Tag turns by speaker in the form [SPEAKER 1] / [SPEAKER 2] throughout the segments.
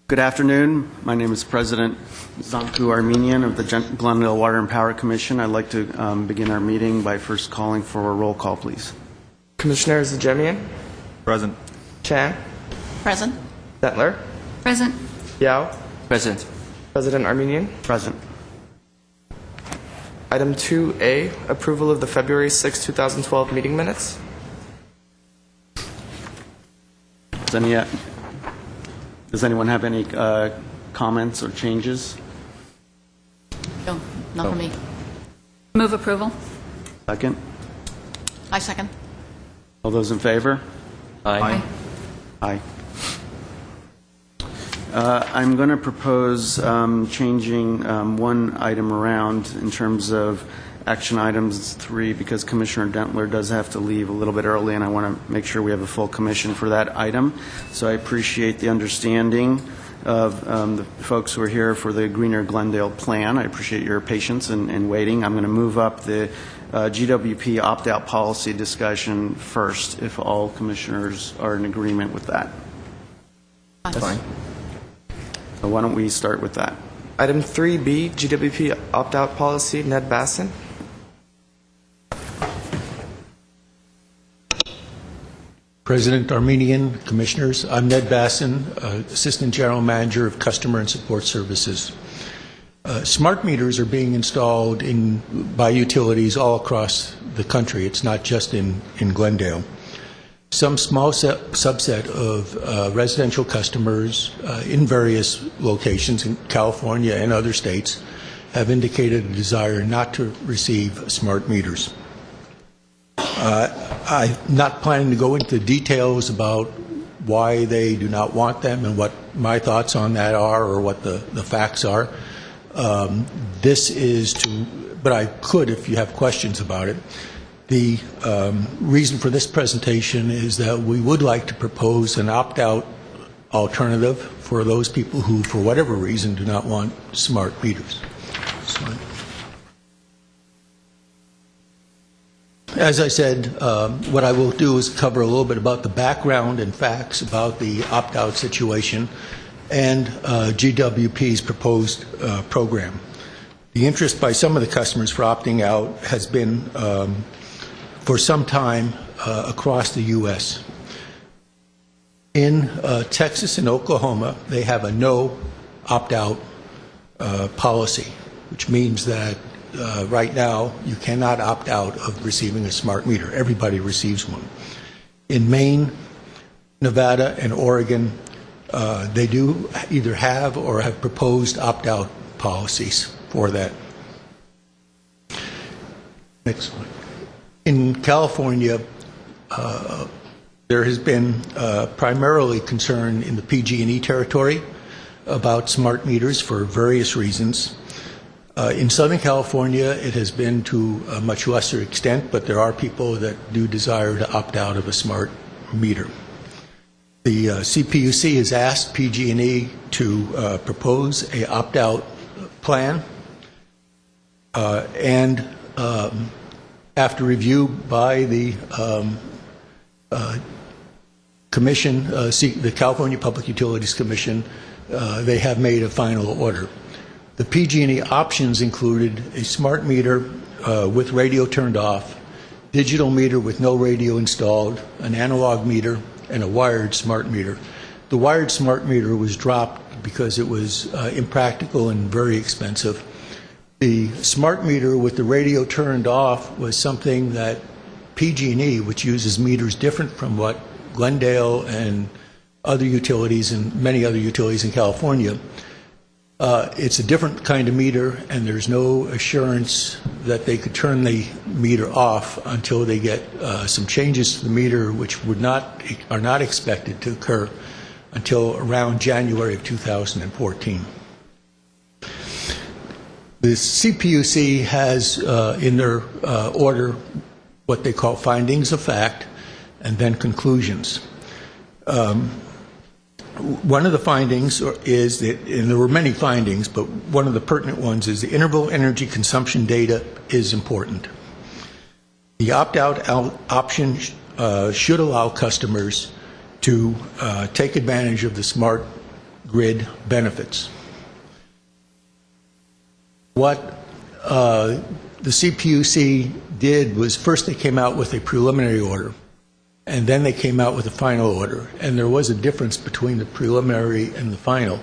[SPEAKER 1] Good afternoon. My name is President Zanku Armenian of the Glendale Water and Power Commission. I'd like to begin our meeting by first calling for a roll call, please.
[SPEAKER 2] Commissioner Zajemian?
[SPEAKER 3] Present.
[SPEAKER 2] Chan?
[SPEAKER 4] Present.
[SPEAKER 2] Zettler?
[SPEAKER 4] Present.
[SPEAKER 2] Yao?
[SPEAKER 3] Present.
[SPEAKER 2] President Armenian?
[SPEAKER 1] Present.
[SPEAKER 2] Item 2A, approval of the February 6, 2012 meeting minutes.
[SPEAKER 1] Does anyone have any comments or changes?
[SPEAKER 4] No, not for me. Move approval.
[SPEAKER 1] Second?
[SPEAKER 4] I second.
[SPEAKER 1] All those in favor?
[SPEAKER 3] Aye.
[SPEAKER 1] Aye. I'm going to propose changing one item around in terms of action items 3 because Commissioner Dentler does have to leave a little bit early and I want to make sure we have a full commission for that item. So I appreciate the understanding of the folks who are here for the Greener Glendale plan. I appreciate your patience and waiting. I'm going to move up the GWP opt-out policy discussion first if all commissioners are in agreement with that.
[SPEAKER 2] Fine.
[SPEAKER 1] So why don't we start with that?
[SPEAKER 2] Item 3B, GWP opt-out policy, Ned Basson.
[SPEAKER 5] President Armenian, Commissioners, I'm Ned Basson, Assistant General Manager of Customer and Support Services. Smart meters are being installed by utilities all across the country. It's not just in Glendale. Some small subset of residential customers in various locations in California and other states have indicated a desire not to receive smart meters. I'm not planning to go into details about why they do not want them and what my thoughts on that are or what the facts are. But I could if you have questions about it. The reason for this presentation is that we would like to propose an opt-out alternative for those people who, for whatever reason, do not want smart meters. As I said, what I will do is cover a little bit about the background and facts about the opt-out situation and GWP's proposed program. The interest by some of the customers for opting out has been for some time across the U.S. In Texas and Oklahoma, they have a no opt-out policy, which means that right now you cannot opt out of receiving a smart meter. Everybody receives one. In Maine, Nevada, and Oregon, they do either have or have proposed opt-out policies for that. Next slide. In California, there has been primarily concern in the PG&E territory about smart meters for various reasons. In Southern California, it has been to a much lesser extent, but there are people that do desire to opt out of a smart meter. The CPUC has asked PG&E to propose an opt-out plan, and after review by the Commission, the California Public Utilities Commission, they have made a final order. The PG&E options included a smart meter with radio turned off, digital meter with no radio installed, an analog meter, and a wired smart meter. The wired smart meter was dropped because it was impractical and very expensive. The smart meter with the radio turned off was something that PG&E, which uses meters different from what Glendale and other utilities and many other utilities in California, it's a different kind of meter, and there's no assurance that they could turn the meter off until they get some changes to the meter, which are not expected to occur until around January of 2014. The CPUC has in their order what they call findings of fact and then conclusions. One of the findings is that, and there were many findings, but one of the pertinent ones is the interval energy consumption data is important. The opt-out option should allow customers to take advantage of the smart grid benefits. What the CPUC did was first they came out with a preliminary order, and then they came out with a final order, and there was a difference between the preliminary and the final.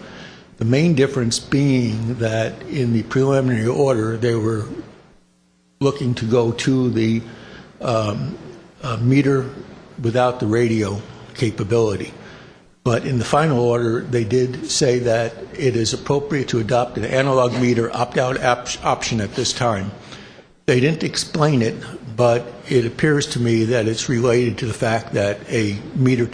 [SPEAKER 5] The main difference being that in the preliminary order, they were looking to go to the meter without the radio capability. But in the final order, they did say that it is appropriate to adopt an analog meter opt-out option at this time. They didn't explain it, but it appears to me that it's related to the fact that a meter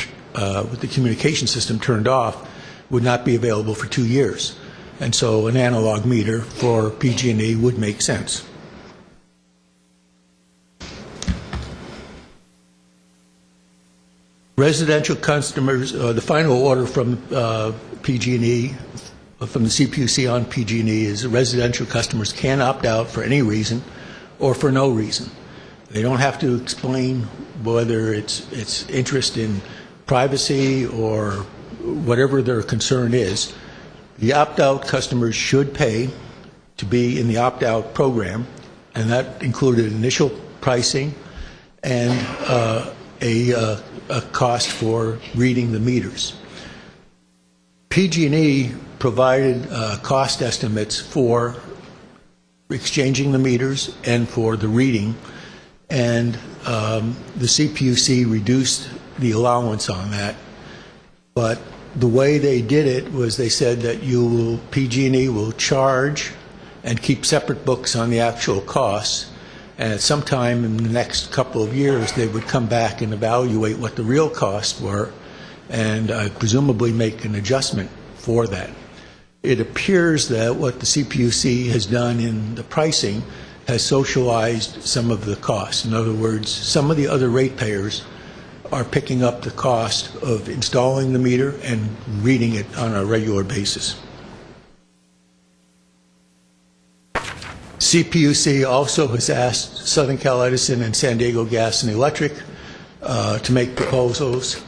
[SPEAKER 5] with the communication system turned off would not be available for 2 years. And so an analog meter for PG&E would make sense. Residential customers, the final order from PG&E, from the CPUC on PG&E is residential customers can opt out for any reason or for no reason. They don't have to explain whether it's interest in privacy or whatever their concern is. The opt-out customers should pay to be in the opt-out program, and that included initial pricing and a cost for reading the meters. PG&E provided cost estimates for exchanging the meters and for the reading, and the CPUC reduced the allowance on that. But the way they did it was they said that PG&E will charge and keep separate books on the actual costs, and at some time in the next couple of years they would come back and evaluate what the real costs were and presumably make an adjustment for that. It appears that what the CPUC has done in the pricing has socialized some of the costs. In other words, some of the other ratepayers are picking up the cost of installing the meter and reading it on a regular basis. CPUC also has asked Southern Cal Edison and San Diego Gas and Electric to make proposals,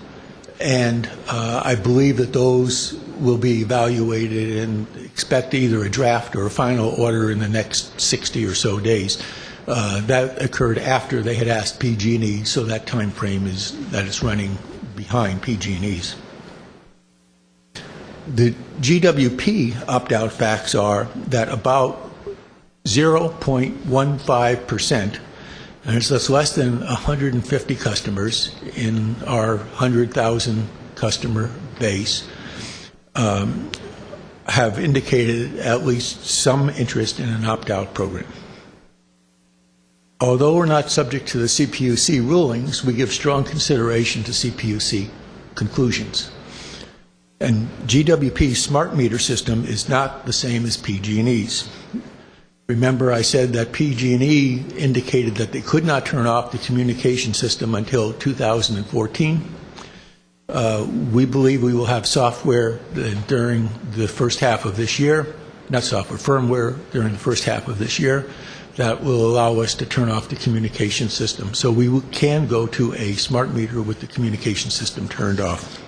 [SPEAKER 5] and I believe that those will be evaluated and expect either a draft or a final order in the next 60 or so days. That occurred after they had asked PG&E, so that time frame is that it's running behind PG&E's. The GWP opt-out facts are that about 0.15%, and that's less than 150 customers in our 100,000 customer base, have indicated at least some interest in an opt-out program. Although we're not subject to the CPUC rulings, we give strong consideration to CPUC conclusions. And GWP's smart meter system is not the same as PG&E's. Remember, I said that PG&E indicated that they could not turn off the communication system until 2014. We believe we will have software during the first half of this year, not software, firmware during the first half of this year, that will allow us to turn off the communication system. So we can go to a smart meter with the communication system turned off.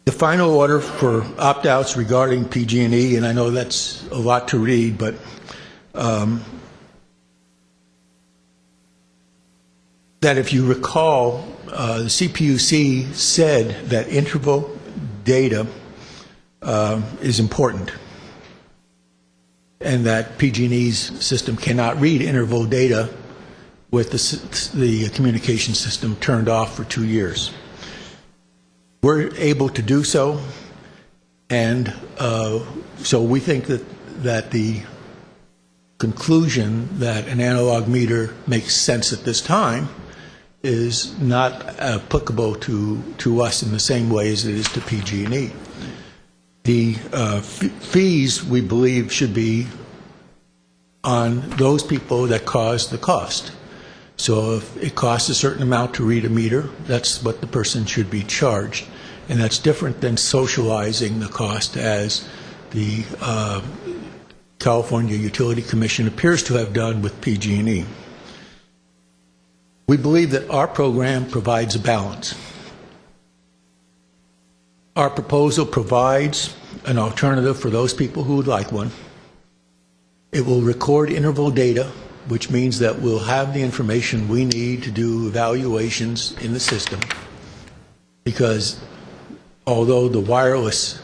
[SPEAKER 5] The final order for opt-outs regarding PG&E, and I know that's a lot to read, but that if you recall, the CPUC said that interval data is important, and that PG&E's system cannot read interval data with the communication system turned off for 2 years. We're able to do so, and so we think that the conclusion that an analog meter makes sense at this time is not applicable to us in the same way as it is to PG&E. The fees, we believe, should be on those people that cause the cost. So if it costs a certain amount to read a meter, that's what the person should be charged. And that's different than socializing the cost as the California Utility Commission appears to have done with PG&E. We believe that our program provides a balance. Our proposal provides an alternative for those people who would like one. It will record interval data, which means that we'll have the information we need to do evaluations in the system, because although the wireless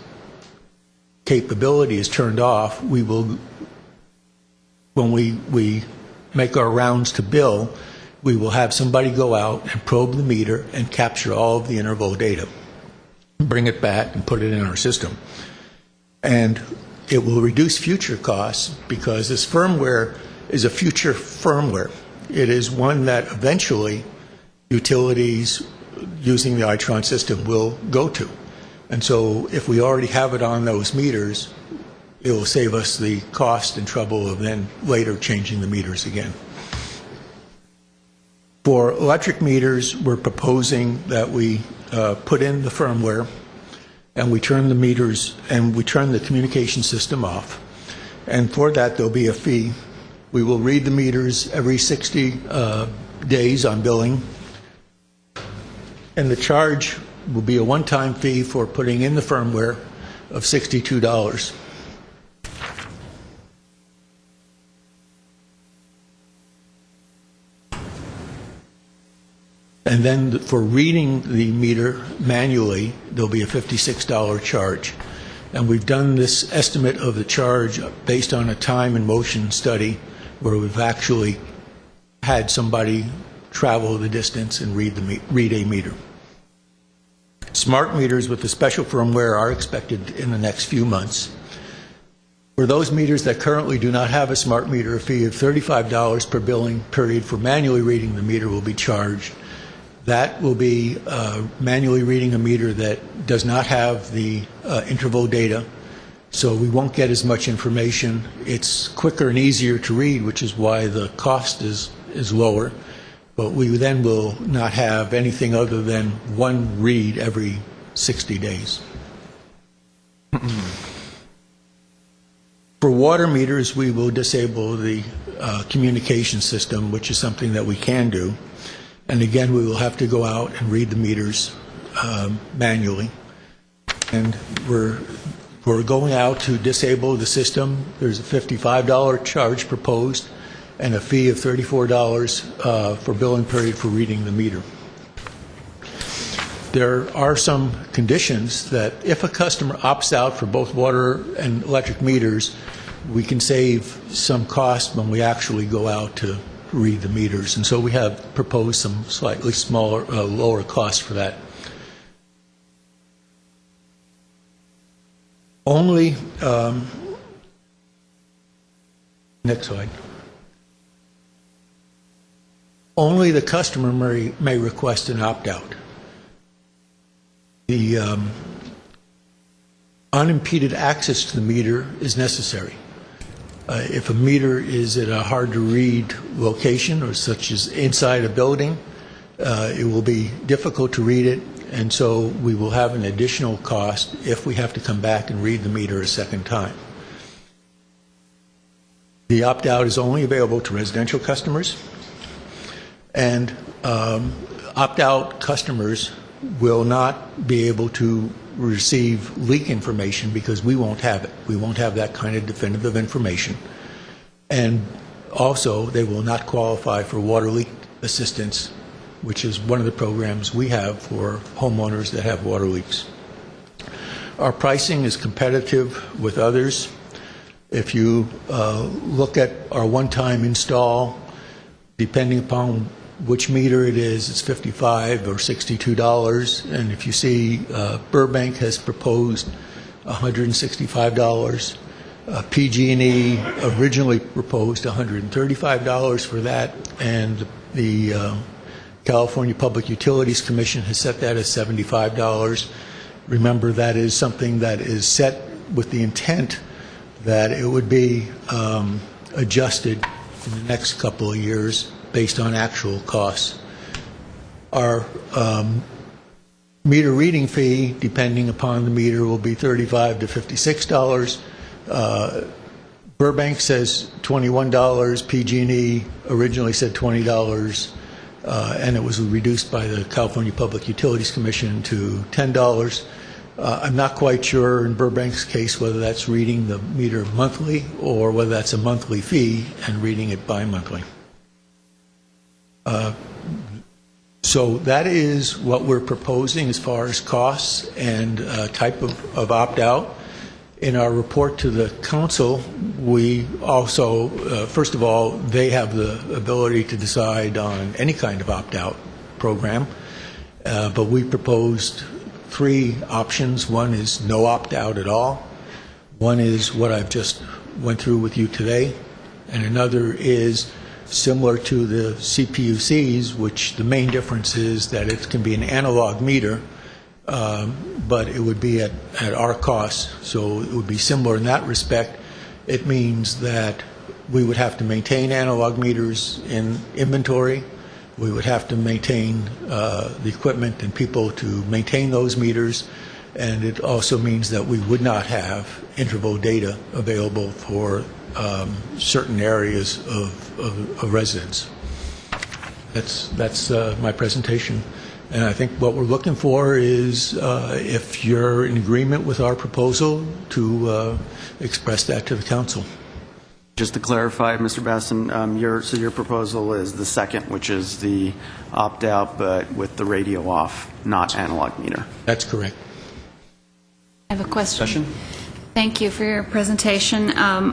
[SPEAKER 5] capability is turned off, we will, when we make our rounds to bill, we will have somebody go out and probe the meter and capture all of the interval data, bring it back and put it in our system. And it will reduce future costs because this firmware is a future firmware. It is one that eventually utilities using the Itron system will go to. And so if we already have it on those meters, it will save us the cost and trouble of then later changing the meters again. For electric meters, we're proposing that we put in the firmware and we turn the meters and we turn the communication system off. And for that, there'll be a fee. We will read the meters every 60 days on billing. And the charge will be a one-time fee for putting in the firmware of $62. And then for reading the meter manually, there'll be a $56 charge. And we've done this estimate of the charge based on a time and motion study where we've actually had somebody travel the distance and read a meter. Smart meters with the special firmware are expected in the next few months. For those meters that currently do not have a smart meter, a fee of $35 per billing period for manually reading the meter will be charged. That will be manually reading a meter that does not have the interval data, so we won't get as much information. It's quicker and easier to read, which is why the cost is lower, but we then will not have anything other than one read every 60 days. For water meters, we will disable the communication system, which is something that we can do. And again, we will have to go out and read the meters manually. And we're going out to disable the system. There's a $55 charge proposed and a fee of $34 for billing period for reading the meter. There are some conditions that if a customer opts out for both water and electric meters, we can save some cost when we actually go out to read the meters, and so we have proposed some slightly smaller, lower costs for that. Only, next slide. Only the customer may request an opt-out. The unimpeded access to the meter is necessary. If a meter is at a hard-to-read location, or such as inside a building, it will be difficult to read it, and so we will have an additional cost if we have to come back and read the meter a second time. The opt-out is only available to residential customers, and opt-out customers will not be able to receive leak information because we won't have it. We won't have that kind of definitive information. And also, they will not qualify for water leak assistance, which is one of the programs we have for homeowners that have water leaks. Our pricing is competitive with others. If you look at our one-time install, depending upon which meter it is, it's $55 or $62. And if you see, Burbank has proposed $165. PG&E originally proposed $135 for that, and the California Public Utilities Commission has set that as $75. Remember, that is something that is set with the intent that it would be adjusted in the next couple of years based on actual costs. Our meter reading fee, depending upon the meter, will be $35 to $56. Burbank says $21. PG&E originally said $20, and it was reduced by the California Public Utilities Commission to $10. I'm not quite sure in Burbank's case whether that's reading the meter monthly or whether that's a monthly fee and reading it bi-monthly. So that is what we're proposing as far as costs and type of opt-out. In our report to the council, we also, first of all, they have the ability to decide on any kind of opt-out program, but we proposed 3 options. One is no opt-out at all. One is what I've just went through with you today, and another is similar to the CPUCs, which the main difference is that it can be an analog meter, but it would be at our cost, so it would be similar in that respect. It means that we would have to maintain analog meters in inventory. We would have to maintain the equipment and people to maintain those meters, and it also means that we would not have interval data available for certain areas of residence. That's my presentation. And I think what we're looking for is, if you're in agreement with our proposal, to express that to the council.
[SPEAKER 1] Just to clarify, Mr. Basson, your proposal is the second, which is the opt-out, but with the radio off, not analog meter.
[SPEAKER 5] That's correct.
[SPEAKER 4] I have a question.
[SPEAKER 1] Discussion?
[SPEAKER 4] Thank you for your presentation.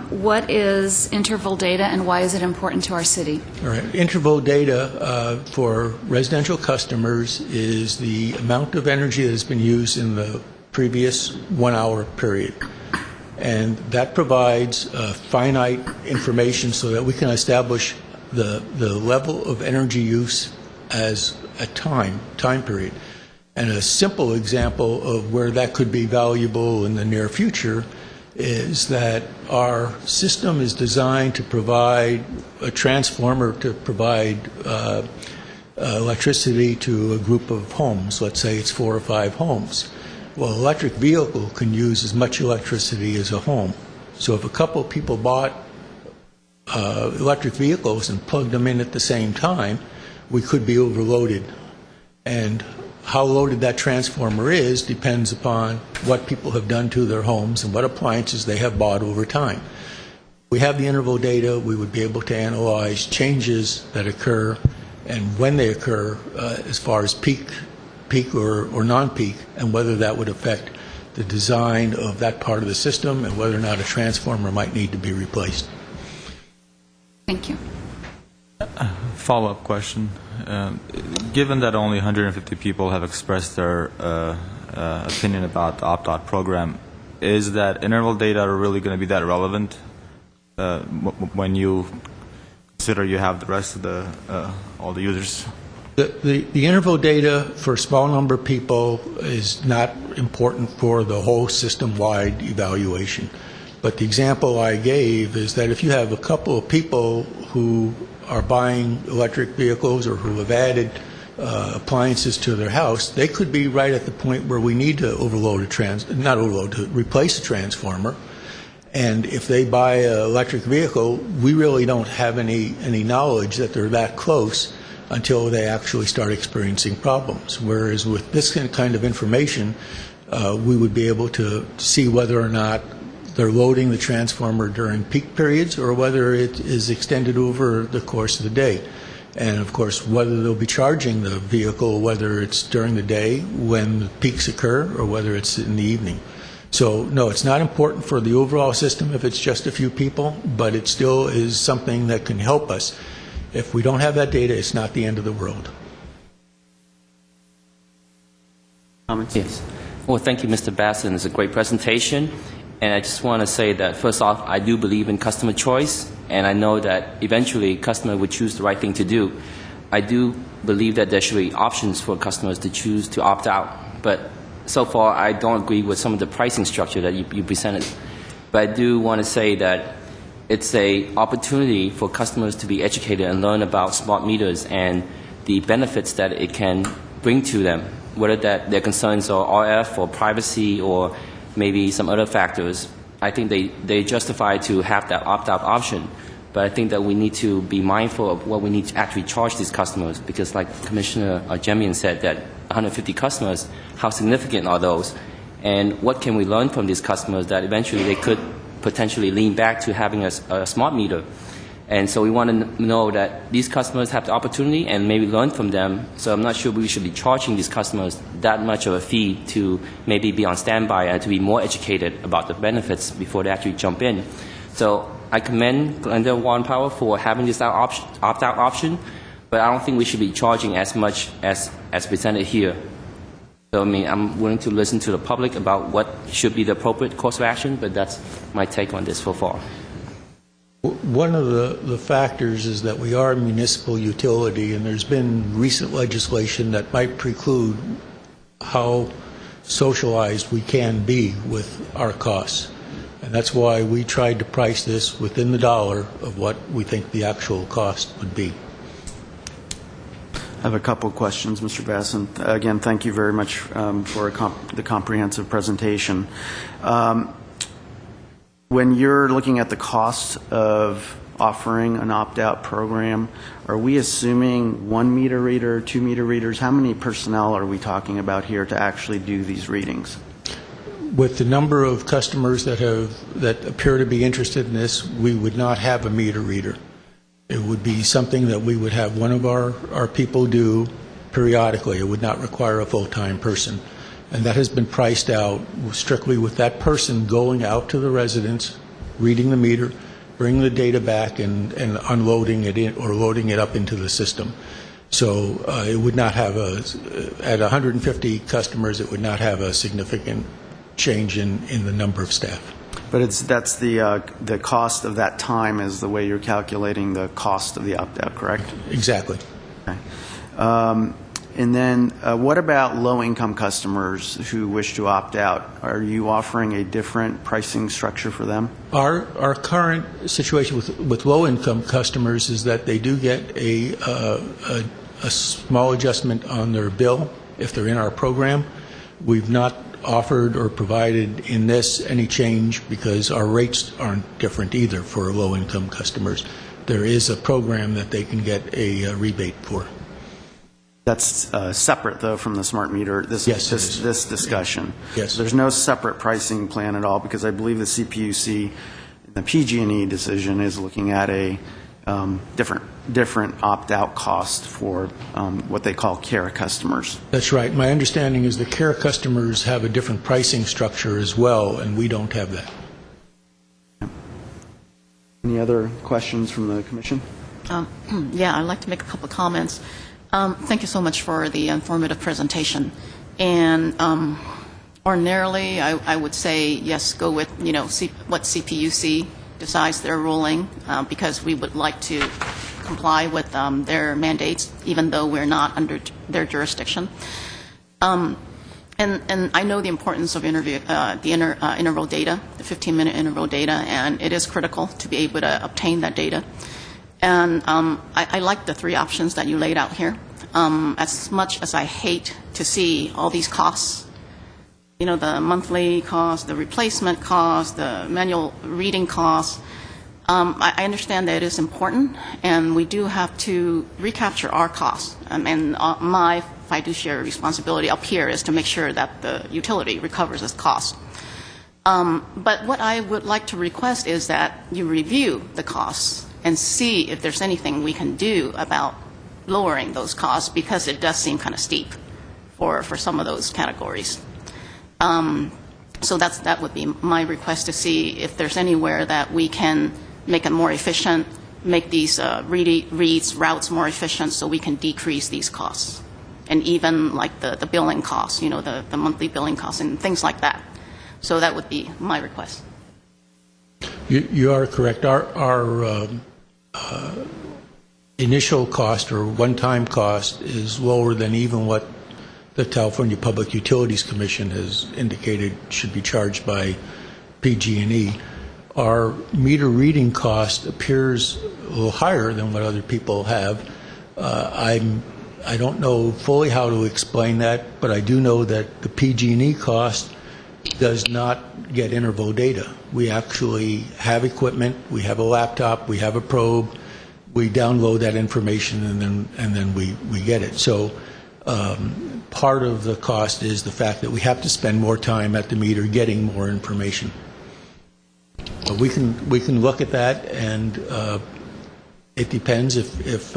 [SPEAKER 4] What is interval data and why is it important to our city?
[SPEAKER 5] All right. Interval data for residential customers is the amount of energy that has been used in the previous 1-hour period. And that provides finite information so that we can establish the level of energy use as a time period. And a simple example of where that could be valuable in the near future is that our system is designed to provide a transformer to provide electricity to a group of homes. Let's say it's 4 or 5 homes. Well, an electric vehicle can use as much electricity as a home. So if a couple of people bought electric vehicles and plugged them in at the same time, we could be overloaded. And how loaded that transformer is depends upon what people have done to their homes and what appliances they have bought over time. We have the interval data. We would be able to analyze changes that occur and when they occur as far as peak or non-peak, and whether that would affect the design of that part of the system and whether or not a transformer might need to be replaced.
[SPEAKER 4] Thank you.
[SPEAKER 3] Follow-up question. Given that only 150 people have expressed their opinion about the opt-out program, is that interval data really going to be that relevant when you consider you have the rest of all the users?
[SPEAKER 5] The interval data for a small number of people is not important for the whole system-wide evaluation. But the example I gave is that if you have a couple of people who are buying electric vehicles or who have added appliances to their house, they could be right at the point where we need to to replace a transformer. And if they buy an electric vehicle, we really don't have any knowledge that they're that close until they actually start experiencing problems. Whereas with this kind of information, we would be able to see whether or not they're loading the transformer during peak periods or whether it is extended over the course of the day. And of course, whether they'll be charging the vehicle, whether it's during the day when the peaks occur or whether it's in the evening. So no, it's not important for the overall system if it's just a few people, but it still is something that can help us. If we don't have that data, it's not the end of the world.
[SPEAKER 1] Comments?
[SPEAKER 6] Yes. Well, thank you, Mr. Basson. It's a great presentation. And I just want to say that, first off, I do believe in customer choice, and I know that eventually customer would choose the right thing to do. I do believe that there should be options for customers to choose to opt out. But so far, I don't agree with some of the pricing structure that you presented. But I do want to say that it's an opportunity for customers to be educated and learn about smart meters and the benefits that it can bring to them, whether that their concerns are RF or privacy or maybe some other factors. I think they justify to have that opt-out option. But I think that we need to be mindful of what we need to actually charge these customers, because like Commissioner Jemian said, that 150 customers, how significant are those? and what can we learn from these customers that eventually they could potentially lean back to having a smart meter. And so we want to know that these customers have the opportunity and maybe learn from them. So I'm not sure we should be charging these customers that much of a fee to maybe be on standby and to be more educated about the benefits before they actually jump in. So I commend Glendale Water and Power for having this opt-out option, but I don't think we should be charging as much as presented here. So I mean, I'm willing to listen to the public about what should be the appropriate course of action, but that's my take on this so far.
[SPEAKER 5] One of the factors is that we are a municipal utility, and there's been recent legislation that might preclude how socialized we can be with our costs. And that's why we tried to price this within the dollar of what we think the actual cost would be.
[SPEAKER 1] I have a couple of questions, Mr. Basson. Again, thank you very much for the comprehensive presentation. When you're looking at the cost of offering an opt-out program, are we assuming 1 meter reader, 2 meter readers? How many personnel are we talking about here to actually do these readings?
[SPEAKER 5] With the number of customers that appear to be interested in this, we would not have a meter reader. It would be something that we would have one of our people do periodically. It would not require a full-time person. And that has been priced out strictly with that person going out to the residents, reading the meter, bringing the data back, and unloading it in or loading it up into the system. So it would not have at 150 customers, it would not have a significant change in the number of staff.
[SPEAKER 1] But that's the cost of that time is the way you're calculating the cost of the opt-out, correct?
[SPEAKER 5] Exactly.
[SPEAKER 1] Okay. And then what about low-income customers who wish to opt out? Are you offering a different pricing structure for them?
[SPEAKER 5] Our current situation with low-income customers is that they do get a small adjustment on their bill if they're in our program. We've not offered or provided in this any change because our rates aren't different either for low-income customers. There is a program that they can get a rebate for.
[SPEAKER 1] That's separate, though, from the smart meter, this discussion.
[SPEAKER 5] Yes.
[SPEAKER 1] There's no separate pricing plan at all, because I believe the CPUC, the PG&E decision is looking at a different opt-out cost for what they call care customers.
[SPEAKER 5] That's right. My understanding is the care customers have a different pricing structure as well, and we don't have that.
[SPEAKER 1] Any other questions from the Commission?
[SPEAKER 7] Yeah, I'd like to make a couple of comments. Thank you so much for the informative presentation. And ordinarily, I would say, yes, go with, what CPUC decides their ruling, because we would like to comply with their mandates, even though we're not under their jurisdiction. And I know the importance of interval data, the 15-minute interval data, and it is critical to be able to obtain that data. And I like the 3 options that you laid out here. As much as I hate to see all these costs, the monthly cost, the replacement cost, the manual reading cost, I understand that it is important, and we do have to recapture our costs. And my fiduciary responsibility up here is to make sure that the utility recovers its costs. But what I would like to request is that you review the costs and see if there's anything we can do about lowering those costs, because it does seem kind of steep for some of those categories. So that would be my request, to see if there's anywhere that we can make it more efficient, make these routes more efficient, so we can decrease these costs. And even like the billing costs, the monthly billing costs and things like that. So that would be my request.
[SPEAKER 5] You are correct. Our initial cost or one-time cost is lower than even what the California Public Utilities Commission has indicated should be charged by PG&E. Our meter reading cost appears a little higher than what other people have. I don't know fully how to explain that, but I do know that the PG&E cost does not get interval data. We actually have equipment, we have a laptop, we have a probe, we download that information, and then we get it. So part of the cost is the fact that we have to spend more time at the meter getting more information. But we can look at that, and it depends if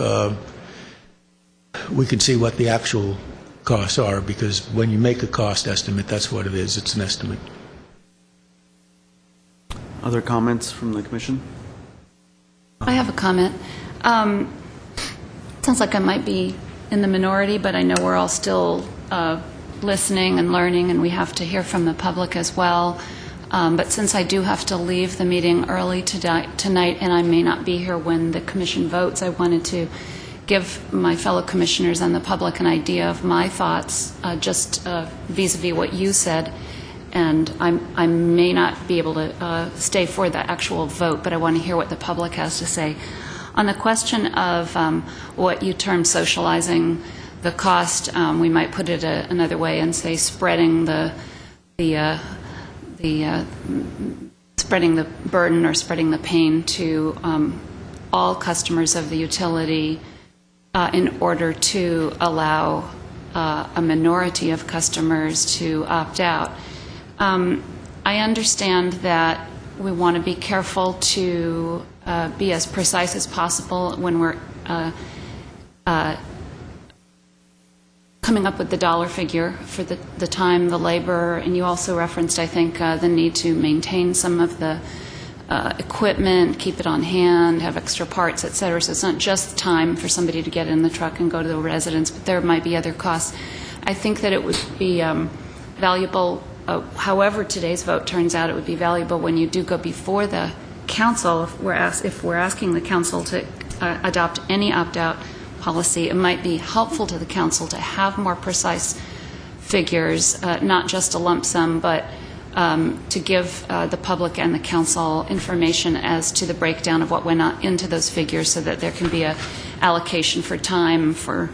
[SPEAKER 5] we can see what the actual costs are, because when you make a cost estimate, that's what it is. It's an estimate.
[SPEAKER 1] Other comments from the commission?
[SPEAKER 4] I have a comment. Sounds like I might be in the minority, but I know we're all still listening and learning, and we have to hear from the public as well. But since I do have to leave the meeting early tonight, and I may not be here when the commission votes, I wanted to give my fellow commissioners and the public an idea of my thoughts, just vis-a-vis what you said. And I may not be able to stay for the actual vote, but I want to hear what the public has to say. On the question of what you term socializing the cost, we might put it another way and say spreading spreading the burden or spreading the pain to all customers of the utility in order to allow a minority of customers to opt out. I understand that we want to be careful to be as precise as possible when we're coming up with the dollar figure for the time, the labor, and you also referenced, I think, the need to maintain some of the equipment, keep it on hand, have extra parts, et cetera. So it's not just time for somebody to get in the truck and go to the residence, but there might be other costs. I think that it would be valuable, however today's vote turns out, it would be valuable when you do go before the council. If we're asking the council to adopt any opt-out policy, it might be helpful to the council to have more precise figures, not just a lump sum, but to give the public and the council information as to the breakdown of what went into those figures, so that there can be a allocation for time, for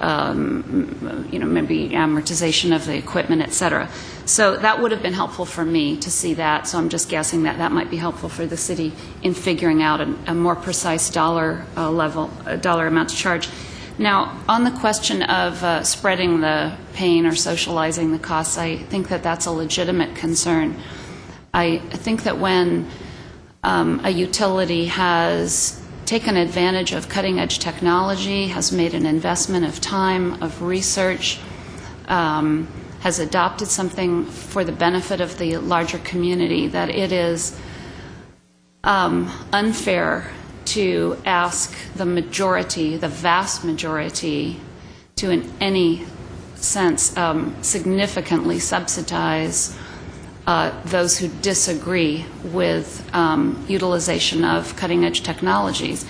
[SPEAKER 4] maybe amortization of the equipment, et cetera. So that would have been helpful for me to see that. So I'm just guessing that that might be helpful for the city in figuring out a more precise dollar amount to charge. Now, on the question of spreading the pain or socializing the costs, I think that that's a legitimate concern. I think that when a utility has taken advantage of cutting-edge technology, has made an investment of time, of research, has adopted something for the benefit of the larger community, that it is unfair to ask the majority, the vast majority, to in any sense significantly subsidize those who disagree with utilization of cutting-edge technologies.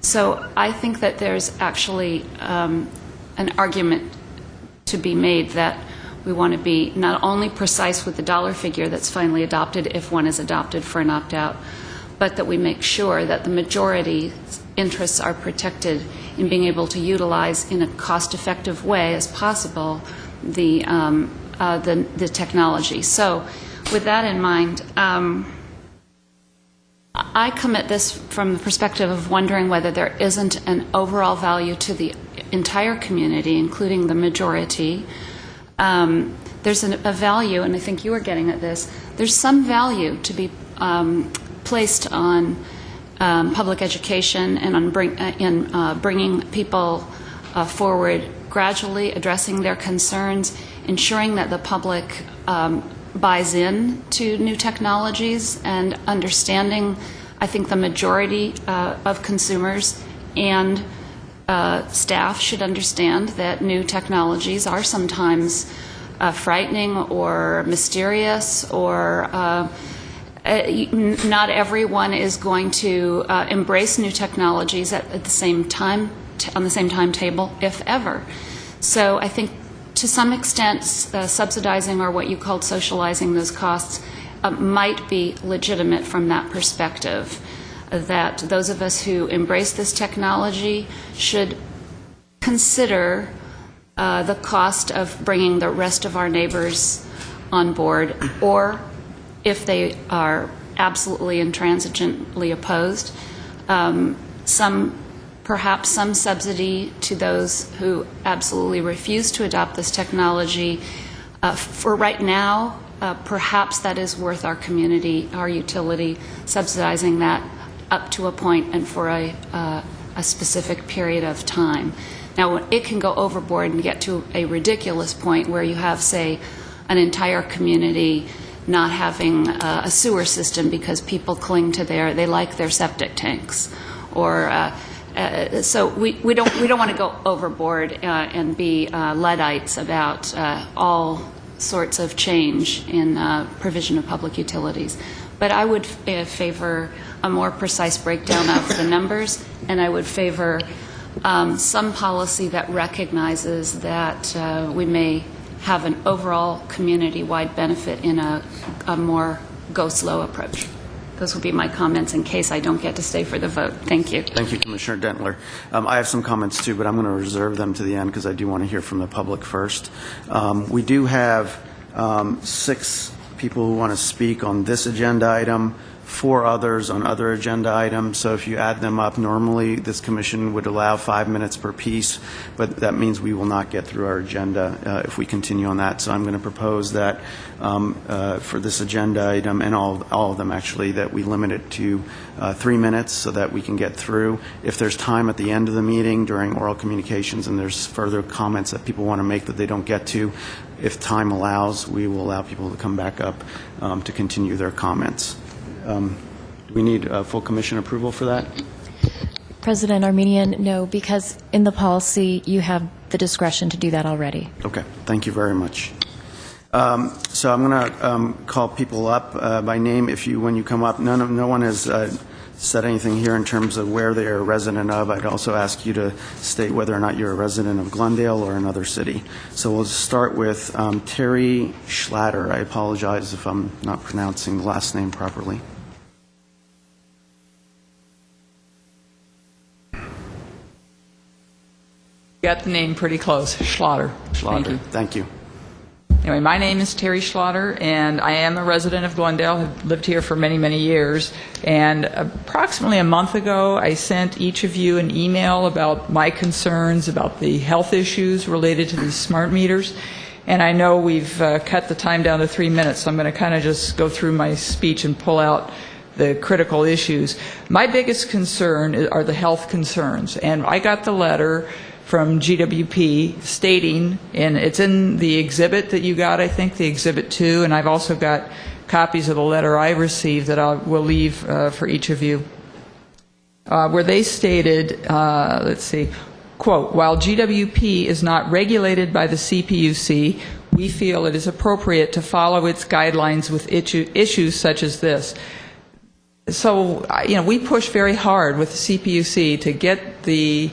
[SPEAKER 4] So I think that there's actually an argument to be made that we want to be not only precise with the dollar figure that's finally adopted, if one is adopted for an opt-out, but that we make sure that the majority interests are protected in being able to utilize in a cost-effective way as possible the technology. So with that in mind, I come at this from the perspective of wondering whether there isn't an overall value to the entire community, including the majority. There's a value, and I think you are getting at this, there's some value to be placed on public education and on bringing people forward gradually, addressing their concerns, ensuring that the public buys in to new technologies, and understanding, I think the majority of consumers and staff should understand that new technologies are sometimes frightening or mysterious, or not everyone is going to embrace new technologies at the same time, on the same timetable, if ever. So I think to some extent subsidizing, or what you called socializing, those costs might be legitimate from that perspective, that those of us who embrace this technology should consider the cost of bringing the rest of our neighbors on board, or if they are absolutely intransigently opposed, some perhaps some subsidy to those who absolutely refuse to adopt this technology. For right now, perhaps that is worth our community, our utility, subsidizing that up to a point and for a specific period of time. Now, it can go overboard and get to a ridiculous point where you have, say, an entire community not having a sewer system because people cling to they like their septic tanks, or so we don't want to go overboard and be Luddites about all sorts of change in provision of public utilities. But I would favor a more precise breakdown of the numbers, and I would favor some policy that recognizes that we may have an overall community-wide benefit in a more go-slow approach. Those will be my comments in case I don't get to stay for the vote. Thank you.
[SPEAKER 1] Thank you, Commissioner Dentler. I have some comments too, but I'm going to reserve them to the end because I do want to hear from the public first. We do have 6 people who want to speak on this agenda item, 4 others on other agenda items. So if you add them up, normally this commission would allow 5 minutes per piece, but that means we will not get through our agenda if we continue on that. So I'm going to propose that for this agenda item, and all of them actually, that we limit it to 3 minutes so that we can get through. If there's time at the end of the meeting during oral communications and there's further comments that people want to make that they don't get to, if time allows, we will allow people to come back up to continue their comments. Do we need full commission approval for that?
[SPEAKER 8] President Armenian, no, because in the policy you have the discretion to do that already.
[SPEAKER 1] Okay, thank you very much. So I'm going to call people up by name. When you come up, no one has said anything here in terms of where they are a resident of. I'd also ask you to state whether or not you're a resident of Glendale or another city. So we'll start with Terry Schlatter. I apologize if I'm not pronouncing the last name properly.
[SPEAKER 9] Got the name pretty close, Schlatter.
[SPEAKER 1] Schlatter, thank you.
[SPEAKER 9] Anyway, my name is Terry Schlatter, and I am a resident of Glendale. I've lived here for many, many years. And approximately a month ago, I sent each of you an email about my concerns about the health issues related to these smart meters. And I know we've cut the time down to 3 minutes, so I'm going to kind of just go through my speech and pull out the critical issues. My biggest concern are the health concerns. And I got the letter from GWP stating, and it's in the exhibit that you got, I think, the Exhibit 2, and I've also got copies of the letter I received that I will leave for each of you, where they stated, let's see, quote, while GWP is not regulated by the CPUC, we feel it is appropriate to follow its guidelines with issues such as this. So, we push very hard with the CPUC to get the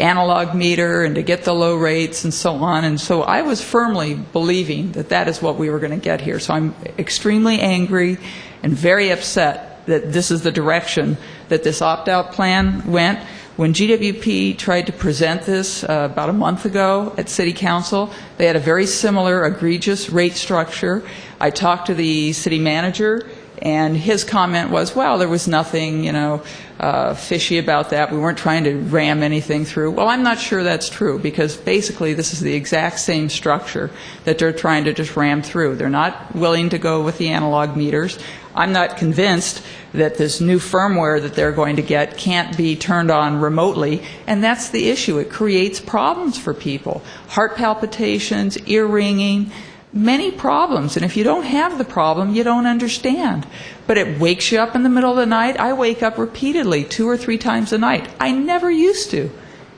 [SPEAKER 9] analog meter and to get the low rates and so on. And so I was firmly believing that that is what we were going to get here. So I'm extremely angry and very upset that this is the direction that this opt-out plan went. When GWP tried to present this about a month ago at City Council, they had a very similar egregious rate structure. I talked to the city manager, and his comment was, well, there was nothing, fishy about that. We weren't trying to ram anything through. Well, I'm not sure that's true, because basically this is the exact same structure that they're trying to just ram through. They're not willing to go with the analog meters. I'm not convinced that this new firmware that they're going to get can't be turned on remotely, and that's the issue. It creates problems for people. Heart palpitations, ear ringing, many problems, and if you don't have the problem, you don't understand. But it wakes you up in the middle of the night. I wake up repeatedly 2 or 3 times a night. I never used to.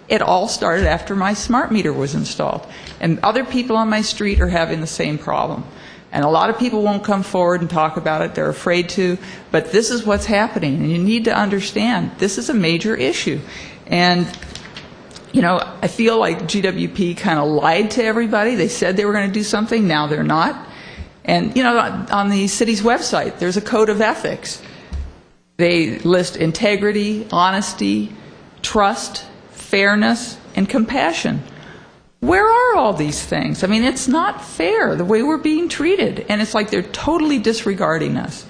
[SPEAKER 9] It all started after my smart meter was installed. And other people on my street are having the same problem. And a lot of people won't come forward and talk about it. They're afraid to. But this is what's happening, and you need to understand this is a major issue. And I feel like GWP kind of lied to everybody. They said they were going to do something. Now they're not. And, on the city's website, there's a code of ethics. They list integrity, honesty, trust, fairness, and compassion. Where are all these things? I mean, it's not fair the way we're being treated. And it's like they're totally disregarding us.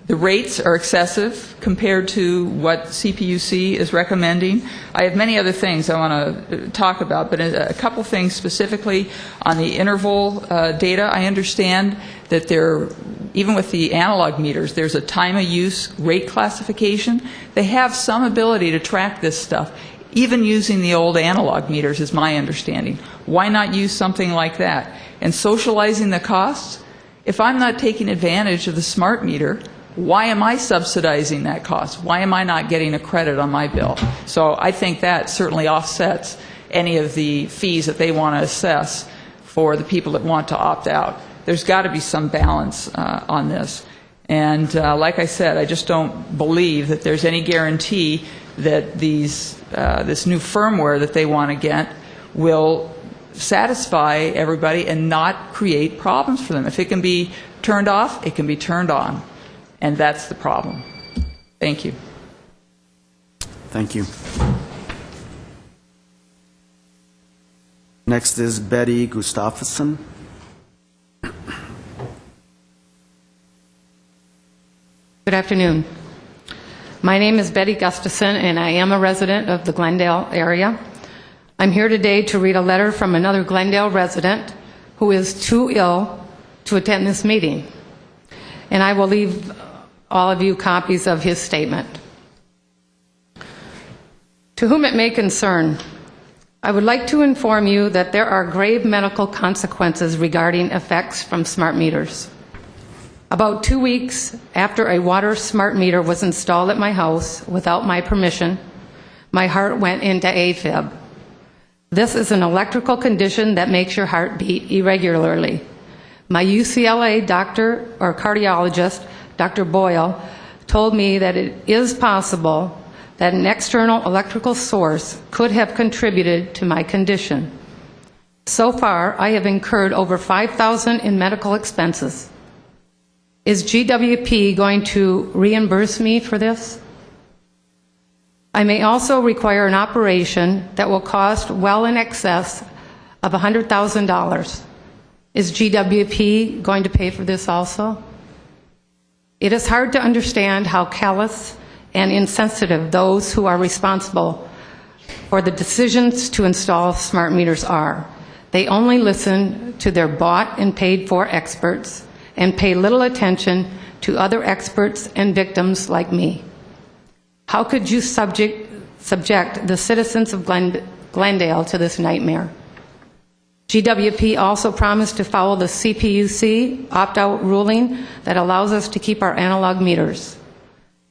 [SPEAKER 9] The rates are excessive compared to what CPUC is recommending. I have many other things I want to talk about, but a couple things specifically on the interval data. I understand that even with the analog meters, there's a time of use rate classification. They have some ability to track this stuff, even using the old analog meters, is my understanding. Why not use something like that? And socializing the costs, if I'm not taking advantage of the smart meter, why am I subsidizing that cost? Why am I not getting a credit on my bill? So I think that certainly offsets any of the fees that they want to assess for the people that want to opt out. There's got to be some balance on this. And like I said, I just don't believe that there's any guarantee that this new firmware that they want to get will satisfy everybody and not create problems for them. If it can be turned off, it can be turned on. And that's the problem. Thank you.
[SPEAKER 1] Thank you. Next is Betty Gustafson.
[SPEAKER 10] Good afternoon. My name is Betty Gustafson, and I am a resident of the Glendale area. I'm here today to read a letter from another Glendale resident who is too ill to attend this meeting. And I will leave all of you copies of his statement. To whom it may concern, I would like to inform you that there are grave medical consequences regarding effects from smart meters. About 2 weeks after a water smart meter was installed at my house without my permission, my heart went into AFib. This is an electrical condition that makes your heart beat irregularly. My UCLA doctor or cardiologist, Dr. Boyle, told me that it is possible that an external electrical source could have contributed to my condition. So far, I have incurred over $5,000 in medical expenses. Is GWP going to reimburse me for this? I may also require an operation that will cost well in excess of $100,000. Is GWP going to pay for this also? It is hard to understand how callous and insensitive those who are responsible for the decisions to install smart meters are. They only listen to their bought and paid for experts and pay little attention to other experts and victims like me. How could you subject the citizens of Glendale to this nightmare? GWP also promised to follow the CPUC opt-out ruling that allows us to keep our analog meters.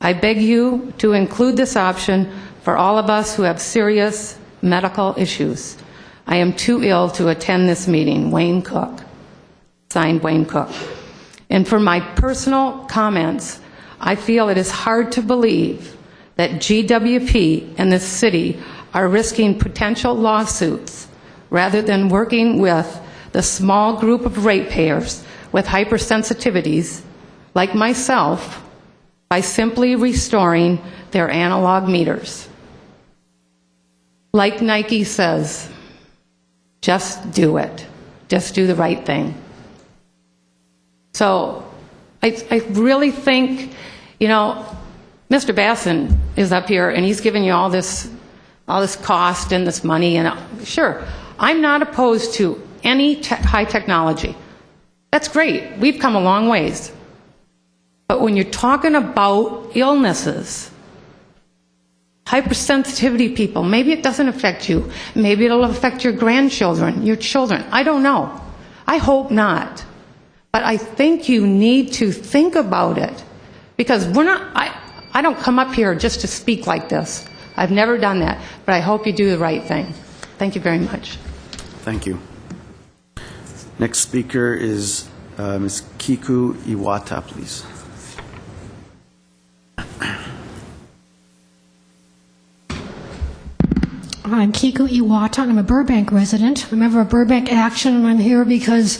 [SPEAKER 10] I beg you to include this option for all of us who have serious medical issues. I am too ill to attend this meeting. Wayne Cook. Signed, Wayne Cook. And for my personal comments, I feel it is hard to believe that GWP and the city are risking potential lawsuits rather than working with the small group of ratepayers with hypersensitivities like myself by simply restoring their analog meters. Like Nike says, just do it. Just do the right thing. So I really think, Mr. Basson is up here and he's giving you all this cost and this money. And sure, I'm not opposed to any high technology. That's great. We've come a long ways. But when you're talking about illnesses, hypersensitivity people, maybe it doesn't affect you. Maybe it'll affect your grandchildren, your children. I don't know. I hope not. But I think you need to think about it. Because I don't come up here just to speak like this. I've never done that. But I hope you do the right thing. Thank you very much.
[SPEAKER 1] Thank you. Next speaker is Ms. Kiku Iwata, please.
[SPEAKER 11] I'm Kiku Iwata, and I'm a Burbank resident. I'm a member of Burbank Action, and I'm here because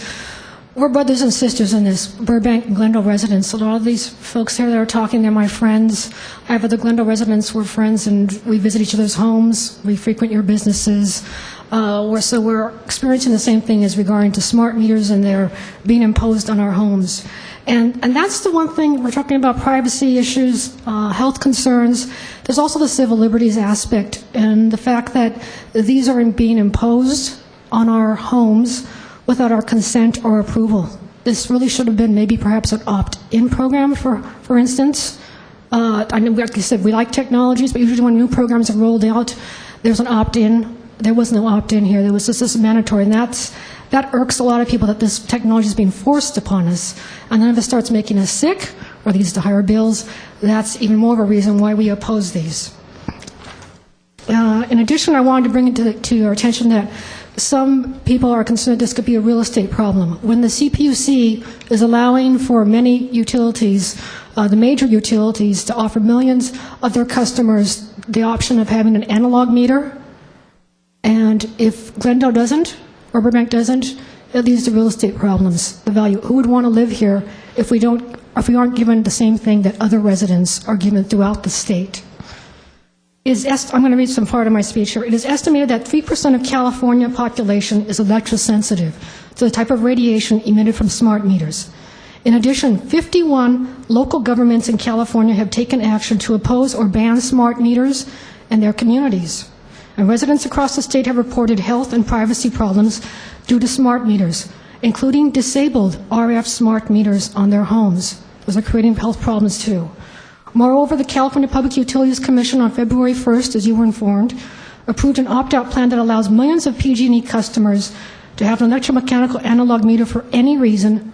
[SPEAKER 11] we're brothers and sisters in this, Burbank and Glendale residents. A lot of these folks here that are talking, they're my friends. I have other Glendale residents, we're friends, and we visit each other's homes. We frequent your businesses. So we're experiencing the same thing as regarding to smart meters, and they're being imposed on our homes. And that's the one thing, we're talking about privacy issues, health concerns. There's also the civil liberties aspect and the fact that these are being imposed on our homes without our consent or approval. This really should have been maybe perhaps an opt-in program, for instance. I know, like I said, we like technologies, but usually when new programs are rolled out, there's an opt-in. There was no opt-in here. There was just this mandatory, and that irks a lot of people that this technology is being forced upon us. And then if it starts making us sick or leads to higher bills, that's even more of a reason why we oppose these. In addition, I wanted to bring it to your attention that some people are concerned this could be a real estate problem. When the CPUC is allowing for many utilities, the major utilities, to offer millions of their customers the option of having an analog meter, and if Glendale doesn't, or Burbank doesn't, it leads to real estate problems, the value. Who would want to live here if we aren't given the same thing that other residents are given throughout the state? I'm going to read some part of my speech here. It is estimated that 3% of California population is electrosensitive to the type of radiation emitted from smart meters. In addition, 51 local governments in California have taken action to oppose or ban smart meters in their communities. And residents across the state have reported health and privacy problems due to smart meters, including disabled RF smart meters on their homes. Those are creating health problems too. Moreover, the California Public Utilities Commission on February 1st, as you were informed, approved an opt-out plan that allows millions of PG&E customers to have an electromechanical analog meter for any reason,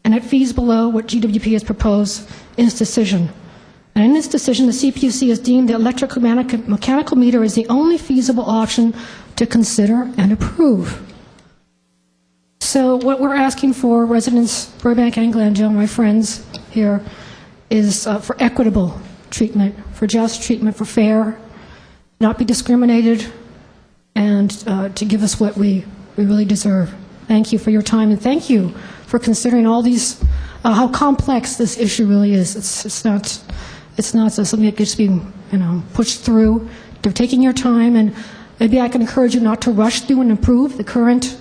[SPEAKER 11] and at fees below what GWP has proposed in its decision. And in this decision, the CPUC has deemed the electromechanical meter as the only feasible option to consider and approve. So what we're asking for, residents Burbank and Glendale, my friends here, is for equitable treatment, for just treatment, for fair, not be discriminated, and to give us what we really deserve. Thank you for your time, and thank you for considering all these, how complex this issue really is. It's not something that gets being pushed through. They're taking your time, and maybe I can encourage you not to rush through and approve the current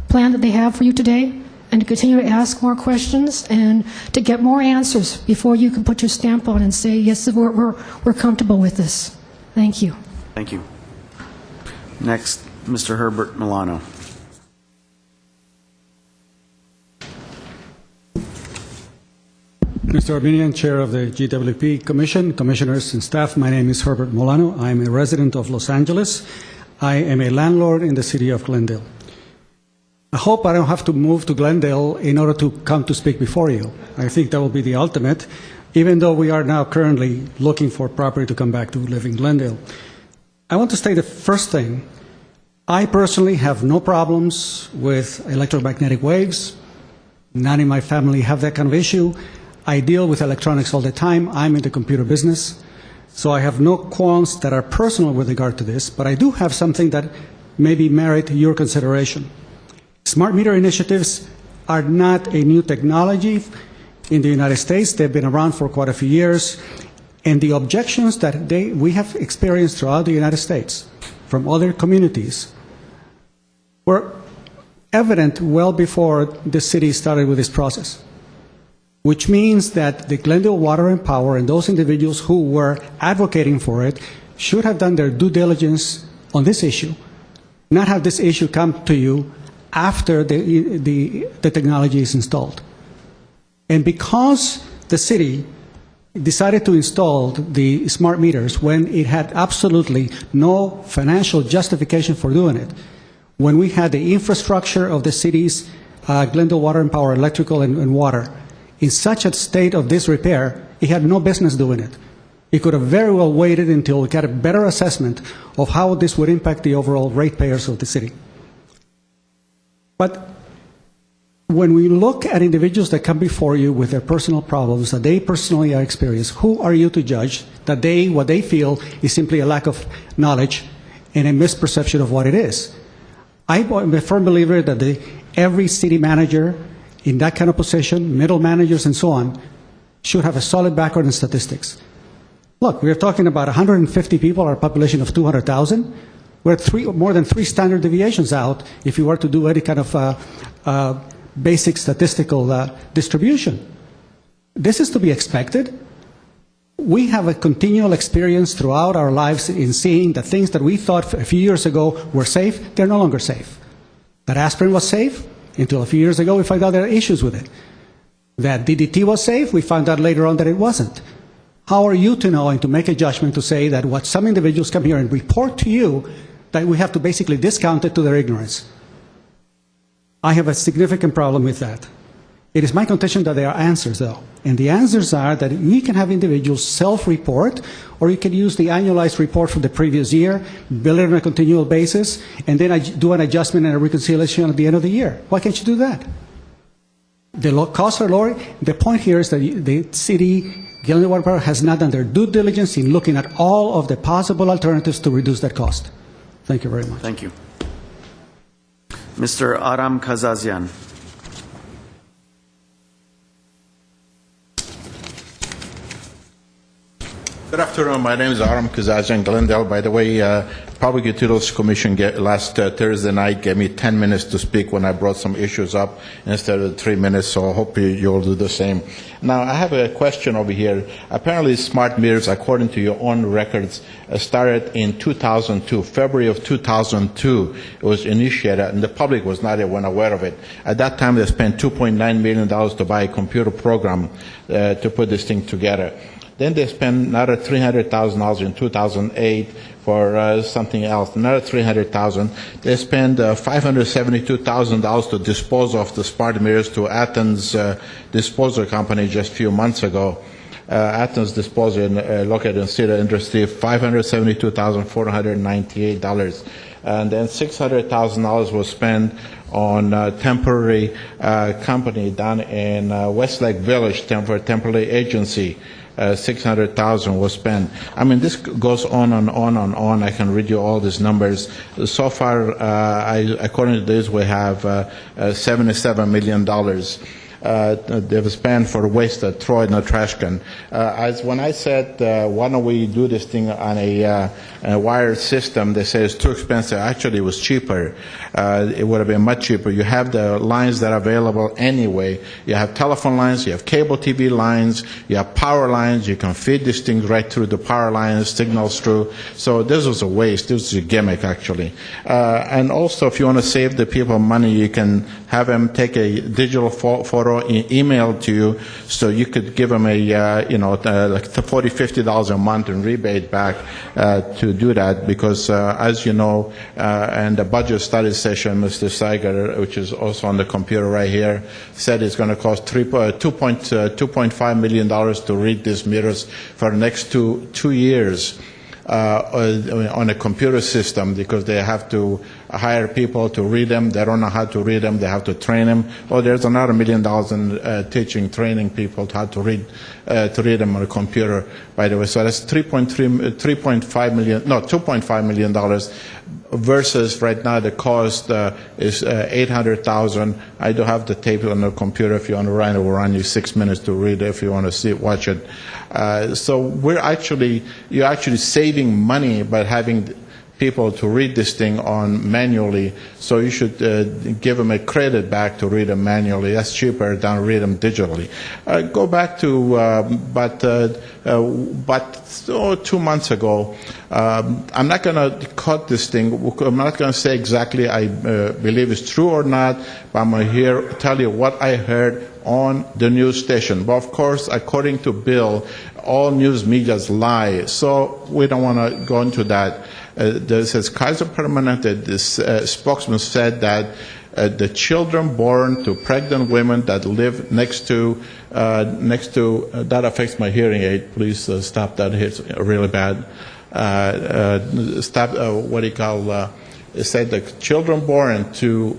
[SPEAKER 11] plan that they have for you today, and to continue to ask more questions and to get more answers before you can put your stamp on and say, yes, we're comfortable with this. Thank you.
[SPEAKER 1] Thank you. Next, Mr. Herbert Milano.
[SPEAKER 12] Mr. Armenian, Chair of the GWP Commission, Commissioners and staff, my name is Herbert Milano. I am a resident of Los Angeles. I am a landlord in the city of Glendale. I hope I don't have to move to Glendale in order to come to speak before you. I think that will be the ultimate, even though we are now currently looking for property to come back to live in Glendale. I want to state the first thing. I personally have no problems with electromagnetic waves. None in my family have that kind of issue. I deal with electronics all the time. I'm in the computer business. So I have no qualms that are personal with regard to this, but I do have something that maybe merit your consideration. Smart meter initiatives are not a new technology in the United States. They've been around for quite a few years. And the objections that we have experienced throughout the United States from other communities were evident well before the city started with this process, which means that the Glendale Water and Power and those individuals who were advocating for it should have done their due diligence on this issue, not have this issue come to you after the technology is installed. And because the city decided to install the smart meters when it had absolutely no financial justification for doing it, when we had the infrastructure of the city's Glendale Water and Power, electrical and water, in such a state of disrepair, it had no business doing it. It could have very well waited until it got a better assessment of how this would impact the overall ratepayers of the city. But when we look at individuals that come before you with their personal problems that they personally are experiencing, who are you to judge that what they feel is simply a lack of knowledge and a misperception of what it is? I'm a firm believer that every city manager in that kind of position, middle managers and so on, should have a solid background in statistics. Look, we're talking about 150 people, our population of 200,000. We're more than 3 standard deviations out if you were to do any kind of basic statistical distribution. This is to be expected. We have a continual experience throughout our lives in seeing that things that we thought a few years ago were safe, they're no longer safe. That aspirin was safe until a few years ago we found out there are issues with it. That DDT was safe, we found out later on that it wasn't. How are you to know and to make a judgment to say that what some individuals come here and report to you, that we have to basically discount it to their ignorance? I have a significant problem with that. It is my contention that there are answers, though. And the answers are that we can have individuals self-report, or you can use the annualized report from the previous year, bill it on a continual basis, and then do an adjustment and a reconciliation at the end of the year. Why can't you do that? The costs are lower. The point here is that the city, Glendale Water Power, has not done their due diligence in looking at all of the possible alternatives to reduce that cost. Thank you very much.
[SPEAKER 1] Thank you. Mr. Aram Kazazian.
[SPEAKER 13] Good afternoon. My name is Aram Kazazian, Glendale. By the way, Public Utilities Commission last Thursday night gave me 10 minutes to speak when I brought some issues up instead of 3 minutes, so I hope you'll do the same. Now, I have a question over here. Apparently, smart meters, according to your own records, started in 2002, February of 2002. It was initiated, and the public was not even aware of it. At that time, they spent $2.9 million to buy a computer program to put this thing together. Then they spent another $300,000 in 2008 for something else, another $300,000. They spent $572,000 to dispose of the smart meters to Athens Disposal Company just a few months ago. Athens Disposal, located in Cedar Industry, $572,498. And then $600,000 was spent on a temporary company down in Westlake Village, temporary agency. $600,000 was spent. I mean, this goes on and on and on. I can read you all these numbers. So far, according to this, we have $77 million. They've spent for waste that throw in a trash can. When I said, why don't we do this thing on a wired system, they say it's too expensive. Actually, it was cheaper. It would have been much cheaper. You have the lines that are available anyway. You have telephone lines, you have cable TV lines, you have power lines. You can feed these things right through the power lines, signals through. So this was a waste. This was a gimmick, actually. And also, if you want to save the people money, you can have them take a digital photo, email to you, so you could give them a, like $40, $50 a month in rebate back to do that, because as you know, and the budget study session, Mr. Seiger, which is also on the computer right here, said it's going to cost $2.5 million to read these meters for the next two years. On a computer system, because they have to hire people to read them. They don't know how to read them. They have to train them. Oh, there's another $1 million in training people how to read them on a computer, by the way. So that's $2.5 million versus right now the cost is $800,000. I do have the tape on the computer. If you want to run it, will run you 6 minutes to read it. If you want to watch it. So you're actually saving money by having people to read this thing on manually. So you should give them a credit back to read them manually. That's cheaper than read them digitally. Go back to, but 2 months ago, I'm not going to cut this thing. I'm not going to say exactly I believe it's true or not, but I'm going to tell you what I heard on the news station. But of course, according to Bill, all news medias lie. So we don't want to go into that. This is Kaiser Permanente, this spokesman said that the children born to pregnant women that live next to that affects my hearing aid. Please stop that. It's really bad. It said the children born to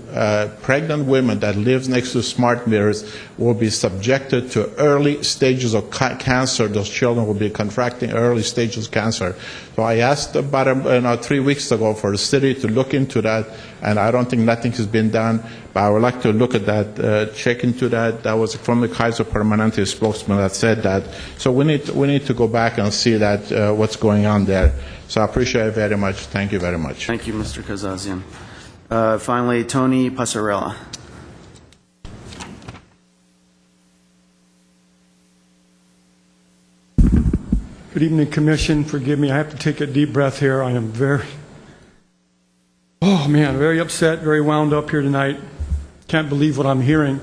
[SPEAKER 13] pregnant women that live next to smart meters will be subjected to early stages of cancer. Those children will be contracting early stages of cancer. So I asked about 3 weeks ago for the city to look into that, and I don't think nothing has been done. But I would like to look at that, check into that. That was from the Kaiser Permanente spokesman that said that. So we need to go back and see that what's going on there. So I appreciate it very much. Thank you very much.
[SPEAKER 1] Thank you, Mr. Kazazian. Finally, Tony Passarella.
[SPEAKER 14] Good evening, Commission. Forgive me, I have to take a deep breath here. I am very upset, very wound up here tonight. Can't believe what I'm hearing.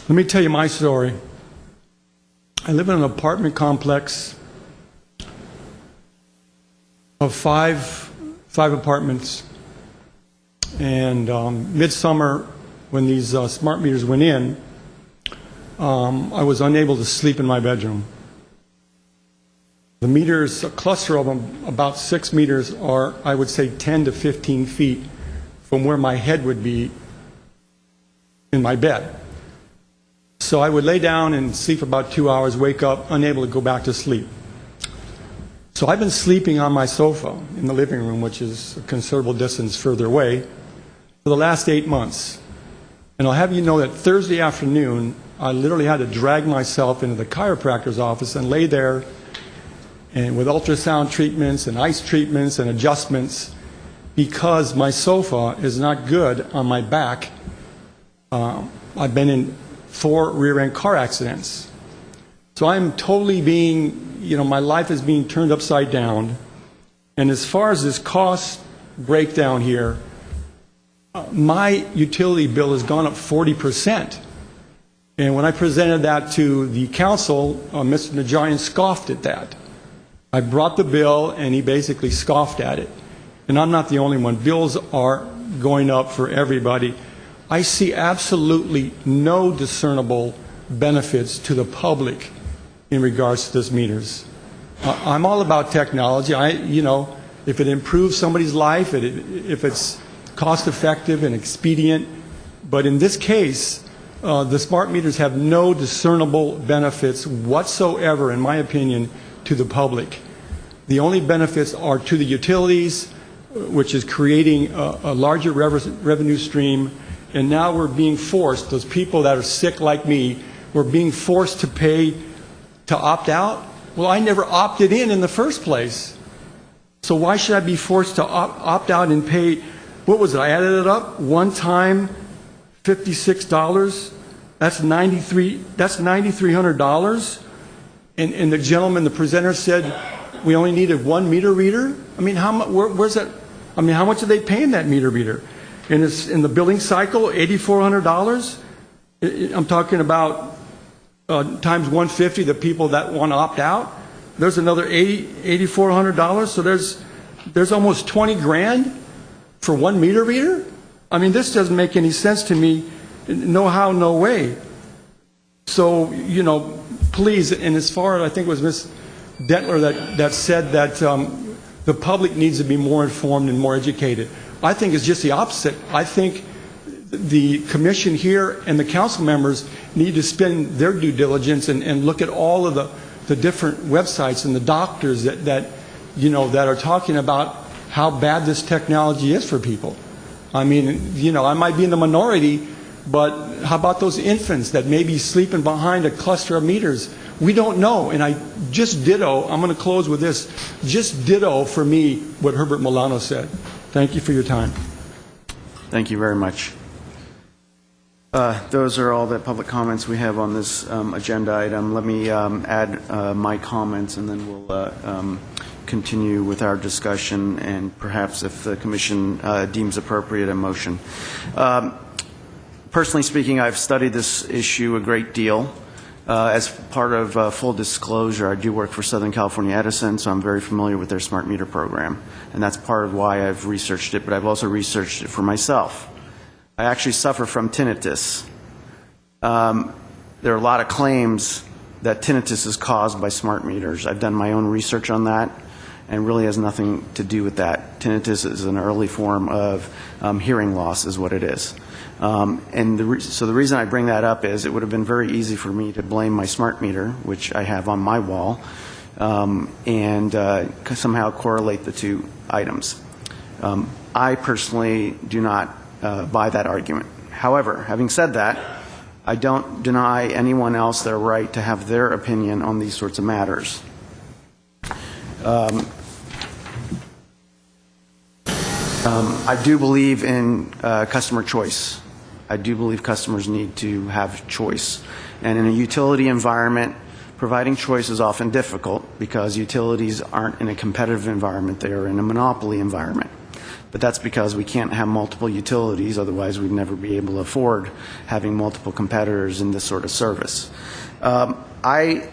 [SPEAKER 14] Let me tell you my story. I live in an apartment complex of five apartments. And midsummer, when these smart meters went in, I was unable to sleep in my bedroom. The meters, a cluster of them, about 6 meters, are, I would say, 10 to 15 feet from where my head would be in my bed. So I would lay down and sleep for about 2 hours, wake up, unable to go back to sleep. So I've been sleeping on my sofa in the living room, which is a considerable distance further away, for the last 8 months. And I'll have you know that Thursday afternoon, I literally had to drag myself into the chiropractor's office and lay there and with ultrasound treatments and ice treatments and adjustments because my sofa is not good on my back. I've been in 4 rear-end car accidents. So I'm totally being, my life is being turned upside down. And as far as this cost breakdown here, my utility bill has gone up 40%. And when I presented that to the council, Mr. Najarian scoffed at that. I brought the bill, and he basically scoffed at it. And I'm not the only one. Bills are going up for everybody. I see absolutely no discernible benefits to the public in regards to these meters. I'm all about technology. If it improves somebody's life, if it's cost-effective and expedient, but in this case, the smart meters have no discernible benefits whatsoever, in my opinion, to the public. The only benefits are to the utilities, which is creating a larger revenue stream, and now we're being forced, those people that are sick like me, we're being forced to pay to opt out. Well, I never opted in the first place. So why should I be forced to opt out and pay, what was it, I added it up, one time, $56, that's $9,300. And the gentleman, the presenter said, we only needed 1 meter reader? I mean, where's that? I mean, how much are they paying that meter reader? And it's in the billing cycle, $8,400? I'm talking about times 150, the people that want to opt out. There's another $8,400. So there's almost 20 grand for 1 meter reader? I mean, this doesn't make any sense to me. No how, no way. So, please, and as far as I think it was Ms. Dentler that said that the public needs to be more informed and more educated. I think it's just the opposite. I think the commission here and the council members need to spend their due diligence and look at all of the different websites and the doctors that are talking about how bad this technology is for people. I mean, I might be in the minority, but how about those infants that may be sleeping behind a cluster of meters? We don't know. And I just ditto, I'm going to close with this, just ditto for me what Herbert Milano said. Thank you for your time.
[SPEAKER 1] Thank you very much. Those are all the public comments we have on this agenda item. Let me add my comments, and then we'll continue with our discussion, and perhaps, if the Commission deems appropriate, a motion. Personally speaking, I've studied this issue a great deal. As part of full disclosure, I do work for Southern California Edison, so I'm very familiar with their smart meter program, and that's part of why I've researched it, but I've also researched it for myself. I actually suffer from tinnitus. There are a lot of claims that tinnitus is caused by smart meters. I've done my own research on that, and really has nothing to do with that. Tinnitus is an early form of hearing loss, is what it is. So the reason I bring that up is it would have been very easy for me to blame my smart meter, which I have on my wall, and somehow correlate the two items. I personally do not buy that argument. However, having said that, I don't deny anyone else their right to have their opinion on these sorts of matters. I do believe in customer choice. I do believe customers need to have choice. And in a utility environment, providing choice is often difficult because utilities aren't in a competitive environment, they are in a monopoly environment. But that's because we can't have multiple utilities, otherwise we'd never be able to afford having multiple competitors in this sort of service. I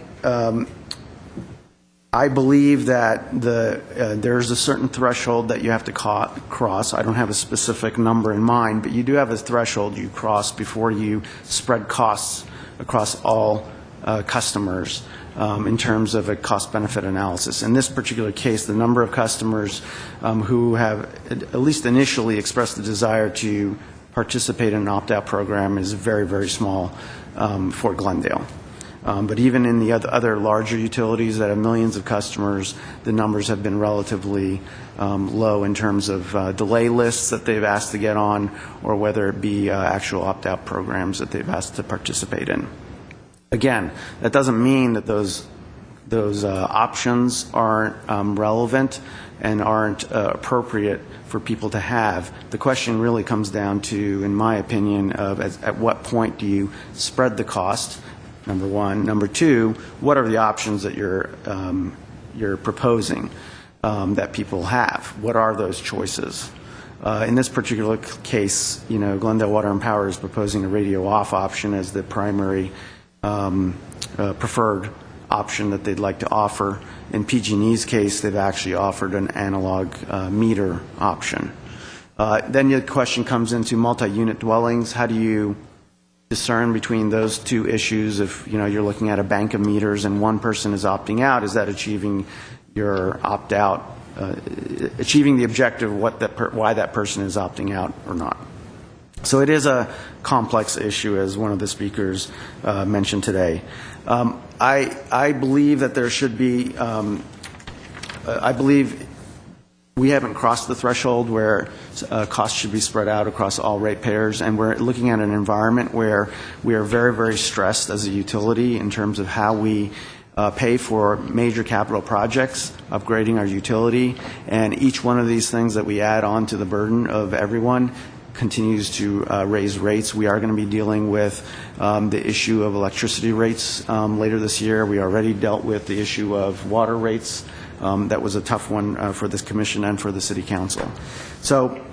[SPEAKER 1] believe that there's a certain threshold that you have to cross. I don't have a specific number in mind, but you do have a threshold you cross before you spread costs across all customers in terms of a cost-benefit analysis. In this particular case, the number of customers who have at least initially expressed the desire to participate in an opt-out program is very, very small for Glendale. But even in the other larger utilities that have millions of customers, the numbers have been relatively low in terms of delay lists that they've asked to get on, or whether it be actual opt-out programs that they've asked to participate in. Again, that doesn't mean that those options aren't relevant and aren't appropriate for people to have. The question really comes down to, in my opinion, of at what point do you spread the cost, number one. Number two, what are the options that you're proposing that people have? What are those choices? In this particular case, Glendale Water and Power is proposing a radio off option as the primary preferred option that they'd like to offer. In PG&E's case, they've actually offered an analog meter option. Then the question comes into multi-unit dwellings. How do you discern between those two issues? If you're looking at a bank of meters and one person is opting out, is that achieving your opt-out, achieving the objective of why that person is opting out or not? So it is a complex issue, as one of the speakers mentioned today. I believe that there should be, I believe we haven't crossed the threshold where costs should be spread out across all ratepayers, and we're looking at an environment where we are very, very stressed as a utility in terms of how we pay for major capital projects, upgrading our utility, and each one of these things that we add on to the burden of everyone continues to raise rates. We are going to be dealing with the issue of electricity rates later this year. We already dealt with the issue of water rates. That was a tough one for this commission and for the city council. So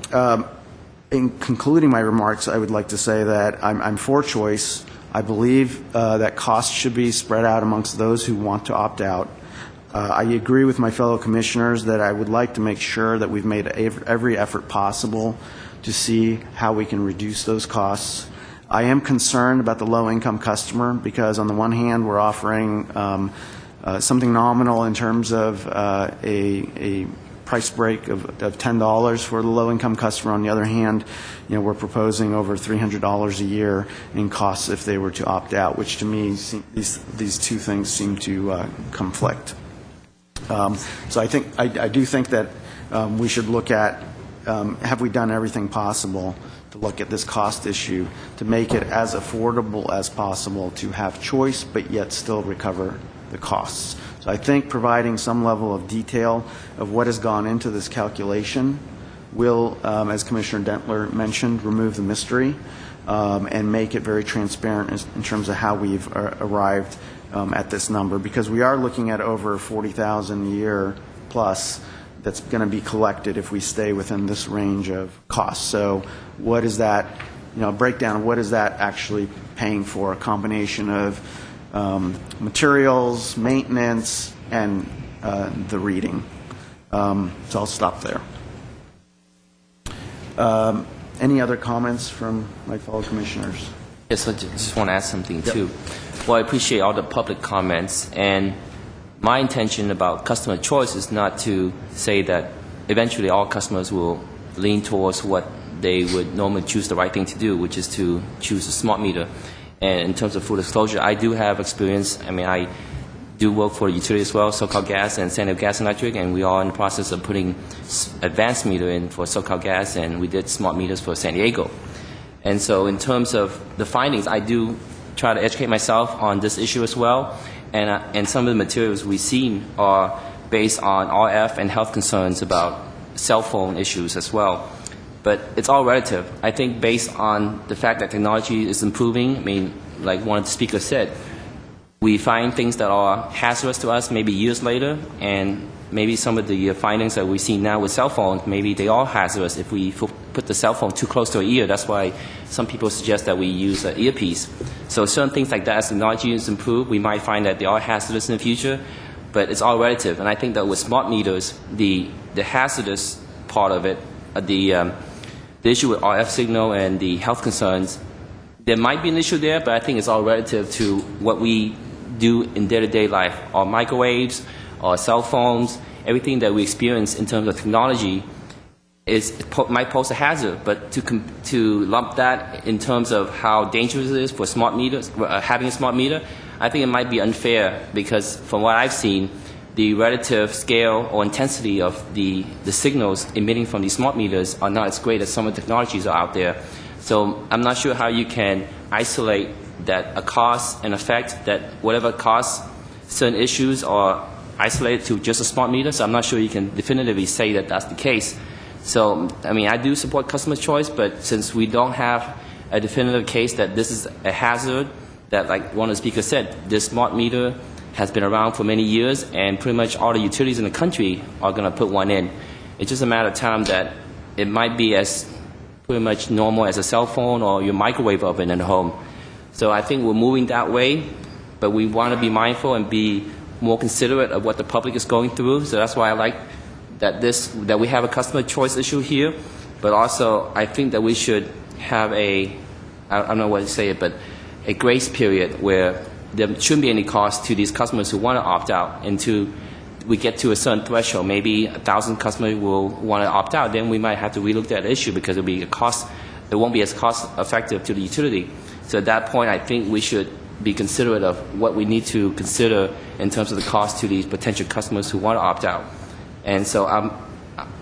[SPEAKER 1] in concluding my remarks, I would like to say that I'm for choice. I believe that costs should be spread out amongst those who want to opt out. I agree with my fellow commissioners that I would like to make sure that we've made every effort possible to see how we can reduce those costs. I am concerned about the low-income customer because, on the one hand, we're offering something nominal in terms of a price break of $10 for the low-income customer. On the other hand, we're proposing over $300 a year in costs if they were to opt out, which to me, these two things seem to conflict. So I do think that we should look at have we done everything possible to look at this cost issue to make it as affordable as possible to have choice but yet still recover the costs. So I think providing some level of detail of what has gone into this calculation will, as Commissioner Dentler mentioned, remove the mystery and make it very transparent in terms of how we've arrived at this number, because we are looking at over $40,000 a year plus that's going to be collected if we stay within this range of costs. So what is that, breakdown of what is that actually paying for? A combination of materials, maintenance, and the reading. So I'll stop there. Any other comments from my fellow commissioners?
[SPEAKER 6] Yes, I just want to add something too. Well, I appreciate all the public comments, and my intention about customer choice is not to say that eventually all customers will lean towards what they would normally choose the right thing to do, which is to choose a smart meter. And in terms of full disclosure, I do have experience. I do work for a utility as well, SoCal Gas and San Diego Gas and Electric, and we are in the process of putting advanced meter in for SoCal Gas, and we did smart meters for San Diego. And so in terms of the findings, I do try to educate myself on this issue as well. And some of the materials we've seen are based on RF and health concerns about cell phone issues as well. But it's all relative. I think based on the fact that technology is improving, like one of the speakers said, we find things that are hazardous to us maybe years later, and maybe some of the findings that we see now with cell phones, maybe they are hazardous if we put the cell phone too close to our ear. That's why some people suggest that we use an earpiece. So certain things like that, as technology is improved, we might find that they are hazardous in the future, but it's all relative. And I think that with smart meters, the hazardous part of it, the issue with RF signal and the health concerns, there might be an issue there, but I think it's all relative to what we do in day-to-day life. Our microwaves, our cell phones, everything that we experience in terms of technology might pose a hazard. But to lump that in terms of how dangerous it is for smart meters, having a smart meter, I think it might be unfair, because from what I've seen, the relative scale or intensity of the signals emitting from these smart meters are not as great as some of the technologies are out there. So I'm not sure how you can isolate that a cause and effect, that whatever cause certain issues are isolated to just a smart meter. So I'm not sure you can definitively say that that's the case. So, I mean, I do support customer choice, but since we don't have a definitive case that this is a hazard, that, like one of the speakers said, this smart meter has been around for many years, and pretty much all the utilities in the country are going to put one in. It's just a matter of time that it might be as pretty much normal as a cell phone or your microwave oven in the home. So I think we're moving that way, but we want to be mindful and be more considerate of what the public is going through. So that's why I like that we have a customer choice issue here, but also I think that we should have I don't know what to say, but a grace period where there shouldn't be any cost to these customers who want to opt out until we get to a certain threshold. Maybe 1,000 customers will want to opt out. Then we might have to relook at the issue, because it'll be a cost. It won't be as cost effective to the utility. So at that point, I think we should be considerate of what we need to consider in terms of the cost to these potential customers who want to opt out. And so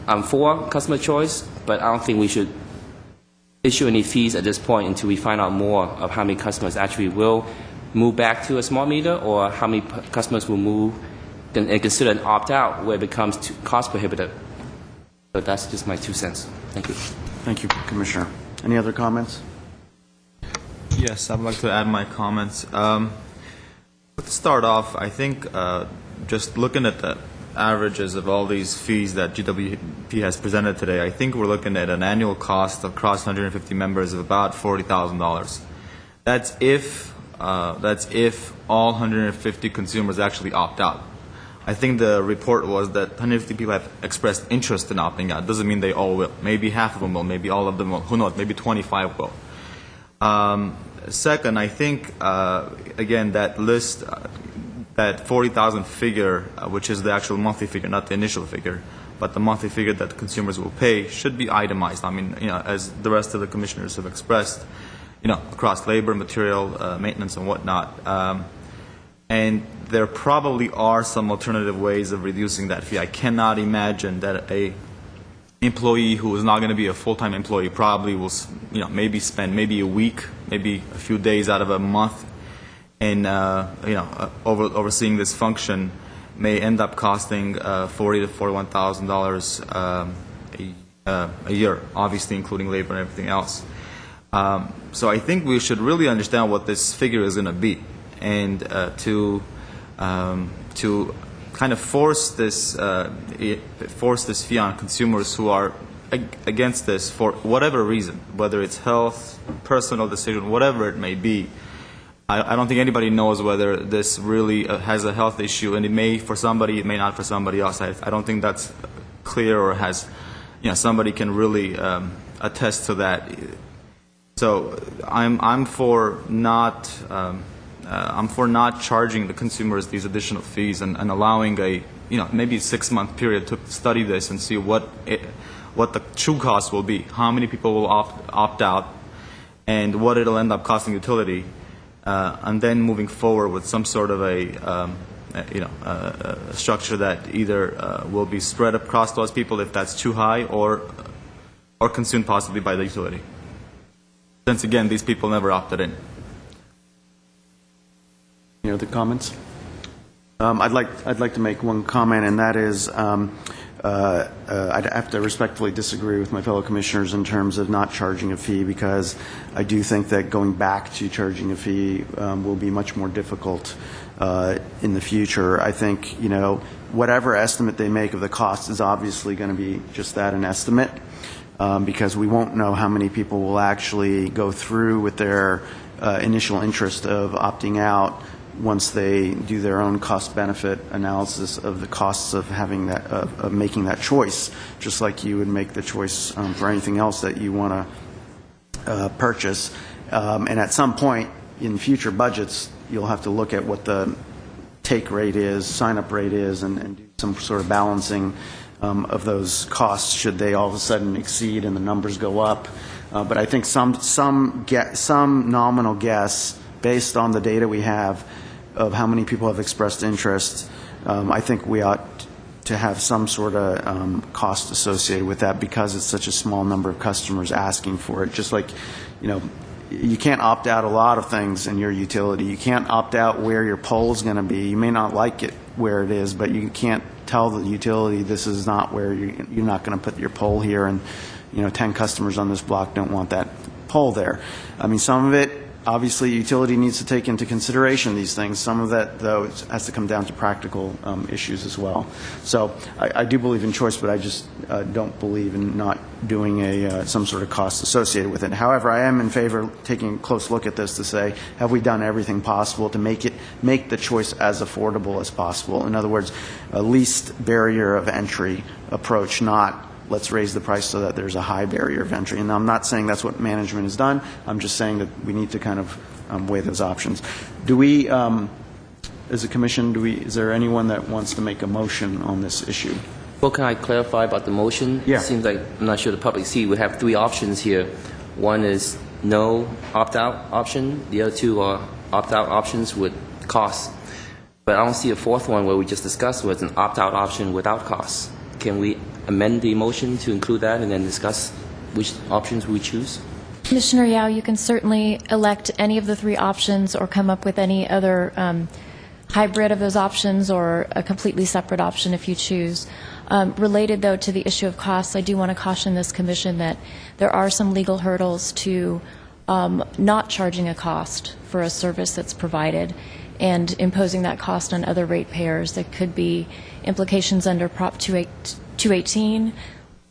[SPEAKER 6] I'm for customer choice, but I don't think we should issue any fees at this point until we find out more of how many customers actually will move back to a smart meter, or how many customers will move and consider an opt-out where it becomes too cost prohibitive. So that's just my 2 cents. Thank you.
[SPEAKER 1] Thank you, Commissioner. Any other comments?
[SPEAKER 3] Yes, I'd like to add my comments. Let's start off, I think, just looking at the averages of all these fees that GWP has presented today, I think we're looking at an annual cost across 150 members of about $40,000. That's if all 150 consumers actually opt out. I think the report was that 150 people have expressed interest in opting out. Doesn't mean they all will. Maybe half of them will. Maybe all of them will. Who knows? Maybe 25 will. Second, I think, again, that list, that 40,000 figure, which is the actual monthly figure, not the initial figure, but the monthly figure that the consumers will pay, should be itemized. I mean, as the rest of the commissioners have expressed, across labor, material, maintenance, and whatnot. And there probably are some alternative ways of reducing that fee. I cannot imagine that a employee who is not going to be a full-time employee probably will, maybe spend maybe a week, maybe a few days out of a month in, overseeing this function, may end up costing $40,000 to $41,000 a year, obviously including labor and everything else. So I think we should really understand what this figure is going to be, and to kind of force this fee on consumers who are against this for whatever reason, whether it's health, personal decision, whatever it may be. I don't think anybody knows whether this really has a health issue, and it may for somebody, it may not for somebody else. I don't think that's clear, or has, somebody can really attest to that. So I'm for not charging the consumers these additional fees, and allowing a maybe a 6-month period to study this and see what the true cost will be, how many people will opt out, and what it'll end up costing utility, and then moving forward with some sort of a structure that either will be spread across those people if that's too high, or consumed possibly by the utility. Since again, these people never opted in. Any
[SPEAKER 1] other comments? I'd like to make one comment, and that is I'd have to respectfully disagree with my fellow commissioners in terms of not charging a fee, because I do think that going back to charging a fee will be much more difficult in the future. I think, whatever estimate they make of the cost is obviously going to be just that, an estimate, because we won't know how many people will actually go through with their initial interest of opting out once they do their own cost-benefit analysis of the costs of having that, of making that choice, just like you would make the choice for anything else that you want to purchase. And at some point in future budgets, you'll have to look at what the take rate is, sign-up rate is, and do some sort of balancing of those costs should they all of a sudden exceed and the numbers go up. But I think some nominal guess based on the data we have of how many people have expressed interest, I think we ought to have some sort of cost associated with that, because it's such a small number of customers asking for it. Just like, you can't opt out a lot of things in your utility. You can't opt out where your pole is going to be. You may not like it where it is, but you can't tell the utility this is not where you're not going to put your pole here, and 10 customers on this block don't want that pole there. I mean, some of it, obviously, utility needs to take into consideration these things. Some of that, though, has to come down to practical issues as well. So I do believe in choice, but I just don't believe in not doing some sort of cost associated with it. However, I am in favor of taking a close look at this to say, have we done everything possible to make the choice as affordable as possible? In other words, a least barrier of entry approach, not let's raise the price so that there's a high barrier of entry. And I'm not saying that's what management has done. I'm just saying that we need to kind of weigh those options. Do we, as a commission, is there anyone that wants to make a motion on this issue?
[SPEAKER 6] Well, can I clarify about the motion?
[SPEAKER 1] Yeah.
[SPEAKER 6] It seems like, I'm not sure the public see, we have 3 options here. One is no opt-out option. The other 2 are opt-out options with costs. But I don't see a 4th one where we just discussed was an opt-out option without costs. Can we amend the motion to include that and then discuss which options we choose?
[SPEAKER 8] Commissioner Yao, you can certainly elect any of the 3 options or come up with any other hybrid of those options or a completely separate option if you choose. Related, though, to the issue of costs, I do want to caution this commission that there are some legal hurdles to not charging a cost for a service that's provided and imposing that cost on other ratepayers. There could be implications under Prop 218,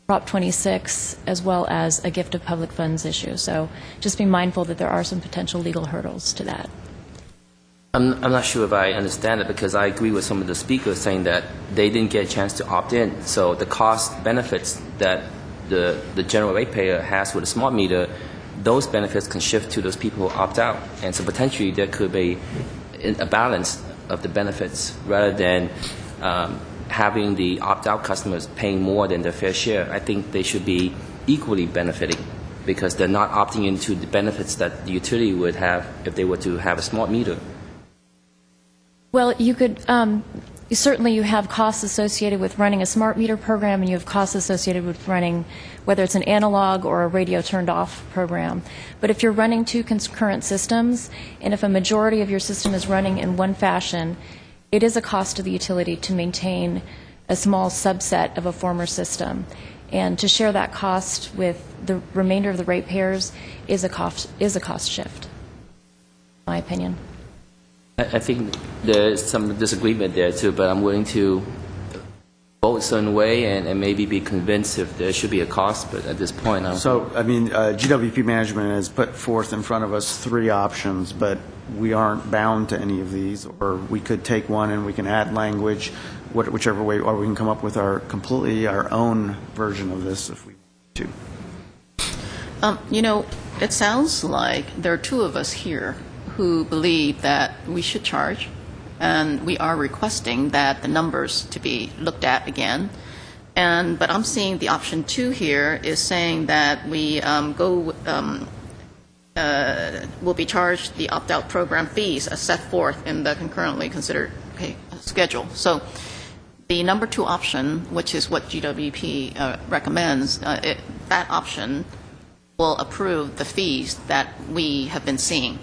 [SPEAKER 8] Prop 26, as well as a gift of public funds issue. So just be mindful that there are some potential legal hurdles to that.
[SPEAKER 6] I'm not sure if I understand it, because I agree with some of the speakers saying that they didn't get a chance to opt in. So the cost benefits that the general ratepayer has with a smart meter, those benefits can shift to those people who opt out. And so potentially there could be a balance of the benefits rather than having the opt-out customers paying more than their fair share. I think they should be equally benefiting because they're not opting into the benefits that the utility would have if they were to have a smart meter.
[SPEAKER 8] Well, you could certainly you have costs associated with running a smart meter program, and you have costs associated with running, whether it's an analog or a radio turned off program. But if you're running 2 concurrent systems, and if a majority of your system is running in one fashion, it is a cost to the utility to maintain a small subset of a former system. And to share that cost with the remainder of the ratepayers is a cost shift, in my opinion.
[SPEAKER 6] I think there's some disagreement there too, but I'm willing to vote a certain way and maybe be convinced if there should be a cost, but at this point, I don't.
[SPEAKER 1] So, I mean, GWP management has put forth in front of us 3 options, but we aren't bound to any of these, or we could take one and we can add language, whichever way, or we can come up with completely our own version of this if we want to.
[SPEAKER 7] It sounds like there are 2 of us here who believe that we should charge, and we are requesting that the numbers to be looked at again. But I'm seeing the option 2 here is saying that we will be charged the opt-out program fees as set forth in the concurrently considered schedule. So the number 2 option, which is what GWP recommends, that option will approve the fees that we have been seeing.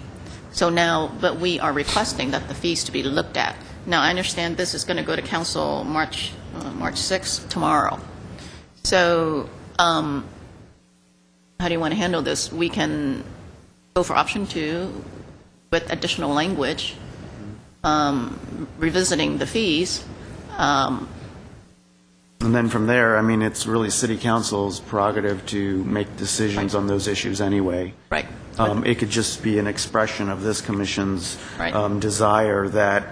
[SPEAKER 7] So now, but we are requesting that the fees to be looked at. Now, I understand this is going to go to council March March 6th, tomorrow. So how do you want to handle this? We can go for option 2 with additional language, revisiting the fees.
[SPEAKER 1] And then from there, I mean, it's really City Council's prerogative to make decisions on those issues anyway.
[SPEAKER 7] Right.
[SPEAKER 1] It could just be an expression of this commission's
[SPEAKER 7] Right.
[SPEAKER 1] desire that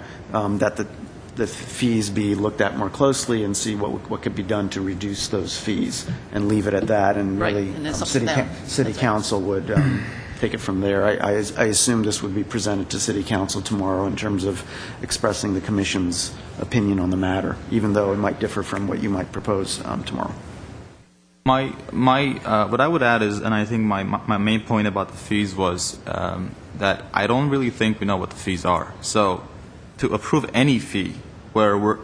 [SPEAKER 1] the fees be looked at more closely and see what could be done to reduce those fees and leave it at that. And
[SPEAKER 7] Right.
[SPEAKER 1] really,
[SPEAKER 7] And it's up to them.
[SPEAKER 1] City Council would take it from there. I assume this would be presented to City Council tomorrow in terms of expressing the commission's opinion on the matter, even though it might differ from what you might propose tomorrow.
[SPEAKER 3] What I would add is, and I think my main point about the fees was that I don't really think we know what the fees are. So to approve any fee where we're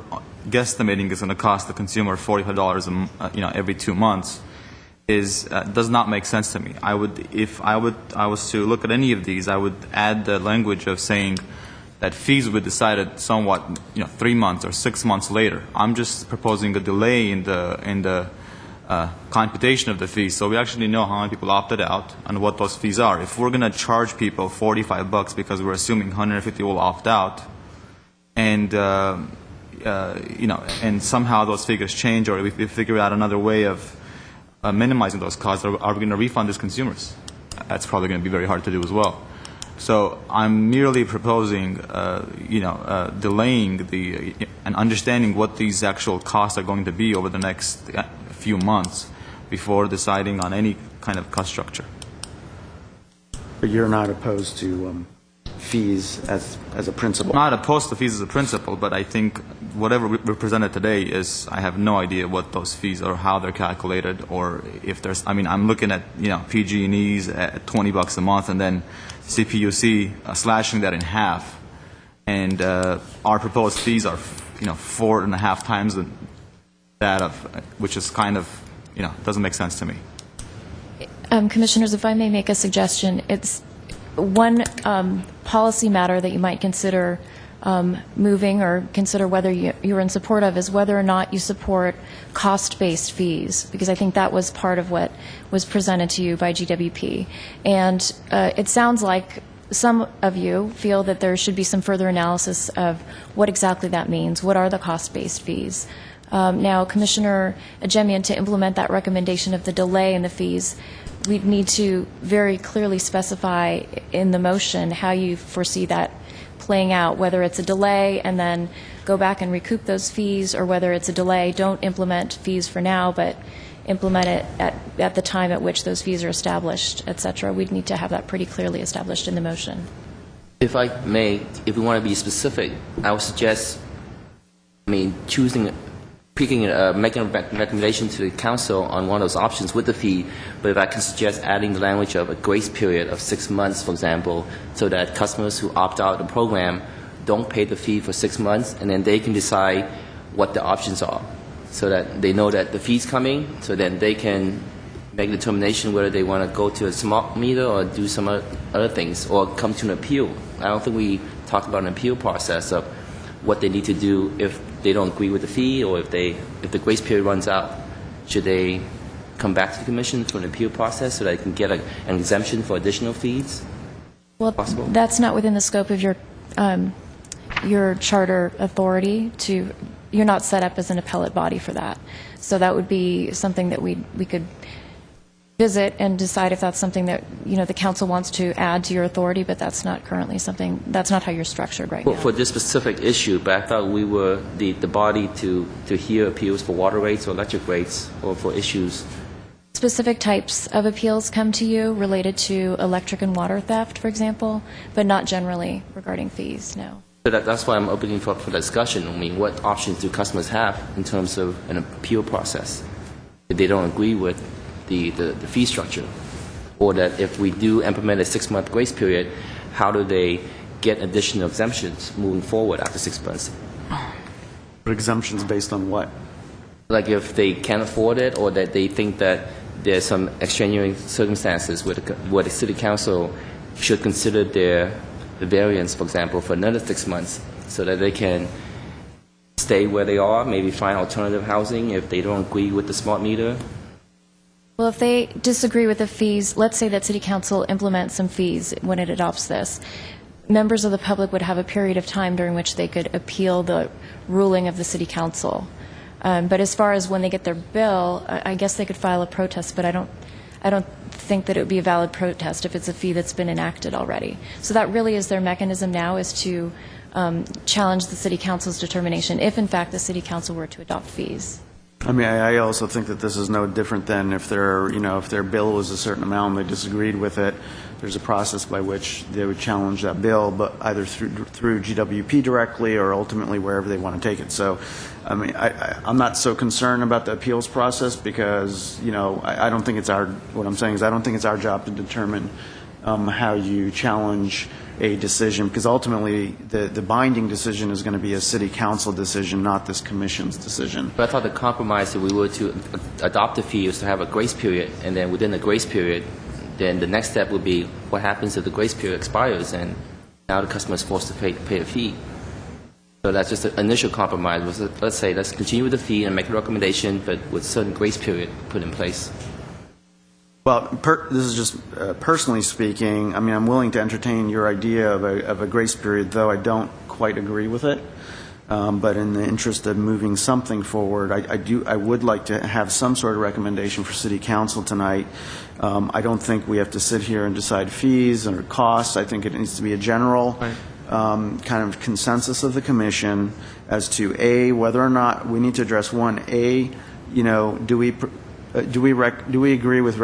[SPEAKER 3] guesstimating it's going to cost the consumer $45 every 2 months does not make sense to me. If I was to look at any of these, I would add the language of saying that fees would be decided somewhat 3 months or 6 months later. I'm just proposing a delay in the computation of the fees, so we actually know how many people opted out and what those fees are. If we're going to charge people $45 because we're assuming 150 will opt out, and and somehow those figures change, or if we figure out another way of minimizing those costs, are we going to refund these consumers? That's probably going to be very hard to do as well. So I'm merely proposing, delaying and understanding what these actual costs are going to be over the next few months before deciding on any kind of cost structure.
[SPEAKER 1] But you're not opposed to fees as a principle?
[SPEAKER 3] I'm not opposed to fees as a principle, but I think whatever we presented today is, I have no idea what those fees are, how they're calculated, or if there's, I'm looking at, PG&Es at $20 a month, and then CPUC slashing that in half, and our proposed fees are 4.5 times that of, which is kind of doesn't make sense to me.
[SPEAKER 8] Commissioners, if I may make a suggestion, it's one policy matter that you might consider moving, or consider whether you're in support of, is whether or not you support cost-based fees, because I think that was part of what was presented to you by GWP. And it sounds like some of you feel that there should be some further analysis of what exactly that means. What are the cost-based fees? Now, Commissioner Ajemian, to implement that recommendation of the delay in the fees, we'd need to very clearly specify in the motion how you foresee that playing out, whether it's a delay and then go back and recoup those fees, or whether it's a delay, don't implement fees for now, but implement it at the time at which those fees are established, et cetera. We'd need to have that pretty clearly established in the motion.
[SPEAKER 6] If I may, if we want to be specific, I would suggest, making a recommendation to the council on one of those options with the fee, but if I can suggest adding the language of a grace period of 6 months, for example, so that customers who opt out of the program don't pay the fee for 6 months, and then they can decide what the options are, so that they know that the fee's coming, so then they can make a determination whether they want to go to a smart meter or do some other things, or come to an appeal. I don't think we talked about an appeal process of what they need to do if they don't agree with the fee, or if the grace period runs out. Should they come back to the commission for an appeal process so that they can get an exemption for additional fees?
[SPEAKER 8] Well,
[SPEAKER 6] possible?
[SPEAKER 8] That's not within the scope of your charter authority. You're not set up as an appellate body for that. So that would be something that we could visit and decide if that's something that the council wants to add to your authority, but that's not currently something. That's not how you're structured right now.
[SPEAKER 6] For this specific issue, but I thought we were the body to hear appeals for water rates or electric rates, or for issues.
[SPEAKER 8] Specific types of appeals come to you related to electric and water theft, for example, but not generally regarding fees. No.
[SPEAKER 6] So that's why I'm opening for discussion. What options do customers have in terms of an appeal process if they don't agree with the fee structure, or that if we do implement a 6-month grace period, how do they get additional exemptions moving forward after 6 months?
[SPEAKER 1] Exemptions based on what?
[SPEAKER 6] Like if they can't afford it, or that they think that there's some extraneous circumstances where the city council should consider the variance, for example, for another 6 months, so that they can stay where they are, maybe find alternative housing if they don't agree with the smart meter?
[SPEAKER 8] Well, if they disagree with the fees, let's say that City Council implements some fees when it adopts this, members of the public would have a period of time during which they could appeal the ruling of the City Council. But as far as when they get their bill, I guess they could file a protest, but I don't think that it would be a valid protest if it's a fee that's been enacted already. So that really is their mechanism now, is to challenge the City Council's determination if, in fact, the City Council were to adopt fees.
[SPEAKER 1] I mean, I also think that this is no different than if their bill was a certain amount and they disagreed with it, there's a process by which they would challenge that bill, but either through GWP directly or ultimately wherever they want to take it. So, I mean, I'm not so concerned about the appeals process because, I don't think it's what I'm saying is I don't think it's our job to determine how you challenge a decision, because ultimately the binding decision is going to be a City Council decision, not this Commission's decision.
[SPEAKER 6] But I thought the compromise, if we were to adopt the fee, is to have a grace period, and then within the grace period, then the next step would be what happens if the grace period expires and now the customer is forced to pay a fee. So that's just an initial compromise. Let's say let's continue with the fee and make a recommendation, but with certain grace period put in place.
[SPEAKER 1] Well, this is just personally speaking. I mean, I'm willing to entertain your idea of a grace period, though I don't quite agree with it. But in the interest of moving something forward, I would like to have some sort of recommendation for City Council tonight. I don't think we have to sit here and decide fees or costs. I think it needs to be a general kind of consensus of the Commission as to A, whether or not we need to address one. A, do we agree with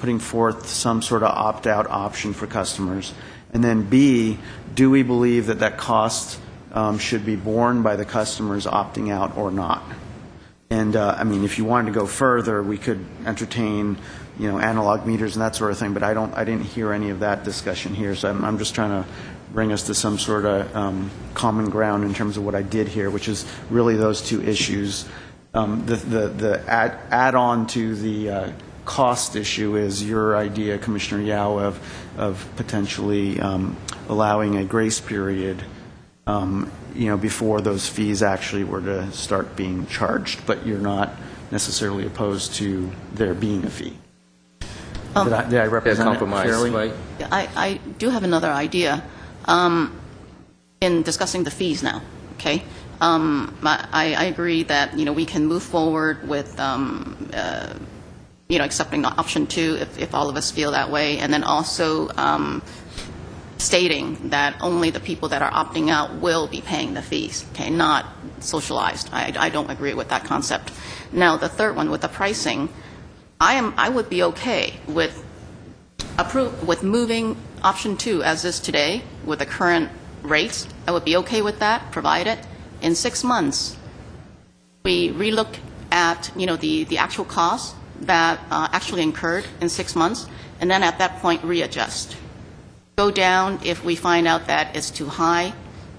[SPEAKER 1] putting forth some sort of opt-out option for customers? And then B, do we believe that cost should be borne by the customers opting out or not? And I mean, if you wanted to go further, we could entertain, analog meters and that sort of thing. But I didn't hear any of that discussion here. So I'm just trying to bring us to some sort of common ground in terms of what I did here, which is really those two issues. The add-on to the cost issue is your idea, Commissioner Yao, of potentially allowing a grace period, before those fees actually were to start being charged. But you're not necessarily opposed to there being a fee. Did I represent it fairly?
[SPEAKER 6] Right?
[SPEAKER 7] I do have another idea in discussing the fees now. Okay. I agree that we can move forward with accepting option 2 if all of us feel that way, and then also stating that only the people that are opting out will be paying the fees. Okay, not socialized. I don't agree with that concept. Now the third one with the pricing, I would be okay with moving option 2 as is today with the current rates. I would be okay with that, provided in 6 months, we relook at the actual costs that actually incurred in 6 months, and then at that point readjust. Go down if we find out that it's too high,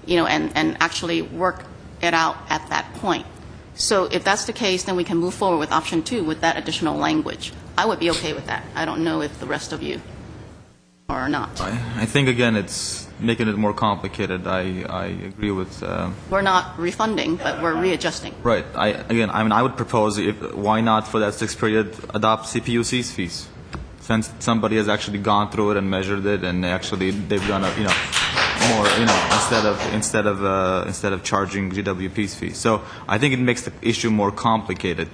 [SPEAKER 7] and actually work it out at that point. So if that's the case, then we can move forward with option 2 with that additional language. I would be okay with that. I don't know if the rest of you are not.
[SPEAKER 3] I think, again, it's making it more complicated. I agree with...
[SPEAKER 7] We're not refunding, but we're readjusting.
[SPEAKER 3] Right. I would propose, why not for that 6th period adopt CPUC's fees? Since somebody has actually gone through it and measured it, and they've done more, instead of charging GWP's fees. So I think it makes the issue more complicated.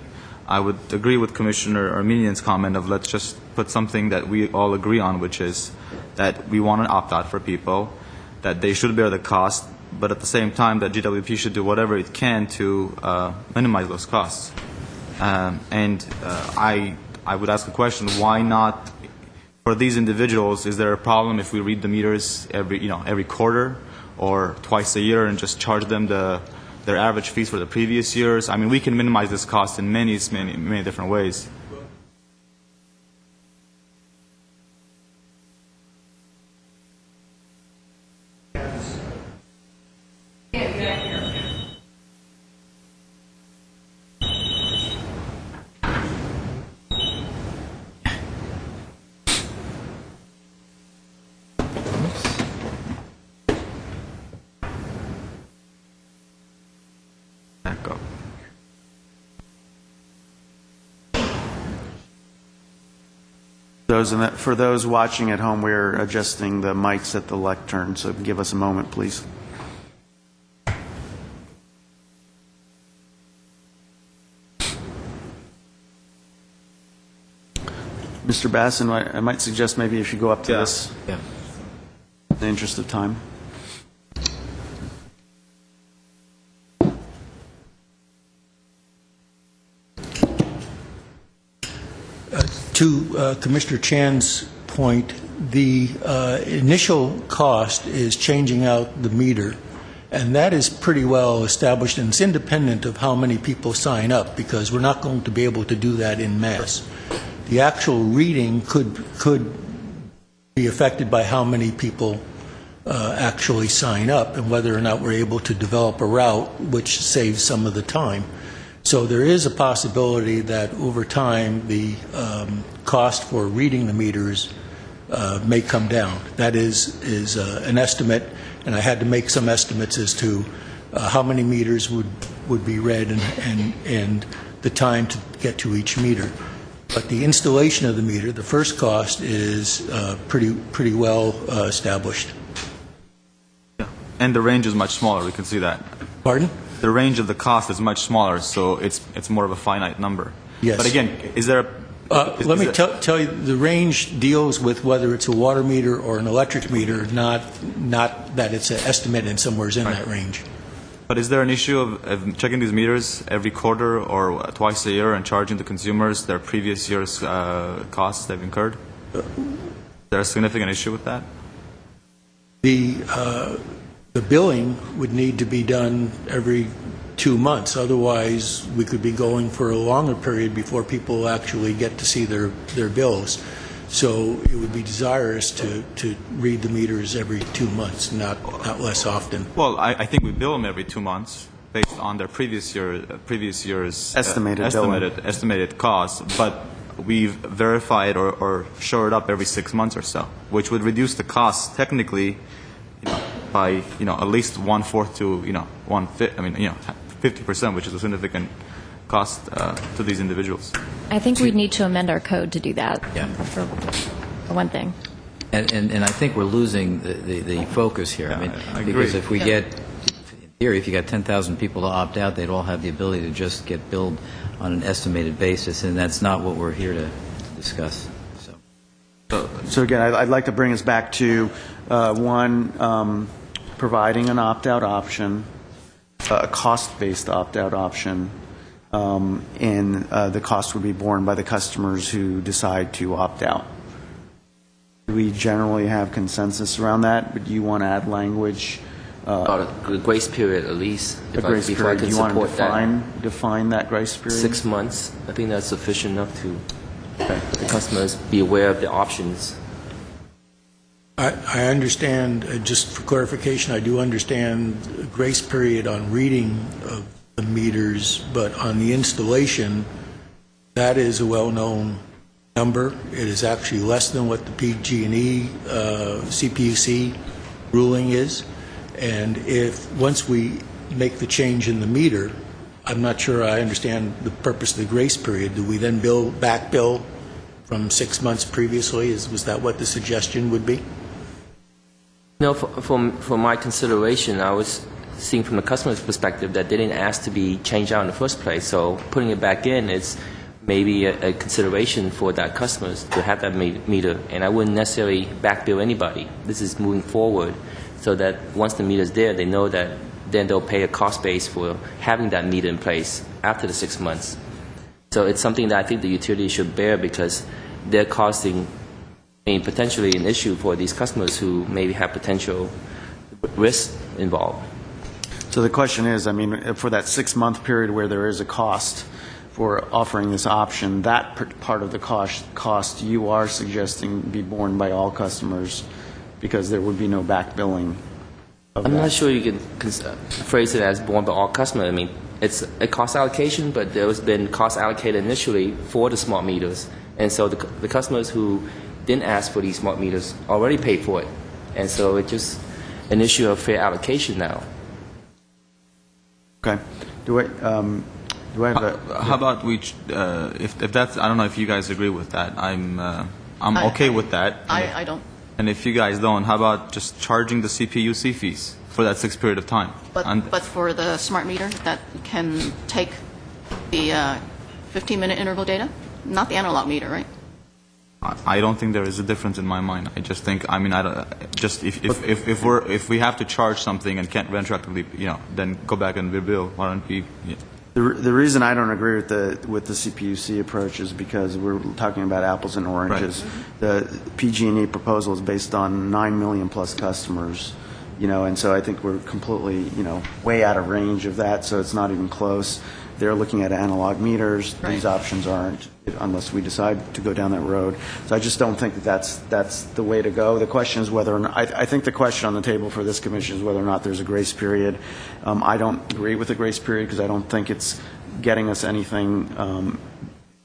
[SPEAKER 3] I would agree with Commissioner Armenian's comment of let's just put something that we all agree on, which is that we want an opt-out for people, that they should bear the cost, but at the same time that GWP should do whatever it can to minimize those costs. I would ask a question: why not for these individuals? Is there a problem if we read the meters every quarter or twice a year and just charge them their average fees for the previous years? I mean, we can minimize this cost in many different ways. Back up.
[SPEAKER 1] For those watching at home, we're adjusting the mics at the lectern, so give us a moment, please. Mr. Basson, I might suggest maybe if you go up to this, in the interest of time.
[SPEAKER 5] To Commissioner Chan's point, the initial cost is changing out the meter, and that is pretty well established, and it's independent of how many people sign up, because we're not going to be able to do that in mass. The actual reading could be affected by how many people actually sign up and whether or not we're able to develop a route which saves some of the time. So there is a possibility that over time the cost for reading the meters may come down. That is an estimate, and I had to make some estimates as to how many meters would be read and the time to get to each meter. But the installation of the meter, the first cost, is pretty well established.
[SPEAKER 3] Yeah. And the range is much smaller. We can see that.
[SPEAKER 5] Pardon?
[SPEAKER 3] The range of the cost is much smaller, so it's more of a finite number.
[SPEAKER 5] Yes.
[SPEAKER 3] But again, is there a...
[SPEAKER 5] Let me tell you, the range deals with whether it's a water meter or an electric meter, not that it's an estimate and somewhere's in that range.
[SPEAKER 3] But is there an issue of checking these meters every quarter or twice a year and charging the consumers their previous year's costs they've incurred? Is there a significant issue with that?
[SPEAKER 5] The billing would need to be done every 2 months. Otherwise, we could be going for a longer period before people actually get to see their bills. So it would be desirous to read the meters every 2 months, not less often.
[SPEAKER 3] Well, I think we bill them every 2 months based on their previous year's estimated costs, but we've verified or shored up every 6 months or so, which would reduce the cost technically by at least 1/4 to 1/5. 50%, which is a significant cost to these individuals.
[SPEAKER 8] I think we'd need to amend our code to do that, for one thing.
[SPEAKER 15] And I think we're losing the focus here.
[SPEAKER 3] Yeah, I agree.
[SPEAKER 15] Because if we get, in theory, if you got 10,000 people to opt out, they'd all have the ability to just get billed on an estimated basis, and that's not what we're here to discuss.
[SPEAKER 1] So again, I'd like to bring us back to providing an opt-out option, a cost-based opt-out option, and the cost would be borne by the customers who decide to opt out. Do we generally have consensus around that? But do you want to add language?
[SPEAKER 6] About a grace period at least.
[SPEAKER 1] A grace period. Do you want to define that grace period?
[SPEAKER 6] 6 months. I think that's sufficient enough to let the customers be aware of the options.
[SPEAKER 5] I understand, just for clarification, I do understand the grace period on reading of the meters, but on the installation, that is a well-known number. It is actually less than what the PG&E CPUC ruling is. And if once we make the change in the meter, I'm not sure I understand the purpose of the grace period. Do we then back bill from 6 months previously? Was that what the suggestion would be?
[SPEAKER 6] No, for my consideration, I was seeing from the customer's perspective that they didn't ask to be changed out in the first place. So putting it back in is maybe a consideration for that customers to have that meter. And I wouldn't necessarily back bill anybody. This is moving forward so that once the meter's there, they know that then they'll pay a cost base for having that meter in place after the 6 months. So it's something that I think the utility should bear because they're causing potentially an issue for these customers who maybe have potential risk involved.
[SPEAKER 1] So the question is, for that 6-month period where there is a cost for offering this option, that part of the cost you are suggesting be borne by all customers because there would be no back billing.
[SPEAKER 6] I'm not sure you can phrase it as borne by all customers. It's a cost allocation, but there's been cost allocated initially for the smart meters. And so the customers who didn't ask for these smart meters already paid for it. And so it's just an issue of fair allocation now.
[SPEAKER 1] Okay. Do I have a...
[SPEAKER 3] How about if that's, I don't know if you guys agree with that. I'm okay with that.
[SPEAKER 7] I don't.
[SPEAKER 3] And if you guys don't, how about just charging the CPUC fees for that 6 period of time?
[SPEAKER 7] But for the smart meter that can take the 15-minute interval data, not the analog meter, right?
[SPEAKER 3] I don't think there is a difference in my mind. I just think, I mean, I don't, just if we have to charge something and can't retroactively, then go back and rebill. Why don't we? Yeah.
[SPEAKER 1] The reason I don't agree with the CPUC approach is because we're talking about apples and oranges. Right. The PG&E proposal is based on 9 million plus customers, and so I think we're completely, way out of range of that. So it's not even close. They're looking at analog meters. Right. These options aren't, unless we decide to go down that road. So I just don't think that's the way to go. The question is whether or not, I think the question on the table for this commission is whether or not there's a grace period. I don't agree with the grace period because I don't think it's getting us anything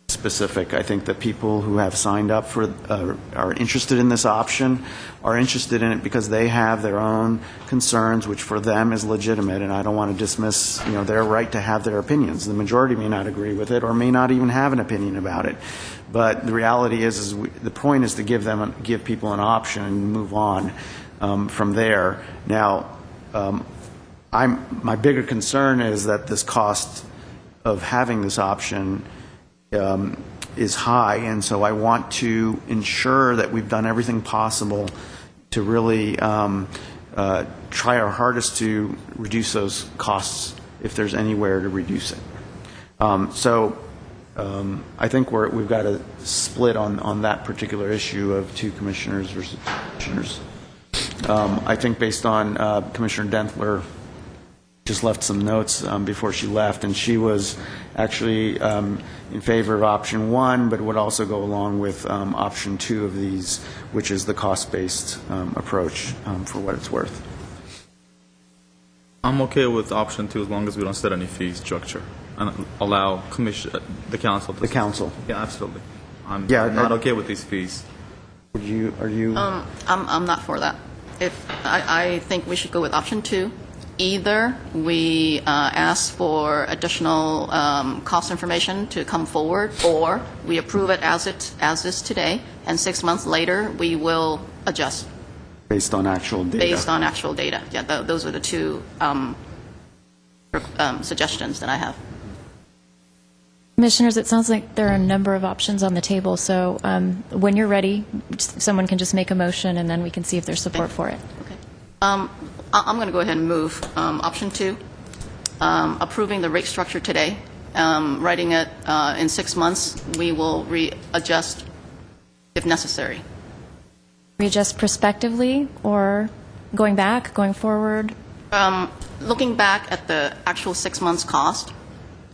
[SPEAKER 1] specific. I think that people who have signed up for are interested in this option, are interested in it because they have their own concerns, which for them is legitimate, and I don't want to dismiss their right to have their opinions. The majority may not agree with it or may not even have an opinion about it. But the reality is the point is to give people an option and move on from there. Now, my bigger concern is that this cost of having this option is high, and so I want to ensure that we've done everything possible to really try our hardest to reduce those costs if there's anywhere to reduce it. So I think we've got a split on that particular issue of 2 commissioners versus 2 commissioners. I think based on Commissioner Dentler just left some notes before she left, and she was actually in favor of option 1, but would also go along with option 2 of these, which is the cost-based approach for what it's worth.
[SPEAKER 3] I'm okay with option 2 as long as we don't set any fee structure and allow the council to...
[SPEAKER 1] The council.
[SPEAKER 3] Yeah, absolutely. I'm not okay with these fees.
[SPEAKER 1] Are you?
[SPEAKER 7] I'm not for that. I think we should go with option 2. Either we ask for additional cost information to come forward, or we approve it as is today, and 6 months later we will adjust.
[SPEAKER 1] Based on actual data.
[SPEAKER 7] Based on actual data. Yeah, those are the 2 suggestions that I have.
[SPEAKER 8] Commissioners, it sounds like there are a number of options on the table, so when you're ready, someone can just make a motion and then we can see if there's support for it.
[SPEAKER 7] Okay. I'm going to go ahead and move option 2, approving the rate structure today, writing it in 6 months. We will readjust if necessary.
[SPEAKER 8] Readjust prospectively or going back, going forward?
[SPEAKER 7] Looking back at the actual 6 months cost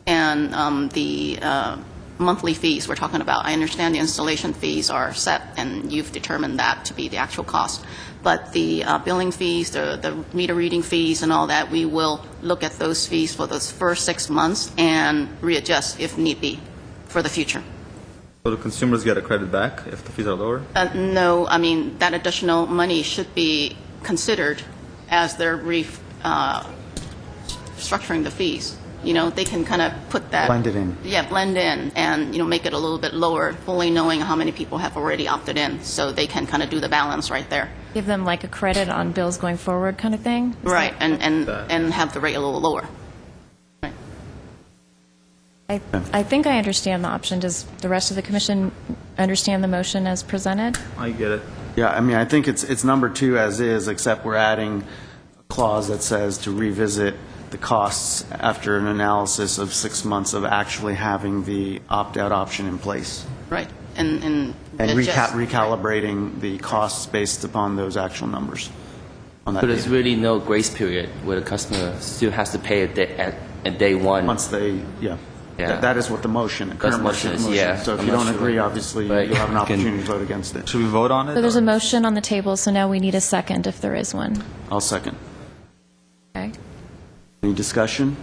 [SPEAKER 7] and the monthly fees we're talking about. I understand the installation fees are set and you've determined that to be the actual cost. But the billing fees, the meter reading fees and all that, we will look at those fees for those first 6 months and readjust if need be for the future.
[SPEAKER 3] So the consumers get a credit back if the fees are lower?
[SPEAKER 7] No, I mean, that additional money should be considered as they're structuring the fees. They can kind of put that...
[SPEAKER 1] Blend it in.
[SPEAKER 7] Yeah, blend in and, make it a little bit lower, fully knowing how many people have already opted in, so they can kind of do the balance right there.
[SPEAKER 8] Give them like a credit on bills going forward kind of thing?
[SPEAKER 7] Right, and have the rate a little lower. Right.
[SPEAKER 8] I think I understand the option. Does the rest of the commission understand the motion as presented?
[SPEAKER 3] I get it.
[SPEAKER 1] Yeah, I mean, I think it's number 2 as is, except we're adding a clause that says to revisit the costs after an analysis of 6 months of actually having the opt-out option in place.
[SPEAKER 7] Right, and
[SPEAKER 1] recalibrating the costs based upon those actual numbers. On that
[SPEAKER 6] but there's really no grace period where the customer still has to pay at day 1.
[SPEAKER 1] Once they, yeah. That is what the motion, current motion is.
[SPEAKER 6] Yeah.
[SPEAKER 1] So if you don't agree, obviously, you'll have an opportunity to vote against it.
[SPEAKER 3] Should we vote on it?
[SPEAKER 8] So there's a motion on the table, so now we need a second if there is one.
[SPEAKER 1] I'll second.
[SPEAKER 8] Okay.
[SPEAKER 1] Any discussion?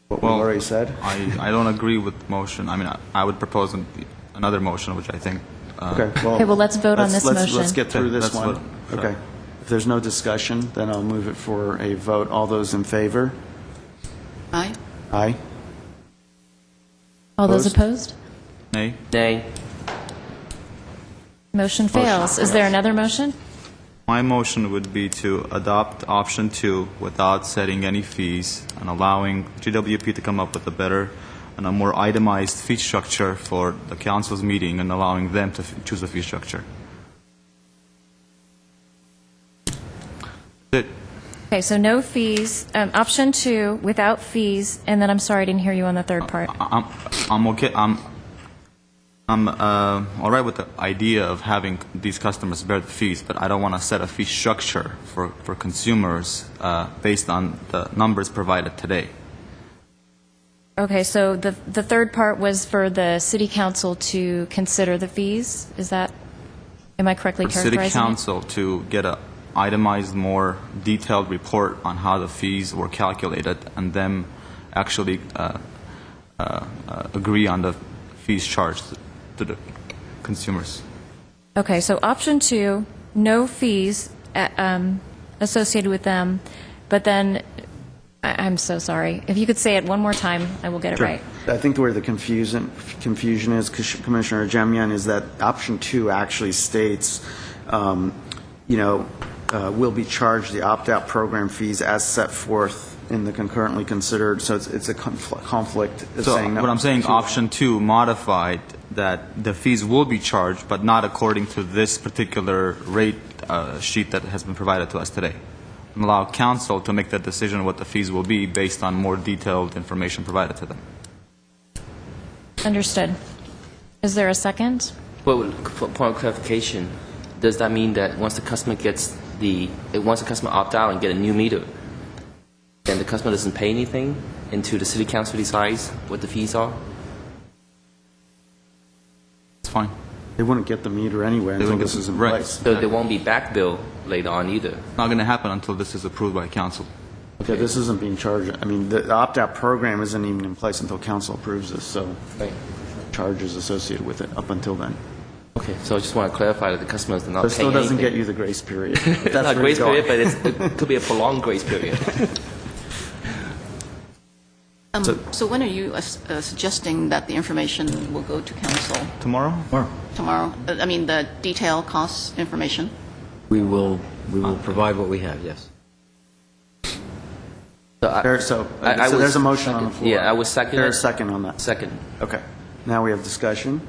[SPEAKER 1] What we already said?
[SPEAKER 3] I don't agree with the motion. I mean, I would propose another motion, which I think...
[SPEAKER 1] Okay,
[SPEAKER 8] well, let's vote on this motion.
[SPEAKER 1] Let's get through this one.
[SPEAKER 3] Vote.
[SPEAKER 1] Okay. If there's no discussion, then I'll move it for a vote. All those in favor?
[SPEAKER 7] Aye.
[SPEAKER 1] Aye.
[SPEAKER 8] All those
[SPEAKER 1] Opposed?
[SPEAKER 8] opposed?
[SPEAKER 3] Nay?
[SPEAKER 6] Nay.
[SPEAKER 8] Motion fails. Is there another motion?
[SPEAKER 3] My motion would be to adopt option 2 without setting any fees and allowing GWP to come up with a better and a more itemized fee structure for the council's meeting and allowing them to choose a fee structure. That's it.
[SPEAKER 8] Okay, so no fees. Option 2, without fees, and then I'm sorry, I didn't hear you on the third part.
[SPEAKER 3] I'm okay. I'm all right with the idea of having these customers bear the fees, but I don't want to set a fee structure for consumers based on the numbers provided today.
[SPEAKER 8] Okay, so the third part was for the city council to consider the fees. Is that, am I correctly
[SPEAKER 3] For
[SPEAKER 8] characterizing
[SPEAKER 3] city council to get a itemized, more detailed report on how the fees were calculated, and them actually agree on the fees charged to the consumers.
[SPEAKER 8] Okay, so option 2, no fees associated with them, but then, I'm so sorry. If you could say it one more time, I will get it right.
[SPEAKER 1] I think where the confusion is, Commissioner Jemian, is that option 2 actually states, will be charged the opt-out program fees as set forth in the concurrently considered. So it's a conflict.
[SPEAKER 3] So
[SPEAKER 1] saying no.
[SPEAKER 3] what I'm saying, option 2 modified that the fees will be charged, but not according to this particular rate sheet that has been provided to us today. And allow council to make that decision what the fees will be based on more detailed information provided to them.
[SPEAKER 8] Understood. Is there a second?
[SPEAKER 6] Well, for point of clarification, does that mean that once the customer opt out and get a new meter, then the customer doesn't pay anything until the city council decides what the fees are?
[SPEAKER 3] It's fine.
[SPEAKER 1] They wouldn't get the meter anyway until this is in place.
[SPEAKER 6] So there won't be back bill later on either?
[SPEAKER 3] Not going to happen until this is approved by council.
[SPEAKER 1] Okay, this isn't being charged. I mean, the opt-out program isn't even in place until council approves this, so charges associated with it up until then.
[SPEAKER 6] Okay, so I just want to clarify that the customers are not
[SPEAKER 1] But it
[SPEAKER 6] paying
[SPEAKER 1] still doesn't
[SPEAKER 6] anything.
[SPEAKER 1] get you the grace period.
[SPEAKER 6] It's not a grace period, but it could be a prolonged grace period.
[SPEAKER 7] So when are you suggesting that the information will go to council?
[SPEAKER 3] Tomorrow?
[SPEAKER 7] Tomorrow? I mean, the detail cost information?
[SPEAKER 15] We will provide what we have, yes.
[SPEAKER 1] So there's a motion on the floor.
[SPEAKER 6] Yeah, I was second.
[SPEAKER 1] There's a second on that.
[SPEAKER 6] Second.
[SPEAKER 1] Okay. Now we have discussion.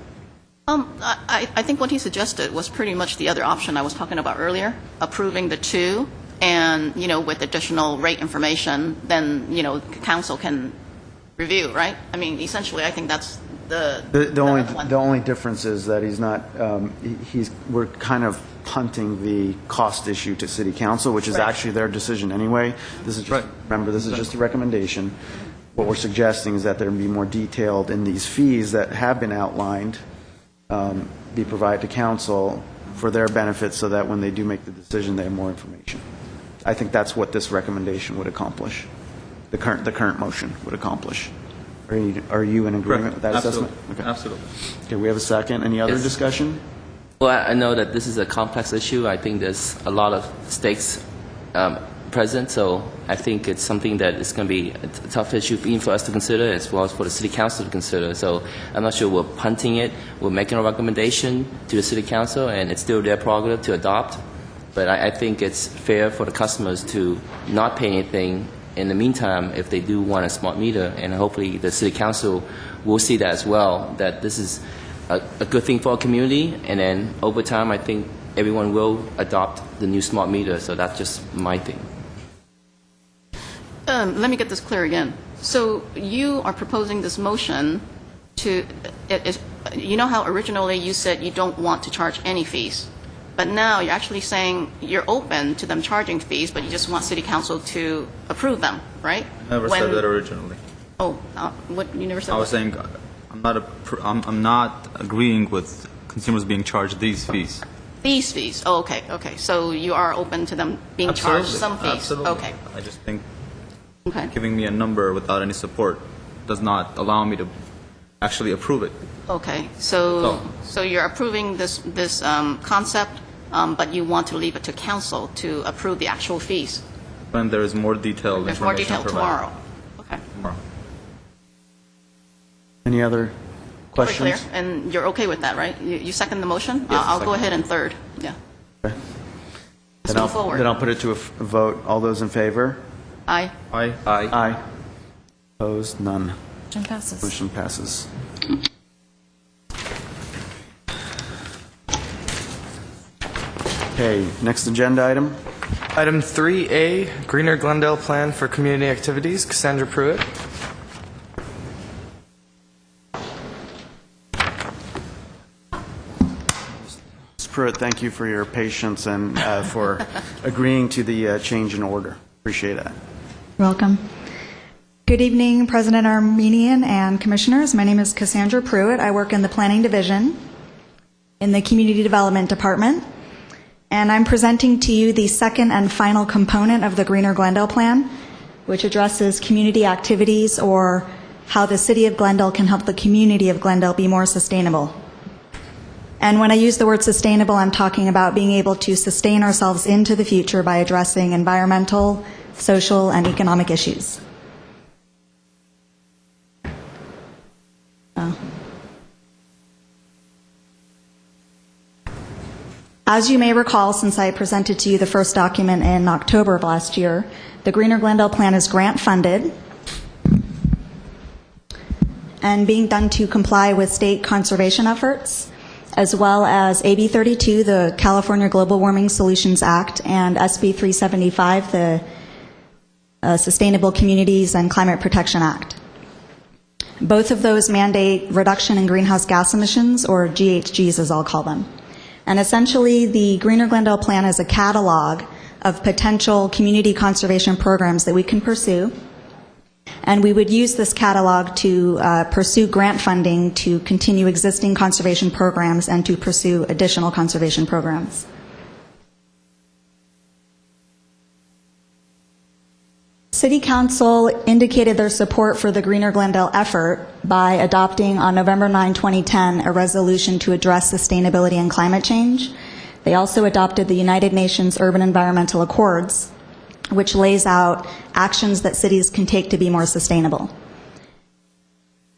[SPEAKER 7] I think what he suggested was pretty much the other option I was talking about earlier, approving the 2, and, with additional rate information, then, council can review, right? I mean, essentially, I think that's
[SPEAKER 1] The only difference is that he's not, we're kind of punting the cost issue to city council, which is actually their decision anyway. This is just, remember, this is just a recommendation. What we're suggesting is that there be more detailed in these fees that have been outlined, be provided to council for their benefit so that when they do make the decision, they have more information. I think that's what this recommendation would accomplish, the current motion would accomplish. Are you in agreement with that assessment? Okay.
[SPEAKER 3] Absolutely.
[SPEAKER 1] Okay, we have a second. Any other
[SPEAKER 6] Yes.
[SPEAKER 1] discussion?
[SPEAKER 6] Well, I know that this is a complex issue. I think there's a lot of stakes present, so I think it's something that is going to be a tough issue even for us to consider as well as for the City Council to consider. So I'm not sure we're punting it. We're making a recommendation to the City Council, and it's still their prerogative to adopt. But I think it's fair for the customers to not pay anything in the meantime if they do want a smart meter, and hopefully the City Council will see that as well, that this is a good thing for our community, and then over time I think everyone will adopt the new smart meter, so that's just my thing.
[SPEAKER 7] Let me get this clear again. So you are proposing this motion to, you know how originally you said you don't want to charge any fees, but now you're actually saying you're open to them charging fees, but you just want City Council to approve them, right?
[SPEAKER 3] I never said that originally.
[SPEAKER 7] Oh, what, you never said
[SPEAKER 3] I was
[SPEAKER 7] what?
[SPEAKER 3] saying I'm not agreeing with consumers being charged these fees.
[SPEAKER 7] These fees, oh, okay, okay. So you are open to them being charged some fees?
[SPEAKER 3] Absolutely.
[SPEAKER 7] Okay,
[SPEAKER 3] I just think
[SPEAKER 7] okay.
[SPEAKER 3] giving me a number without any support does not allow me to actually approve it.
[SPEAKER 7] Okay, so you're approving this concept, but you want to leave it to council to approve the actual fees?
[SPEAKER 3] When there is more detailed
[SPEAKER 7] There's more
[SPEAKER 3] information
[SPEAKER 7] detail
[SPEAKER 3] provided.
[SPEAKER 7] tomorrow. Okay.
[SPEAKER 3] Tomorrow.
[SPEAKER 1] Any other
[SPEAKER 7] Very
[SPEAKER 1] questions?
[SPEAKER 7] clear, and you're okay with that, right? You second the motion?
[SPEAKER 6] Yes,
[SPEAKER 7] I'll go
[SPEAKER 6] second.
[SPEAKER 7] ahead and third, yeah.
[SPEAKER 1] Okay.
[SPEAKER 7] Let's
[SPEAKER 1] Then
[SPEAKER 7] move forward.
[SPEAKER 1] Then I'll put it to a vote. All those in favor?
[SPEAKER 7] Aye.
[SPEAKER 2] Aye.
[SPEAKER 1] Aye. Opposed? None.
[SPEAKER 8] Motion passes.
[SPEAKER 1] Motion passes. Okay, next agenda item.
[SPEAKER 2] Item 3A, Greener Glendale Plan for Community Activities. Cassandra Pruitt.
[SPEAKER 1] Ms. Pruitt, thank you for your patience and for agreeing to the change in order. Appreciate that.
[SPEAKER 16] Welcome. Good evening, President Armenian and Commissioners. My name is Cassandra Pruitt. I work in the Planning Division in the Community Development Department, and I'm presenting to you the second and final component of the Greener Glendale Plan, which addresses community activities or how the City of Glendale can help the community of Glendale be more sustainable. And when I use the word sustainable, I'm talking about being able to sustain ourselves into the future by addressing environmental, social, and economic issues. As you may recall, since I presented to you the first document in October of last year, the Greener Glendale Plan is grant funded and being done to comply with state conservation efforts, as well as AB 32, the California Global Warming Solutions Act, and SB 375, the Sustainable Communities and Climate Protection Act. Both of those mandate reduction in greenhouse gas emissions, or GHGs as I'll call them. And essentially, the Greener Glendale Plan is a catalog of potential community conservation programs that we can pursue. And we would use this catalog to pursue grant funding to continue existing conservation programs and to pursue additional conservation programs. City Council indicated their support for the Greener Glendale effort by adopting on November 9, 2010, a resolution to address sustainability and climate change. They also adopted the United Nations Urban Environmental Accords, which lays out actions that cities can take to be more sustainable.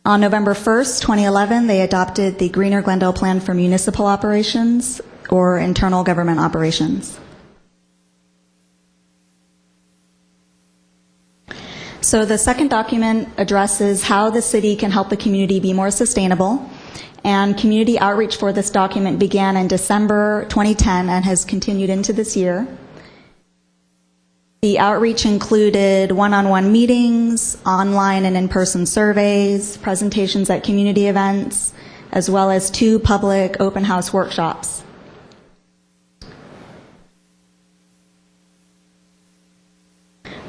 [SPEAKER 16] On November 1st, 2011, they adopted the Greener Glendale Plan for Municipal Operations, or Internal Government Operations. So the second document addresses how the city can help the community be more sustainable, and community outreach for this document began in December 2010 and has continued into this year. The outreach included one-on-one meetings, online and in-person surveys, presentations at community events, as well as 2 public open house workshops.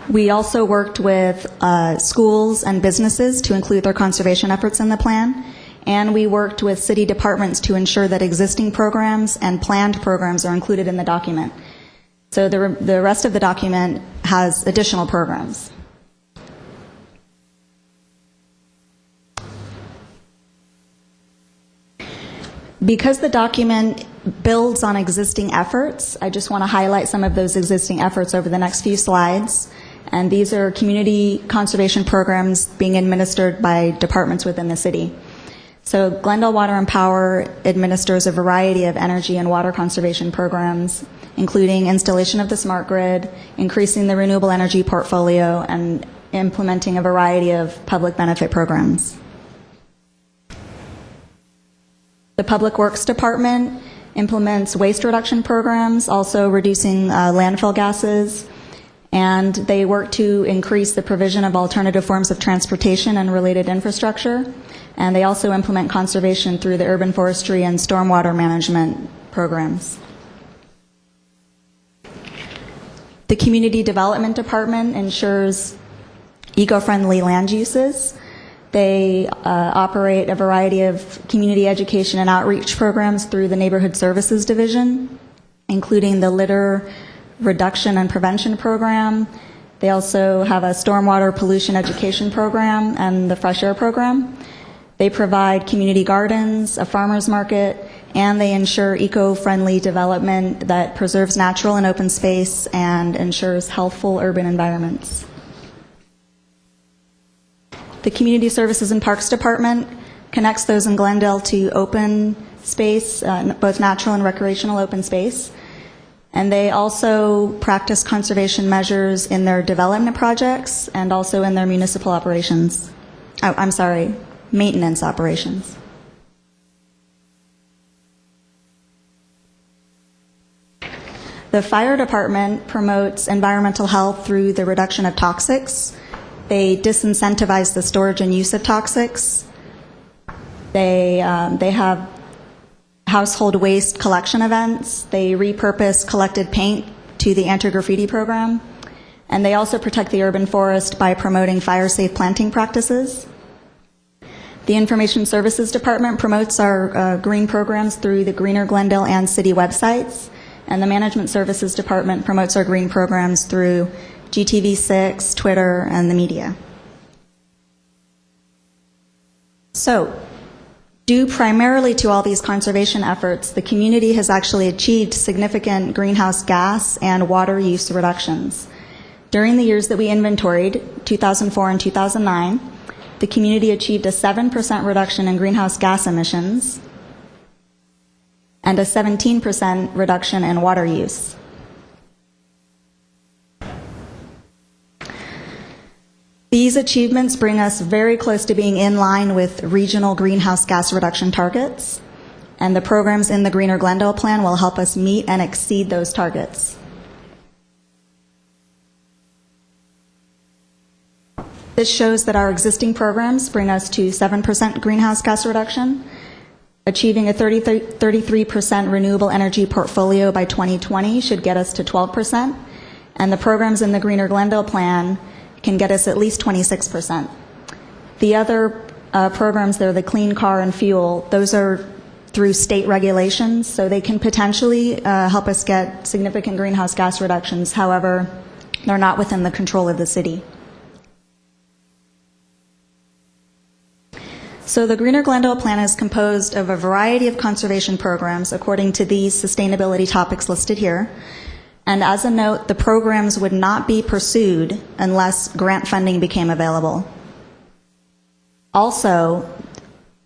[SPEAKER 16] We also worked with schools and businesses to include their conservation efforts in the plan, and we worked with city departments to ensure that existing programs and planned programs are included in the document. So the rest of the document has additional programs. Because the document builds on existing efforts, I just want to highlight some of those existing efforts over the next few slides. And these are community conservation programs being administered by departments within the city. So Glendale Water and Power administers a variety of energy and water conservation programs, including installation of the smart grid, increasing the renewable energy portfolio, and implementing a variety of public benefit programs. The Public Works Department implements waste reduction programs, also reducing landfill gases, and they work to increase the provision of alternative forms of transportation and related infrastructure. And they also implement conservation through the urban forestry and stormwater management programs. The Community Development Department ensures eco-friendly land uses. They operate a variety of community education and outreach programs through the Neighborhood Services Division, including the litter reduction and prevention program. They also have a stormwater pollution education program and the fresh air program. They provide community gardens, a farmer's market, and they ensure eco-friendly development that preserves natural and open space and ensures healthful urban environments. The Community Services and Parks Department connects those in Glendale to open space, both natural and recreational open space. And they also practice conservation measures in their development projects and also in their municipal operations. Maintenance operations. The fire department promotes environmental health through the reduction of toxics. They disincentivize the storage and use of toxics. They have household waste collection events. They repurpose collected paint to the anti-graffiti program. And they also protect the urban forest by promoting fire-safe planting practices. The Information Services Department promotes our green programs through the Greener Glendale and city websites. And the Management Services Department promotes our green programs through GTV6, Twitter, and the media. So, due primarily to all these conservation efforts, the community has actually achieved significant greenhouse gas and water use reductions. During the years that we inventoried, 2004 and 2009, the community achieved a 7% reduction in greenhouse gas emissions and a 17% reduction in water use. These achievements bring us very close to being in line with regional greenhouse gas reduction targets, and the programs in the Greener Glendale Plan will help us meet and exceed those targets. This shows that our existing programs bring us to 7% greenhouse gas reduction, achieving a 33% renewable energy portfolio by 2020 should get us to 12%, and the programs in the Greener Glendale Plan can get us at least 26%. The other programs, they're the clean car and fuel, those are through state regulations, so they can potentially help us get significant greenhouse gas reductions. However, they're not within the control of the city. So the Greener Glendale Plan is composed of a variety of conservation programs according to these sustainability topics listed here. And as a note, the programs would not be pursued unless grant funding became available. Also,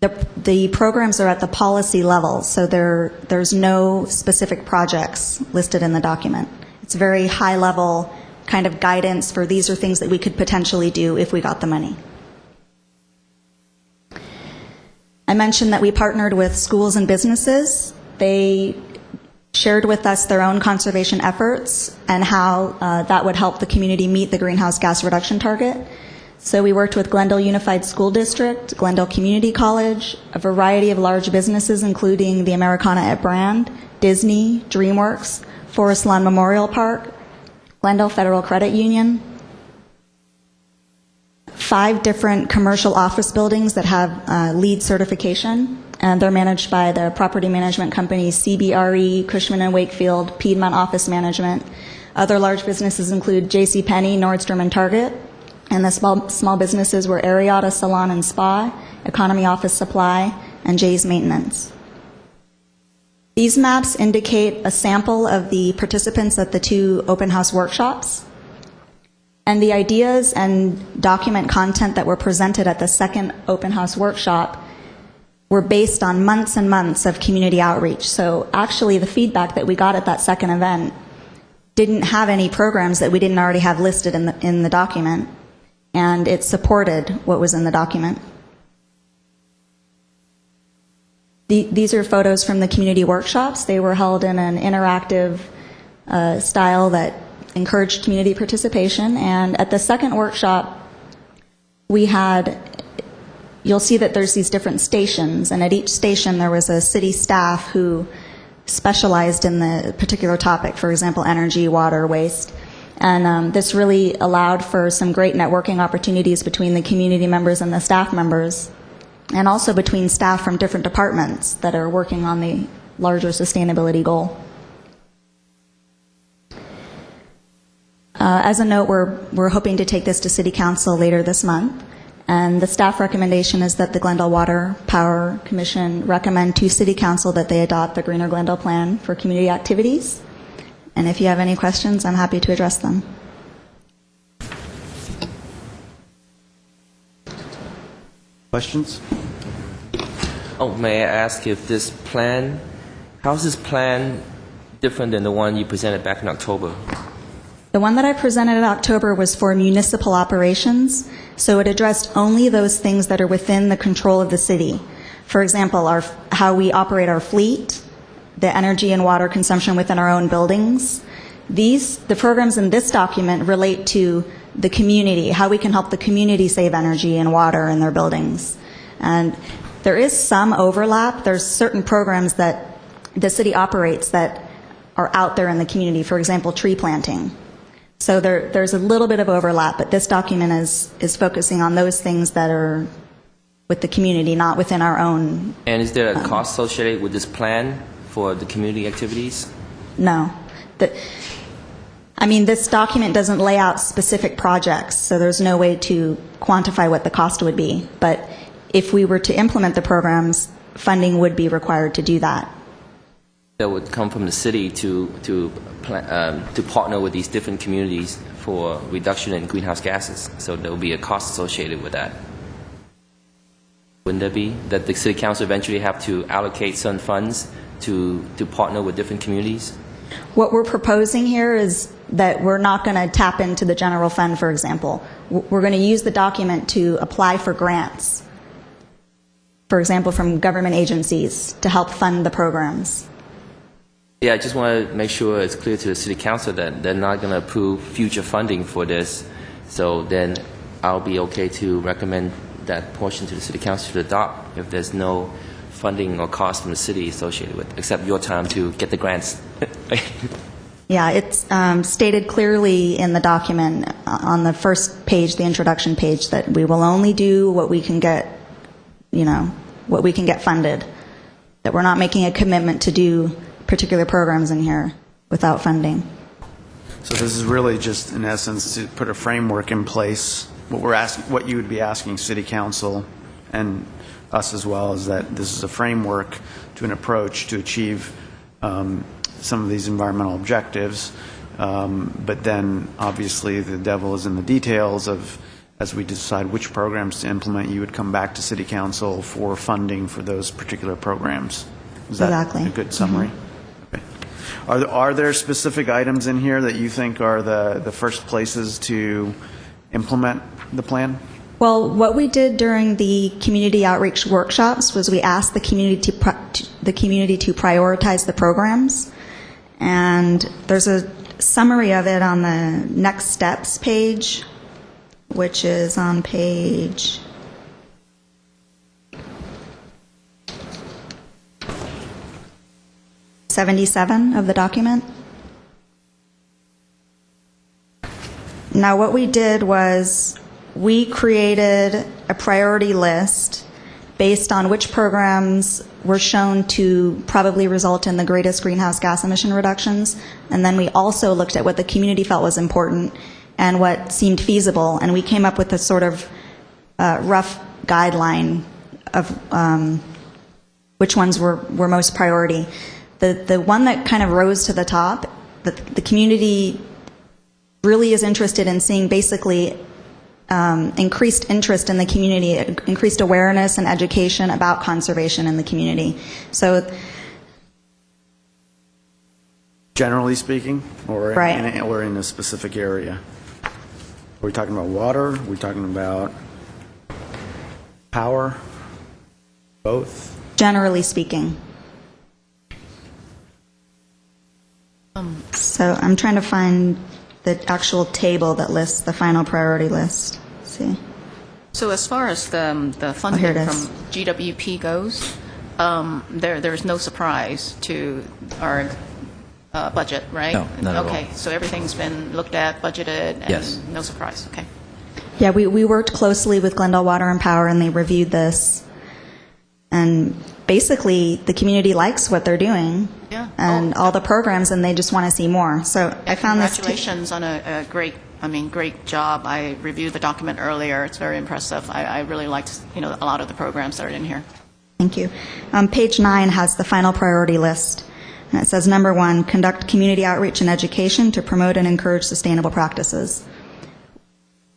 [SPEAKER 16] the programs are at the policy level, so there's no specific projects listed in the document. It's very high level kind of guidance for these are things that we could potentially do if we got the money. I mentioned that we partnered with schools and businesses. They shared with us their own conservation efforts and how that would help the community meet the greenhouse gas reduction target. So we worked with Glendale Unified School District, Glendale Community College, a variety of large businesses including the Americana at Brand, Disney, DreamWorks, Forest Lawn Memorial Park, Glendale Federal Credit Union, 5 different commercial office buildings that have LEED certification, and they're managed by the property management companies CBRE, Cushman & Wakefield, Piedmont Office Management. Other large businesses include JCPenney, Nordstrom, and Target. And the small businesses were Ariata Salon and Spa, Economy Office Supply, and Jay's Maintenance. These maps indicate a sample of the participants at the 2 open house workshops. And the ideas and document content that were presented at the second open house workshop were based on months and months of community outreach. So actually the feedback that we got at that second event didn't have any programs that we didn't already have listed in the document, and it supported what was in the document. These are photos from the community workshops. They were held in an interactive style that encouraged community participation. And at the second workshop, you'll see that there's these different stations, and at each station there was a city staff who specialized in the particular topic, for example, energy, water, waste. And this really allowed for some great networking opportunities between the community members and the staff members, and also between staff from different departments that are working on the larger sustainability goal. As a note, we're hoping to take this to City Council later this month, and the staff recommendation is that the Glendale Water Power Commission recommend to City Council that they adopt the Greener Glendale Plan for community activities. And if you have any questions, I'm happy to address them.
[SPEAKER 1] Questions?
[SPEAKER 6] Oh, may I ask if this plan, how's this plan different than the one you presented back in October?
[SPEAKER 16] The one that I presented in October was for municipal operations, so it addressed only those things that are within the control of the city. For example, how we operate our fleet, the energy and water consumption within our own buildings. The programs in this document relate to the community, how we can help the community save energy and water in their buildings. And there is some overlap. There's certain programs that the city operates that are out there in the community, for example, tree planting. So there's a little bit of overlap, but this document is focusing on those things that are with the community, not within our own.
[SPEAKER 6] And is there a cost associated with this plan for the community activities?
[SPEAKER 16] No. This document doesn't lay out specific projects, so there's no way to quantify what the cost would be. But if we were to implement the programs, funding would be required to do that.
[SPEAKER 6] That would come from the city to partner with these different communities for reduction in greenhouse gases. So there will be a cost associated with that. Wouldn't there be that the city council eventually have to allocate some funds to partner with different communities?
[SPEAKER 16] What we're proposing here is that we're not going to tap into the general fund, for example. We're going to use the document to apply for grants, for example, from government agencies to help fund the programs.
[SPEAKER 6] Yeah, I just want to make sure it's clear to the city council that they're not going to approve future funding for this. So then I'll be okay to recommend that portion to the city council to adopt if there's no funding or cost from the city associated with, except your time to get the grants.
[SPEAKER 16] Yeah, it's stated clearly in the document on the first page, the introduction page, that we will only do what we can get, what we can get funded. That we're not making a commitment to do particular programs in here without funding.
[SPEAKER 1] So this is really just, in essence, to put a framework in place. What you would be asking City Council and us as well is that this is a framework to an approach to achieve some of these environmental objectives. But then, obviously, the devil is in the details of, as we decide which programs to implement, you would come back to City Council for funding for those particular programs. Is that
[SPEAKER 16] exactly
[SPEAKER 1] a good summary? Okay. Are there specific items in here that you think are the first places to implement the plan?
[SPEAKER 16] Well, what we did during the community outreach workshops was we asked the community to prioritize the programs. And there's a summary of it on the next steps page, which is on page 77 of the document. Now, what we did was we created a priority list based on which programs were shown to probably result in the greatest greenhouse gas emission reductions. And then we also looked at what the community felt was important and what seemed feasible. And we came up with a sort of rough guideline of which ones were most priority. The one that kind of rose to the top, the community really is interested in seeing basically increased interest in the community, increased awareness and education about conservation in the community. So,
[SPEAKER 1] generally speaking, or
[SPEAKER 16] right.
[SPEAKER 1] or in a specific area? Are we talking about water? Are we talking about power? Both?
[SPEAKER 16] Generally speaking. So I'm trying to find the actual table that lists the final priority list. Let's see.
[SPEAKER 7] So as far as the funding
[SPEAKER 16] here it
[SPEAKER 7] from
[SPEAKER 16] is.
[SPEAKER 7] GWP goes, there's no surprise to our budget, right?
[SPEAKER 15] No, not at all.
[SPEAKER 7] Okay, so everything's been looked at, budgeted, and
[SPEAKER 15] Yes.
[SPEAKER 7] no surprise. Okay.
[SPEAKER 16] Yeah, we worked closely with Glendale Water and Power, and they reviewed this. And basically, the community likes what they're doing
[SPEAKER 7] Yeah.
[SPEAKER 16] and all the programs, and they just want to see more. So I found this.
[SPEAKER 7] Congratulations on a great job. I reviewed the document earlier. It's very impressive. I really liked, a lot of the programs that are in here.
[SPEAKER 16] Thank you. Page 9 has the final priority list. And it says, number 1, conduct community outreach and education to promote and encourage sustainable practices,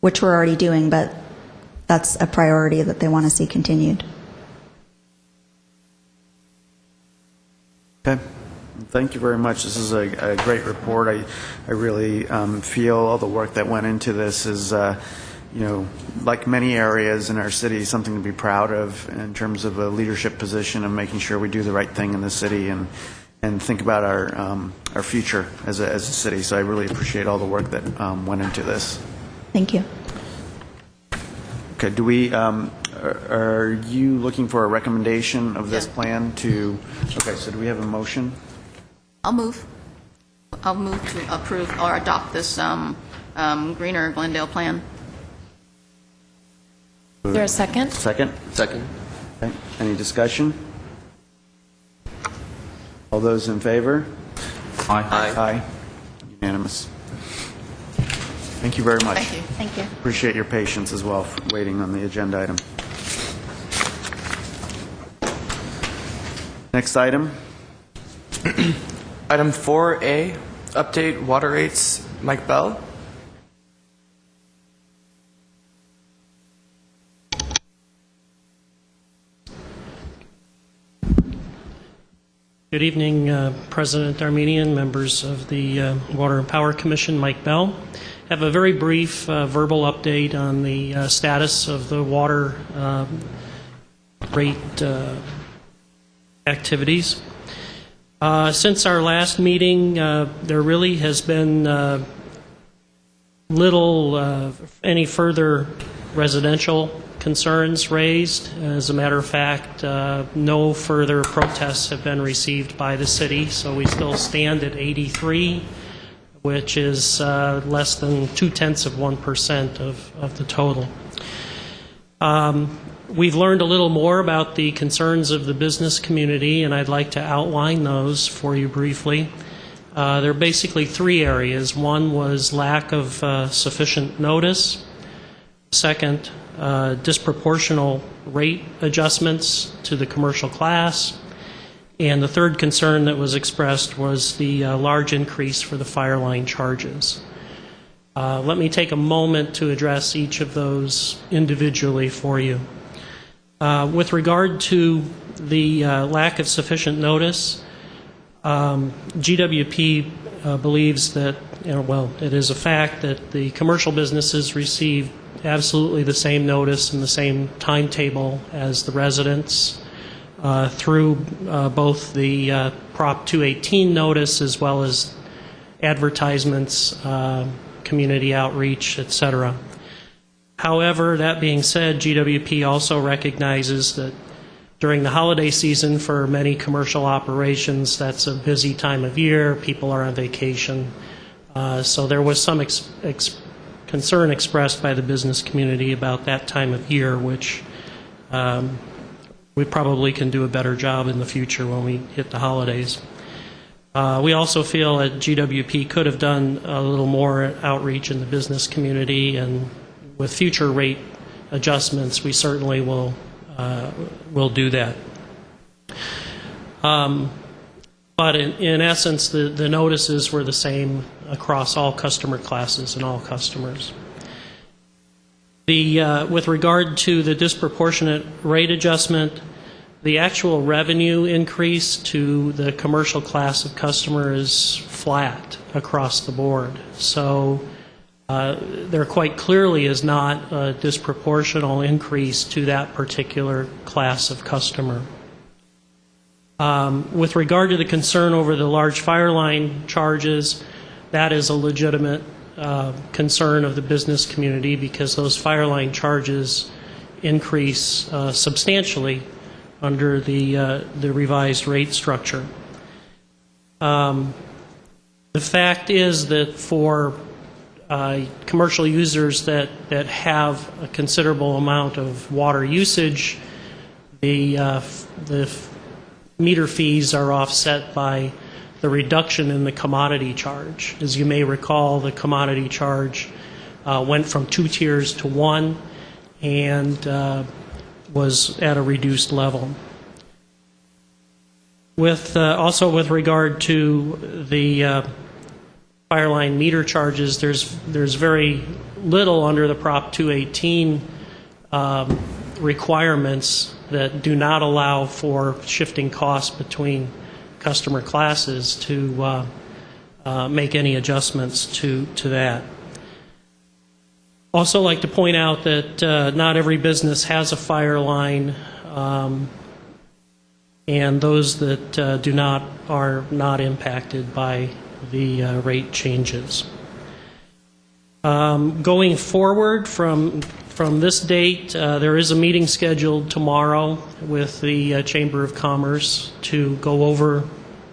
[SPEAKER 16] which we're already doing, but that's a priority that they want to see continued.
[SPEAKER 1] Okay. Thank you very much. This is a great report. I really feel all the work that went into this is, like many areas in our city, something to be proud of in terms of a leadership position and making sure we do the right thing in the city and think about our future as a city. So I really appreciate all the work that went into this.
[SPEAKER 16] Thank you.
[SPEAKER 1] Okay. Do we? Are you looking for a recommendation of this plan to? Okay. So do we have a motion?
[SPEAKER 7] I'll move to approve or adopt this greener Glendale plan.
[SPEAKER 8] Is there a second?
[SPEAKER 1] Second? Second. Okay. Any discussion? All those in favor?
[SPEAKER 2] Aye.
[SPEAKER 1] Aye. Unanimous. Thank you very much.
[SPEAKER 7] Thank you.
[SPEAKER 16] Thank you.
[SPEAKER 1] Appreciate your patience as well for waiting on the agenda item. Next item.
[SPEAKER 2] Item 4A, update water rates. Mike Bell.
[SPEAKER 17] Good evening, President Armenian, members of the Water and Power Commission. Mike Bell. Have a very brief verbal update on the status of the water rate activities. Since our last meeting, there really has been little any further residential concerns raised. As a matter of fact, no further protests have been received by the city, so we still stand at 83, which is less than 0.2% of the total. We've learned a little more about the concerns of the business community, and I'd like to outline those for you briefly. There are basically three areas. One was lack of sufficient notice. Second, disproportional rate adjustments to the commercial class. And the third concern that was expressed was the large increase for the fire line charges. Let me take a moment to address each of those individually for you. With regard to the lack of sufficient notice, GWP believes that, it is a fact that the commercial businesses receive absolutely the same notice and the same timetable as the residents through both the Prop 218 notice as well as advertisements, community outreach, etc. However, that being said, GWP also recognizes that during the holiday season for many commercial operations, that's a busy time of year. People are on vacation. So there was some concern expressed by the business community about that time of year, which we probably can do a better job in the future when we hit the holidays. We also feel that GWP could have done a little more outreach in the business community, and with future rate adjustments, we certainly will do that. But in essence, the notices were the same across all customer classes and all customers. With regard to the disproportionate rate adjustment, the actual revenue increase to the commercial class of customer is flat across the board. So there quite clearly is not a disproportional increase to that particular class of customer. With regard to the concern over the large fire line charges, that is a legitimate concern of the business community because those fire line charges increase substantially under the revised rate structure. The fact is that for commercial users that have a considerable amount of water usage, the meter fees are offset by the reduction in the commodity charge. As you may recall, the commodity charge went from 2 tiers to 1 and was at a reduced level. Also with regard to the fire line meter charges, there's very little under the Prop 218 requirements that do not allow for shifting costs between customer classes to make any adjustments to that. Also like to point out that not every business has a fire line, and those that do not are not impacted by the rate changes. Going forward from this date, there is a meeting scheduled tomorrow with the Chamber of Commerce to go over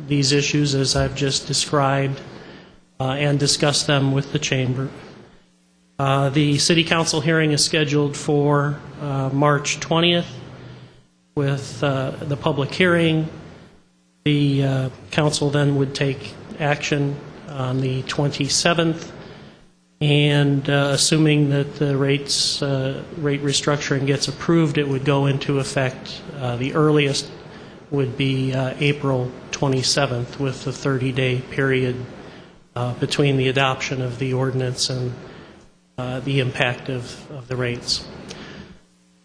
[SPEAKER 17] these issues as I've just described and discuss them with the Chamber. The City Council hearing is scheduled for March 20th with the public hearing. The Council then would take action on the 27th, and assuming that the rate restructuring gets approved, it would go into effect. The earliest would be April 27th, with the 30-day period between the adoption of the ordinance and the impact of the rates.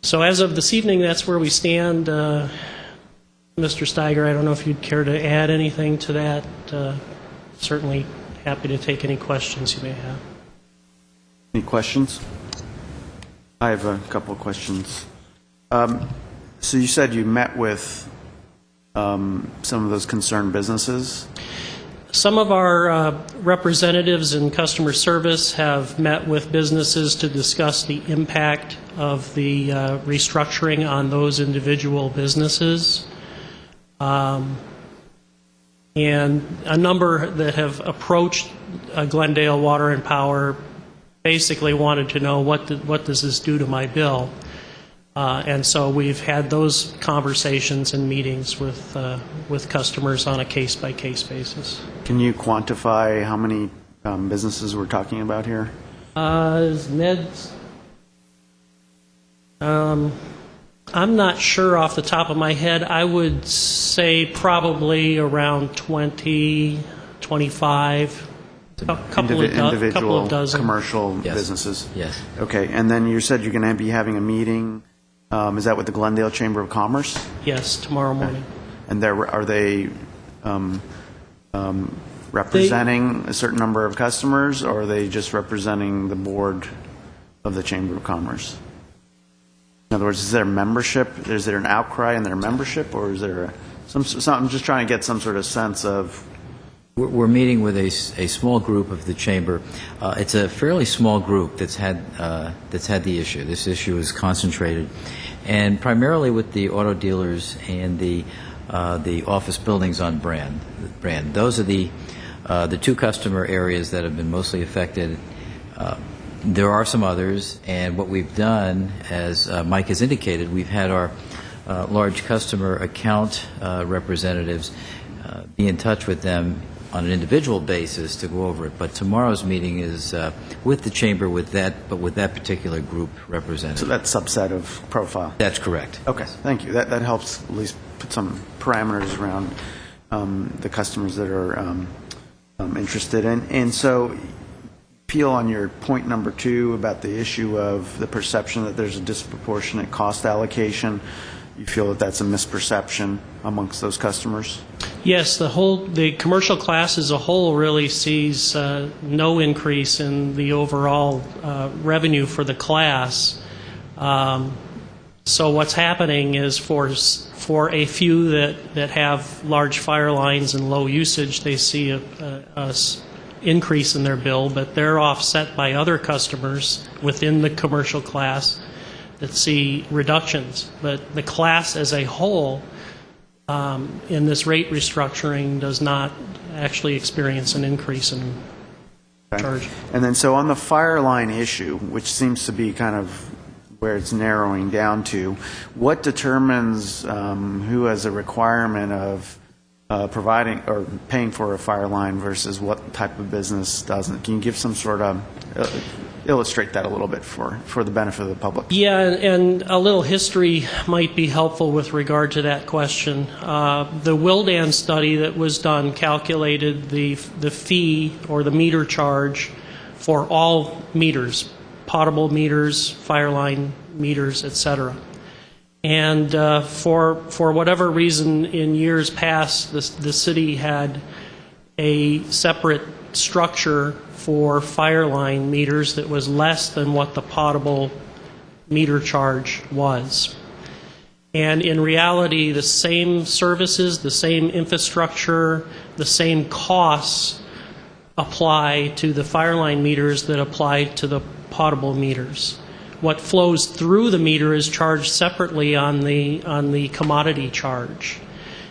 [SPEAKER 17] So as of this evening, that's where we stand. Mr. Steiger, I don't know if you'd care to add anything to that. Certainly happy to take any questions you may have.
[SPEAKER 1] Any questions? I have a couple of questions. So you said you met with some of those concerned businesses?
[SPEAKER 17] Some of our representatives in customer service have met with businesses to discuss the impact of the restructuring on those individual businesses. And a number that have approached Glendale Water and Power basically wanted to know what does this do to my bill. And so we've had those conversations and meetings with customers on a case-by-case basis.
[SPEAKER 1] Can you quantify how many businesses we're talking about here?
[SPEAKER 17] Ned's, I'm not sure off the top of my head. I would say probably around 20, 25. Couple of dozen
[SPEAKER 1] commercial businesses.
[SPEAKER 15] Yes.
[SPEAKER 1] Okay, and then you said you're going to be having a meeting. Is that with the Glendale Chamber of Commerce?
[SPEAKER 17] Yes, tomorrow morning.
[SPEAKER 1] And are they representing a certain number of customers, or are they just representing the board of the Chamber of Commerce? In other words, is there membership? Is there an outcry in their membership, or is there some? I'm just trying to get some sort of sense of.
[SPEAKER 15] We're meeting with a small group of the chamber. It's a fairly small group that's had the issue. This issue is concentrated, and primarily with the auto dealers and the office buildings on brand. Those are the two customer areas that have been mostly affected. There are some others, and what we've done, as Mike has indicated, we've had our large customer account representatives be in touch with them on an individual basis to go over it. But tomorrow's meeting is with the chamber, with that particular group represented.
[SPEAKER 1] So that subset of profile.
[SPEAKER 15] That's correct.
[SPEAKER 1] Okay, thank you. That helps at least put some parameters around the customers that are interested in. And so, Peel, on your point number 2 about the issue of the perception that there's a disproportionate cost allocation, you feel that that's a misperception amongst those customers?
[SPEAKER 17] Yes, the commercial class as a whole really sees no increase in the overall revenue for the class. So what's happening is for a few that have large fire lines and low usage, they see a increase in their bill, but they're offset by other customers within the commercial class that see reductions. But the class as a whole in this rate restructuring does not actually experience an increase in charge.
[SPEAKER 1] And then so on the fire line issue, which seems to be kind of where it's narrowing down to, what determines who has a requirement of providing or paying for a fire line versus what type of business doesn't? Can you give some sort of illustrate that a little bit for the benefit of the public?
[SPEAKER 17] Yeah, and a little history might be helpful with regard to that question. The Wildan study that was done calculated the fee or the meter charge for all meters, potable meters, fire line meters, etc. And for whatever reason, in years past, the city had a separate structure for fire line meters that was less than what the potable meter charge was. And in reality, the same services, the same infrastructure, the same costs apply to the fire line meters that apply to the potable meters. What flows through the meter is charged separately on the commodity charge.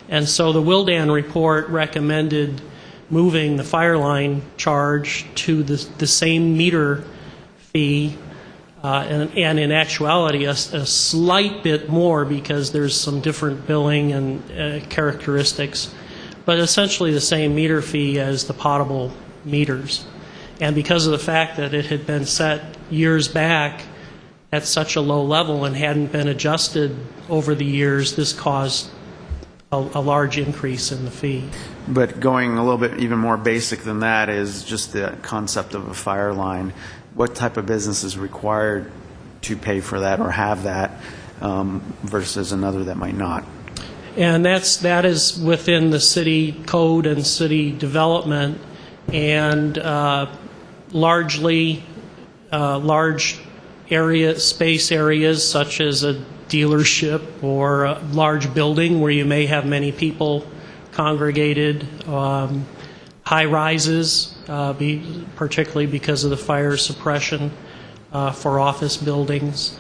[SPEAKER 17] And so the Wildan report recommended moving the fire line charge to the same meter fee, and in actuality a slight bit more because there's some different billing and characteristics, but essentially the same meter fee as the potable meters. And because of the fact that it had been set years back at such a low level and hadn't been adjusted over the years, this caused a large increase in the fee.
[SPEAKER 1] But going a little bit even more basic than that is just the concept of a fire line. What type of business is required to pay for that or have that versus another that might not?
[SPEAKER 17] And that is within the city code and city development, and largely large space areas such as a dealership or a large building where you may have many people congregated, high rises, particularly because of the fire suppression for office buildings,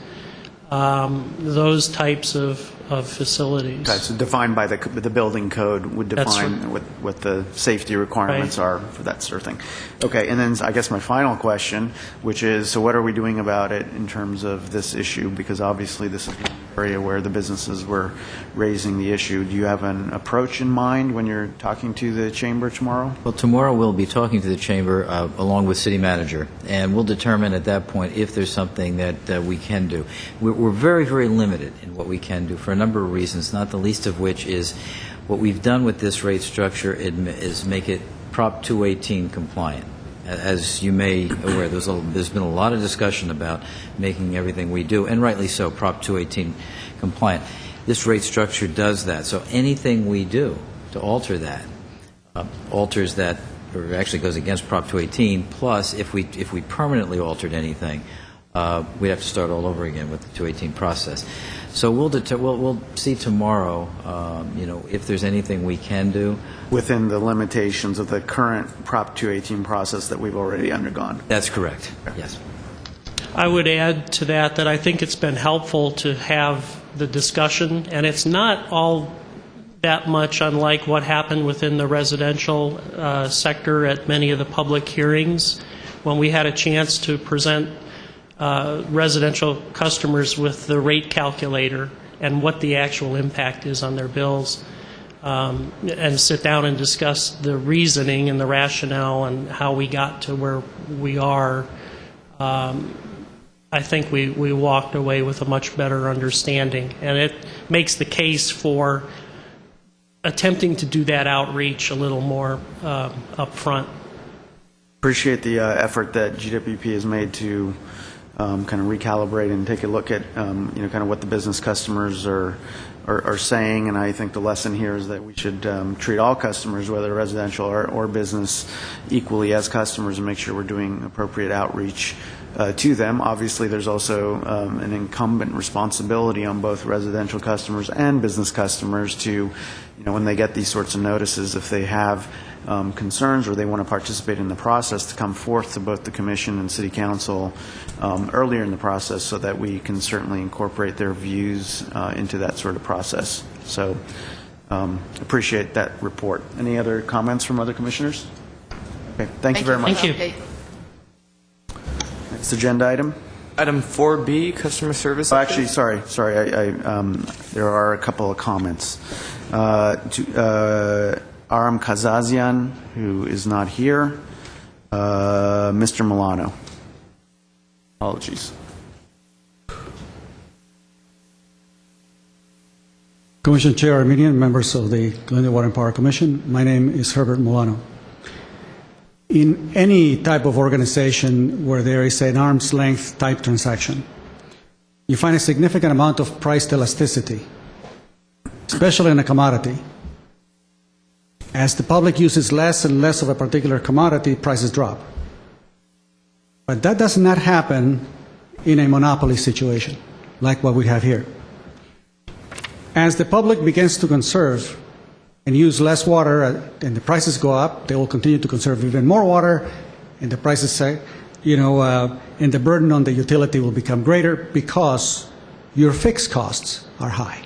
[SPEAKER 17] those types of facilities.
[SPEAKER 1] Okay, so defined by the building code would define what the safety requirements are for that sort of thing. Okay, and then I guess my final question, which is, so what are we doing about it in terms of this issue? Because obviously this is an area where the businesses were raising the issue. Do you have an approach in mind when you're talking to the chamber tomorrow?
[SPEAKER 15] Well, tomorrow we'll be talking to the chamber along with city manager, and we'll determine at that point if there's something that we can do. We're very, very limited in what we can do for a number of reasons, not the least of which is what we've done with this rate structure is make it Prop 218 compliant. As you may aware, there's been a lot of discussion about making everything we do, and rightly so, Prop 218 compliant. This rate structure does that. So anything we do to alter that alters that, or actually goes against Prop 218. Plus, if we permanently altered anything, we'd have to start all over again with the 218 process. So we'll see tomorrow, if there's anything we can do
[SPEAKER 1] within the limitations of the current Prop 218 process that we've already undergone.
[SPEAKER 15] That's correct. Yes.
[SPEAKER 17] I would add to that I think it's been helpful to have the discussion, and it's not all that much unlike what happened within the residential sector at many of the public hearings when we had a chance to present residential customers with the rate calculator and what the actual impact is on their bills, and sit down and discuss the reasoning and the rationale and how we got to where we are. I think we walked away with a much better understanding, and it makes the case for attempting to do that outreach a little more up front.
[SPEAKER 1] Appreciate the effort that GWP has made to kind of recalibrate and take a look at kind of what the business customers are saying, and I think the lesson here is that we should treat all customers, whether residential or business, equally as customers and make sure we're doing appropriate outreach to them. Obviously, there's also an incumbent responsibility on both residential customers and business customers to, when they get these sorts of notices, if they have concerns or they want to participate in the process, to come forth to both the Commission and City Council earlier in the process so that we can certainly incorporate their views into that sort of process. So appreciate that report. Any other comments from other commissioners? Okay, thank you very much.
[SPEAKER 17] Thank you.
[SPEAKER 1] Next agenda item.
[SPEAKER 2] Item 4B, customer service.
[SPEAKER 1] Oh, actually, sorry. There are a couple of comments. Aram Kazazian, who is not here. Mr. Milano. Apologies.
[SPEAKER 12] Commission Chair Armenian, members of the Glendale Water and Power Commission, my name is Herbert Milano. In any type of organization where there is an arm's length type transaction, you find a significant amount of price elasticity, especially in a commodity. As the public uses less and less of a particular commodity, prices drop. But that does not happen in a monopoly situation like what we have here. As the public begins to conserve and use less water and the prices go up, they will continue to conserve even more water, and the prices, and the burden on the utility will become greater because your fixed costs are high.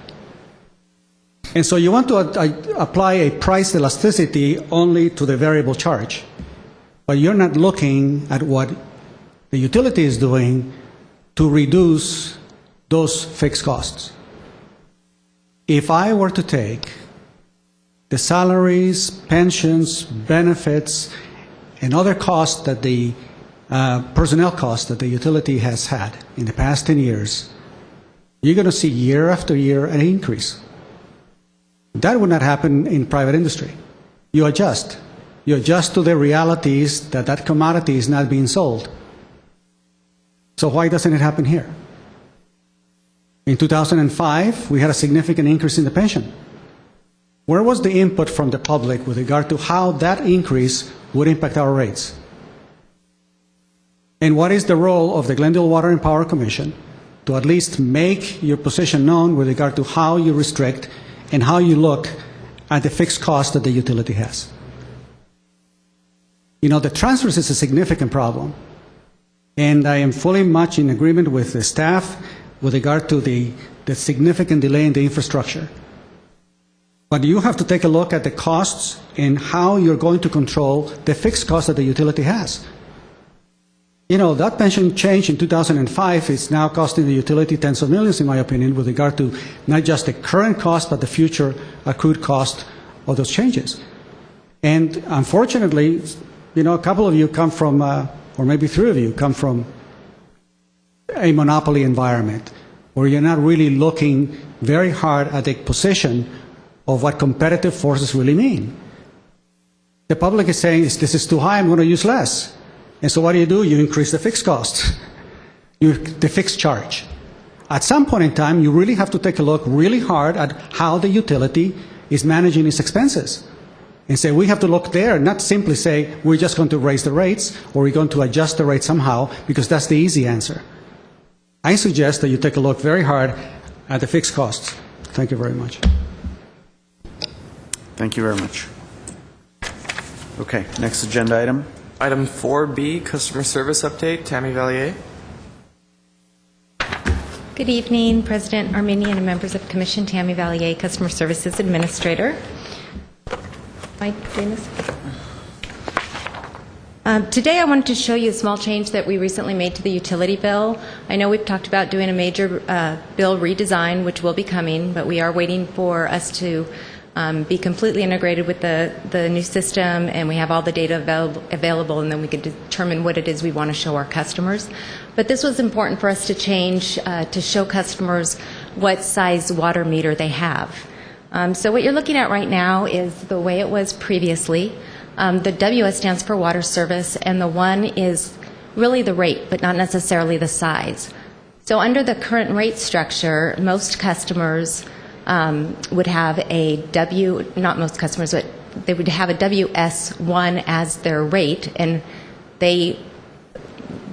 [SPEAKER 12] And so you want to apply a price elasticity only to the variable charge, but you're not looking at what the utility is doing to reduce those fixed costs. If I were to take the salaries, pensions, benefits, and other costs that the personnel costs that the utility has had in the past 10 years, you're going to see year after year an increase. That would not happen in private industry. You adjust. You adjust to the realities that that commodity is not being sold. So why doesn't it happen here? In 2005, we had a significant increase in the pension. Where was the input from the public with regard to how that increase would impact our rates? And what is the role of the Glendale Water and Power Commission to at least make your position known with regard to how you restrict and how you look at the fixed cost that the utility has? The transfers is a significant problem, and I am fully much in agreement with the staff with regard to the significant delay in the infrastructure. But you have to take a look at the costs and how you're going to control the fixed cost that the utility has. That pension change in 2005 is now costing the utility tens of millions, in my opinion, with regard to not just the current cost, but the future accrued cost of those changes. And unfortunately, a couple of you come from, or maybe three of you come from a monopoly environment where you're not really looking very hard at the position of what competitive forces really mean. The public is saying, this is too high, I'm going to use less. And so what do? You increase the fixed costs, the fixed charge. At some point in time, you really have to take a look really hard at how the utility is managing its expenses. And say, we have to look there, not simply say, we're just going to raise the rates, or we're going to adjust the rate somehow, because that's the easy answer. I suggest that you take a look very hard at the fixed costs. Thank you very much.
[SPEAKER 1] Thank you very much. Okay, next agenda item.
[SPEAKER 2] Item 4B, Customer Service Update, Tammy Valier.
[SPEAKER 18] Good evening, President Arminian and members of the Commission. Tammy Valier, Customer Services Administrator. Am I doing this? Today I wanted to show you a small change that we recently made to the utility bill. I know we've talked about doing a major bill redesign, which will be coming, but we are waiting for us to be completely integrated with the new system, and we have all the data available, and then we can determine what it is we want to show our customers. But this was important for us to change to show customers what size water meter they have. So what you're looking at right now is the way it was previously. The WS stands for water service, and the 1 is really the rate, but not necessarily the size. So under the current rate structure, most customers would have not most customers, but they would have a WS1 as their rate, and they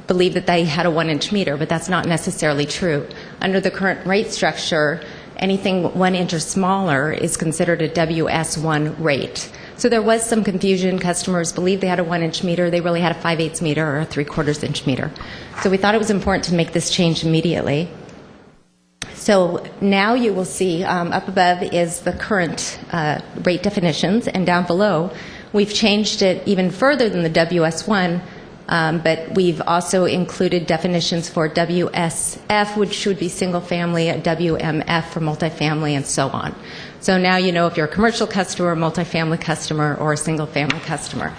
[SPEAKER 18] believe that they had a 1-inch meter, but that's not necessarily true. Under the current rate structure, anything 1 inch or smaller is considered a WS1 rate. So there was some confusion. Customers believed they had a 1-inch meter. They really had a 5/8 meter or a 3/4 inch meter. So we thought it was important to make this change immediately. So now you will see up above is the current rate definitions, and down below we've changed it even further than the WS1, but we've also included definitions for WSF, which would be single family, a WMF for multifamily, and so on. So now you know if you're a commercial customer, multifamily customer, or a single family customer.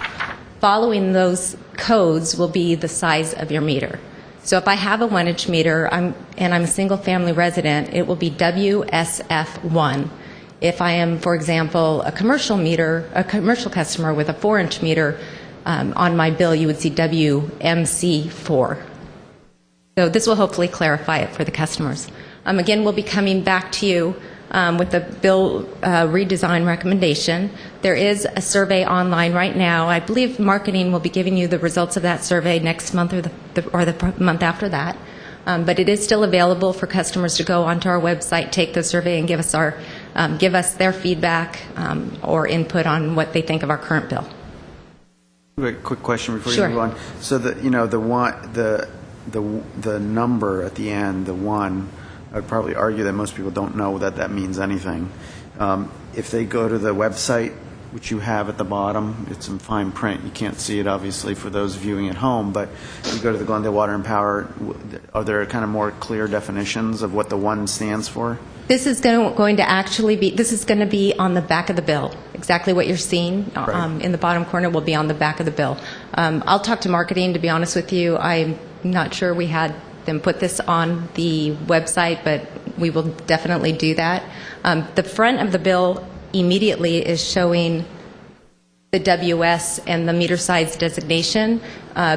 [SPEAKER 18] Following those codes will be the size of your meter. So if I have a 1-inch meter and I'm a single family resident, it will be WSF1. If I am, for example, a commercial customer with a 4-inch meter, on my bill you would see WMC4. So this will hopefully clarify it for the customers. Again, we'll be coming back to you with the bill redesign recommendation. There is a survey online right now. I believe marketing will be giving you the results of that survey next month or the month after that. But it is still available for customers to go onto our website, take the survey, and give us their feedback or input on what they think of our current bill.
[SPEAKER 1] A quick question before
[SPEAKER 18] Sure.
[SPEAKER 1] you move on. So the number at the end, the 1, I'd probably argue that most people don't know that means anything. If they go to the website, which you have at the bottom, it's in fine print. You can't see it, obviously, for those viewing at home, but if you go to the Glendale Water and Power, are there kind of more clear definitions of what the 1 stands for?
[SPEAKER 18] This is going to be on the back of the bill. Exactly what you're seeing in the bottom corner will be on the back of the bill. I'll talk to marketing, to be honest with you. I'm not sure we had them put this on the website, but we will definitely do that. The front of the bill immediately is showing the WS and the meter size designation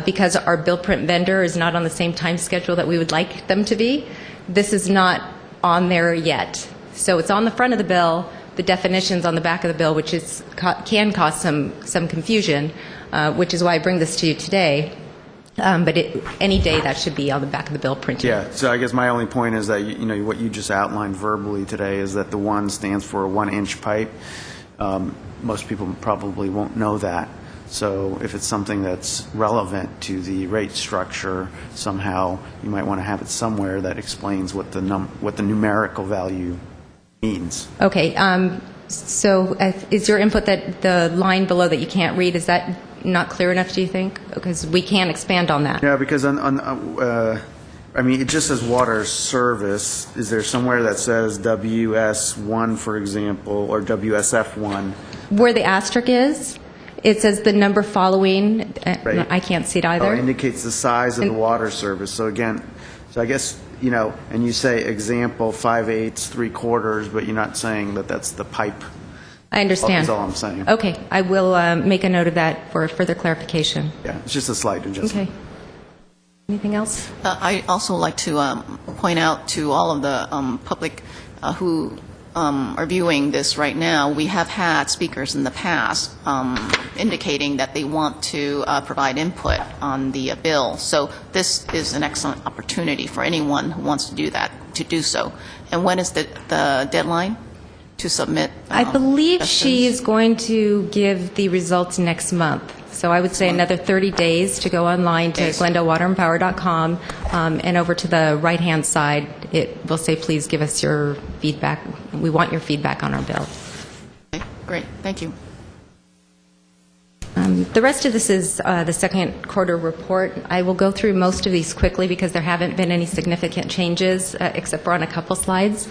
[SPEAKER 18] because our bill print vendor is not on the same time schedule that we would like them to be. This is not on there yet. So it's on the front of the bill, the definitions on the back of the bill, which can cause some confusion, which is why I bring this to you today. But any day that should be on the back of the bill printed.
[SPEAKER 1] Yeah, so I guess my only point is that what you just outlined verbally today is that the 1 stands for a 1-inch pipe. Most people probably won't know that. So if it's something that's relevant to the rate structure, somehow you might want to have it somewhere that explains what the numerical value means.
[SPEAKER 18] Okay, so is your input that the line below that you can't read, is that not clear enough, do you think? Because we can expand on that.
[SPEAKER 1] Yeah, because it just says water service. Is there somewhere that says WS1, for example, or WSF1?
[SPEAKER 18] Where the asterisk is, it says the number following.
[SPEAKER 1] Right.
[SPEAKER 18] I can't see it either.
[SPEAKER 1] It indicates the size of the water service. So I guess, and you say example 5/8, 3/4, but you're not saying that that's the pipe.
[SPEAKER 18] I understand.
[SPEAKER 1] That's all I'm saying.
[SPEAKER 18] Okay, I will make a note of that for further clarification.
[SPEAKER 1] Yeah, it's just a slight adjustment.
[SPEAKER 18] Okay. Anything else?
[SPEAKER 7] I also like to point out to all of the public who are viewing this right now, we have had speakers in the past indicating that they want to provide input on the bill. So this is an excellent opportunity for anyone who wants to do that to do so. And when is the deadline to submit?
[SPEAKER 18] I believe
[SPEAKER 7] questions?
[SPEAKER 18] she is going to give the results next month. So I would say another 30 days to go online to GlendaleWaterandPower.com, and over to the right-hand side, it will say, please give us your feedback. We want your feedback on our bill.
[SPEAKER 7] Okay, great. Thank you.
[SPEAKER 18] The rest of this is the second quarter report. I will go through most of these quickly because there haven't been any significant changes except for on a couple slides.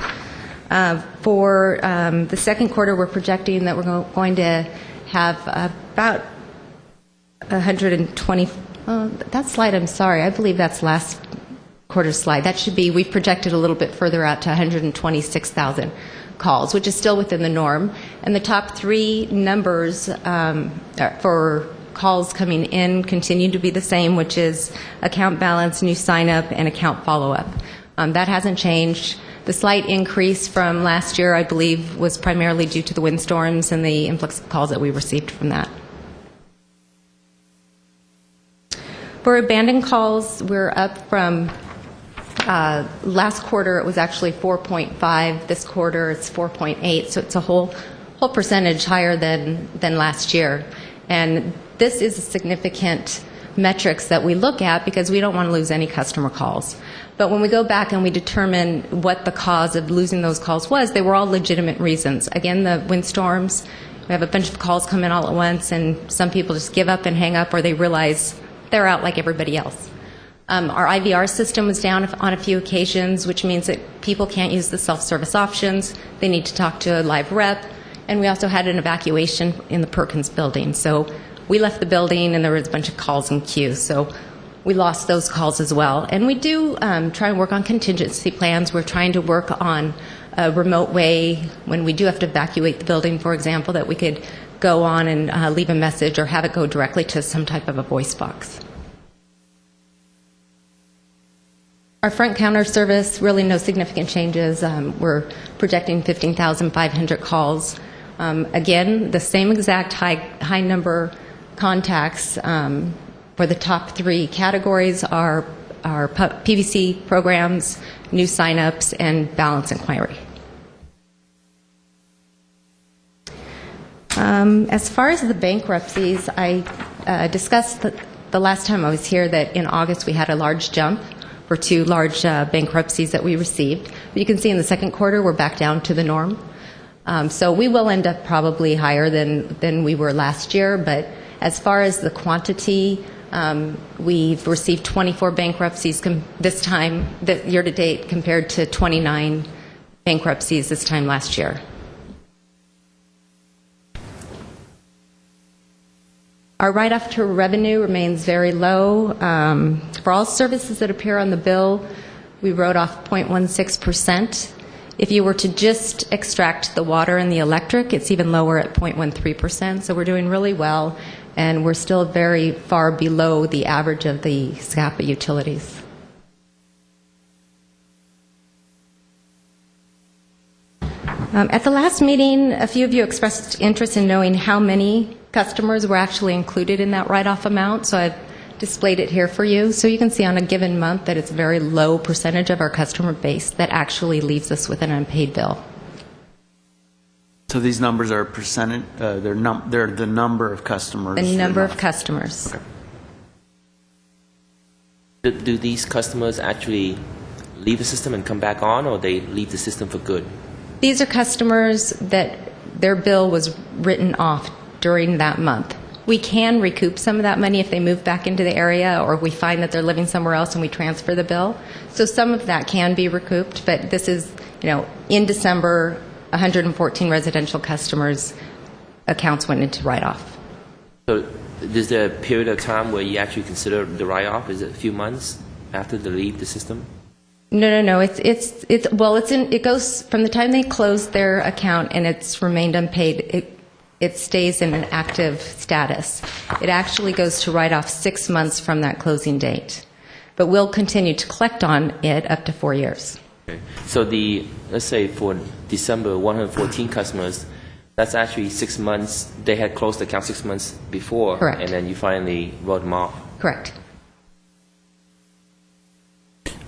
[SPEAKER 18] For the second quarter, we're projecting that we're going to have about 120. That slide, I'm sorry, I believe that's last quarter's slide. That should be, we've projected a little bit further out to 126,000 calls, which is still within the norm. And the top 3 numbers for calls coming in continue to be the same, which is account balance, new sign-up, and account follow-up. That hasn't changed. The slight increase from last year, I believe, was primarily due to the windstorms and the influx of calls that we received from that. For abandoned calls, we're up from last quarter, it was actually 4.5. This quarter, it's 4.8. So it's a whole percentage higher than last year. And this is a significant metrics that we look at because we don't want to lose any customer calls. But when we go back and we determine what the cause of losing those calls was, they were all legitimate reasons. Again, the windstorms, we have a bunch of calls come in all at once, and some people just give up and hang up, or they realize they're out like everybody else. Our IVR system was down on a few occasions, which means that people can't use the self-service options. They need to talk to a live rep. And we also had an evacuation in the Perkins building. So we left the building, and there was a bunch of calls in queue. So we lost those calls as well. And we do try and work on contingency plans. We're trying to work on a remote way when we do have to evacuate the building, for example, that we could go on and leave a message or have it go directly to some type of a voice box. Our front counter service, really no significant changes. We're projecting 15,500 calls. Again, the same exact high number contacts for the top 3 categories are PVC programs, new signups, and balance inquiry. As far as the bankruptcies, I discussed the last time I was here that in August we had a large jump for 2 large bankruptcies that we received. But you can see in the second quarter we're back down to the norm. So we will end up probably higher than we were last year, but as far as the quantity, we've received 24 bankruptcies this time, year to date, compared to 29 bankruptcies this time last year. Our write-off to revenue remains very low. For all services that appear on the bill, we wrote off 0.16%. If you were to just extract the water and the electric, it's even lower at 0.13%. So we're doing really well, and we're still very far below the average of the SCAPA utilities. At the last meeting, a few of you expressed interest in knowing how many customers were actually included in that write-off amount, so I've displayed it here for you. So you can see on a given month that it's a very low percentage of our customer base that actually leaves us with an unpaid bill.
[SPEAKER 1] So these numbers are percentage, they're the number of customers.
[SPEAKER 18] The number of customers.
[SPEAKER 1] Okay.
[SPEAKER 6] Do these customers actually leave the system and come back on, or they leave the system for good?
[SPEAKER 18] These are customers that their bill was written off during that month. We can recoup some of that money if they move back into the area, or we find that they're living somewhere else and we transfer the bill. So some of that can be recouped, but this is, in December, 114 residential customers' accounts went into write-off. So
[SPEAKER 6] is there a period of time where you actually consider the write-off? Is it a few months after they leave the system?
[SPEAKER 18] No. It goes from the time they close their account and it's remained unpaid. It stays in an active status. It actually goes to write-off 6 months from that closing date. But we'll continue to collect on it up to 4 years.
[SPEAKER 6] Okay. So let's say for December, 114 customers, that's actually 6 months. They had closed the account 6 months before.
[SPEAKER 18] Correct.
[SPEAKER 6] And then you finally wrote them off.
[SPEAKER 18] Correct.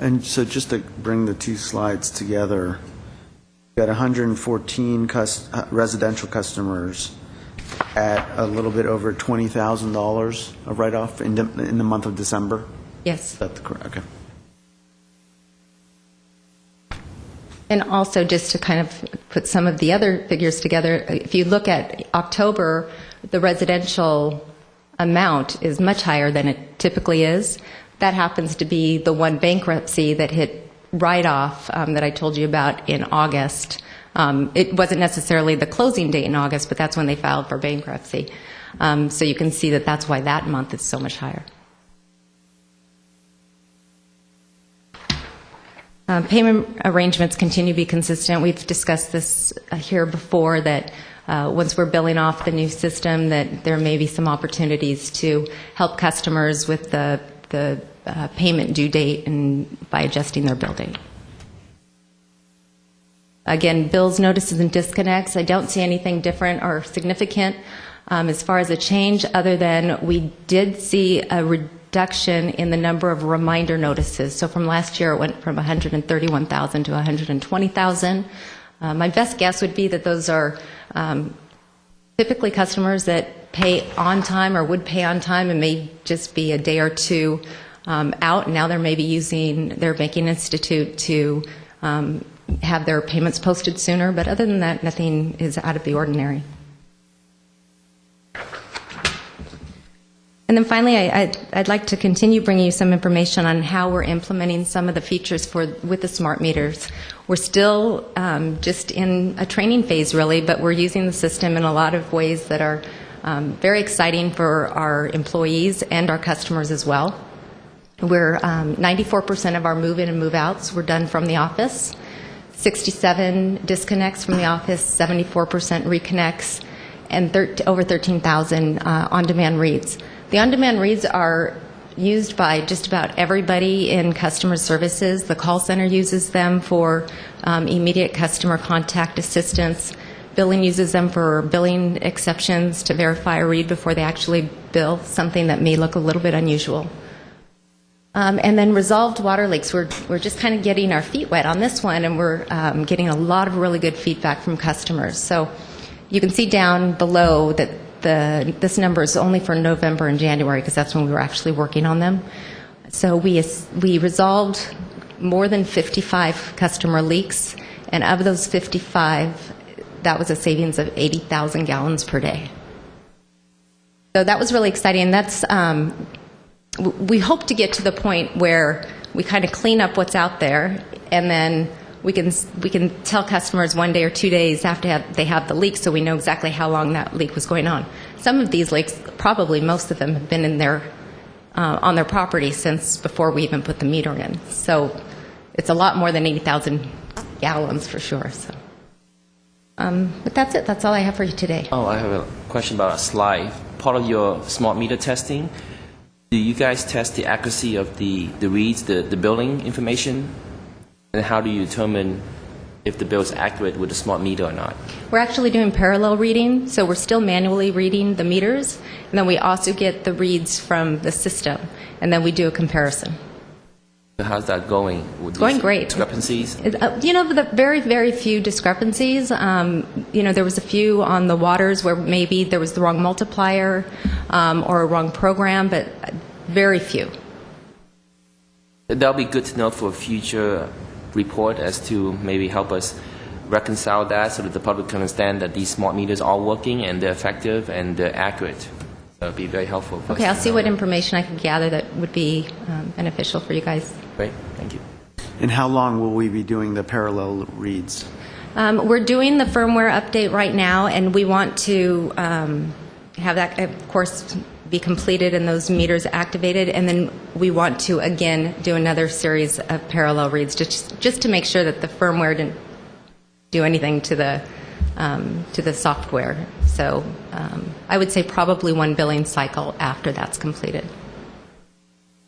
[SPEAKER 1] And so just to bring the 2 slides together, we've got 114 residential customers at a little bit over $20,000 of write-off in the month of December?
[SPEAKER 18] Yes.
[SPEAKER 1] Is that correct? Okay.
[SPEAKER 18] And also, just to kind of put some of the other figures together, if you look at October, the residential amount is much higher than it typically is. That happens to be the one bankruptcy that hit write-off that I told you about in August. It wasn't necessarily the closing date in August, but that's when they filed for bankruptcy. So you can see that that's why that month is so much higher. Payment arrangements continue to be consistent. We've discussed this here before, that once we're billing off the new system, that there may be some opportunities to help customers with the payment due date and by adjusting their bill date. Again, bills, notices, and disconnects, I don't see anything different or significant as far as a change, other than we did see a reduction in the number of reminder notices. So from last year, it went from 131,000 to 120,000. My best guess would be that those are typically customers that pay on time or would pay on time and may just be a day or two out. Now they're maybe using their banking institute to have their payments posted sooner, but other than that, nothing is out of the ordinary. And then finally, I'd like to continue bringing you some information on how we're implementing some of the features with the smart meters. We're still just in a training phase, really, but we're using the system in a lot of ways that are very exciting for our employees and our customers as well. 94% of our move-in and move-outs were done from the office, 67 disconnects from the office, 74% reconnects, and over 13,000 on-demand reads. The on-demand reads are used by just about everybody in customer services. The call center uses them for immediate customer contact assistance. Billing uses them for billing exceptions to verify a read before they actually bill, something that may look a little bit unusual. And then resolved water leaks. We're just kind of getting our feet wet on this one, and we're getting a lot of really good feedback from customers. So you can see down below that this number is only for November and January, because that's when we were actually working on them. So we resolved more than 55 customer leaks, and of those 55, that was a savings of 80,000 gallons per day. So that was really exciting. That's we hope to get to the point where we kind of clean up what's out there, and then we can tell customers 1 day or 2 days after they have the leak, so we know exactly how long that leak was going on. Some of these leaks, probably most of them, have been in on their property since before we even put the meter in. So it's a lot more than 80,000 gallons for sure. So. But that's it. That's all I have for you today.
[SPEAKER 6] Oh, I have a question about a slide. Part of your smart meter testing, do you guys test the accuracy of the reads, the billing information? And how do you determine if the bill is accurate with the smart meter or not?
[SPEAKER 18] We're actually doing parallel reading, so we're still manually reading the meters, and then we also get the reads from the system, and then we do a comparison.
[SPEAKER 6] So how's that going?
[SPEAKER 18] It's going great.
[SPEAKER 6] Discrepancies?
[SPEAKER 18] The very, very few discrepancies. There was a few on the waters where maybe there was the wrong multiplier or a wrong program, but very few.
[SPEAKER 6] That'll be good to know for a future report, as to maybe help us reconcile that so that the public can understand that these smart meters are working and they're effective and they're accurate. That would be very helpful.
[SPEAKER 18] Okay, I'll see what information I can gather that would be beneficial for you guys.
[SPEAKER 6] Great, thank you.
[SPEAKER 1] And how long will we be doing the parallel reads?
[SPEAKER 18] We're doing the firmware update right now, and we want to have that, of course, be completed and those meters activated, and then we want to again do another series of parallel reads just to make sure that the firmware didn't do anything to the software. So I would say probably one billing cycle after that's completed.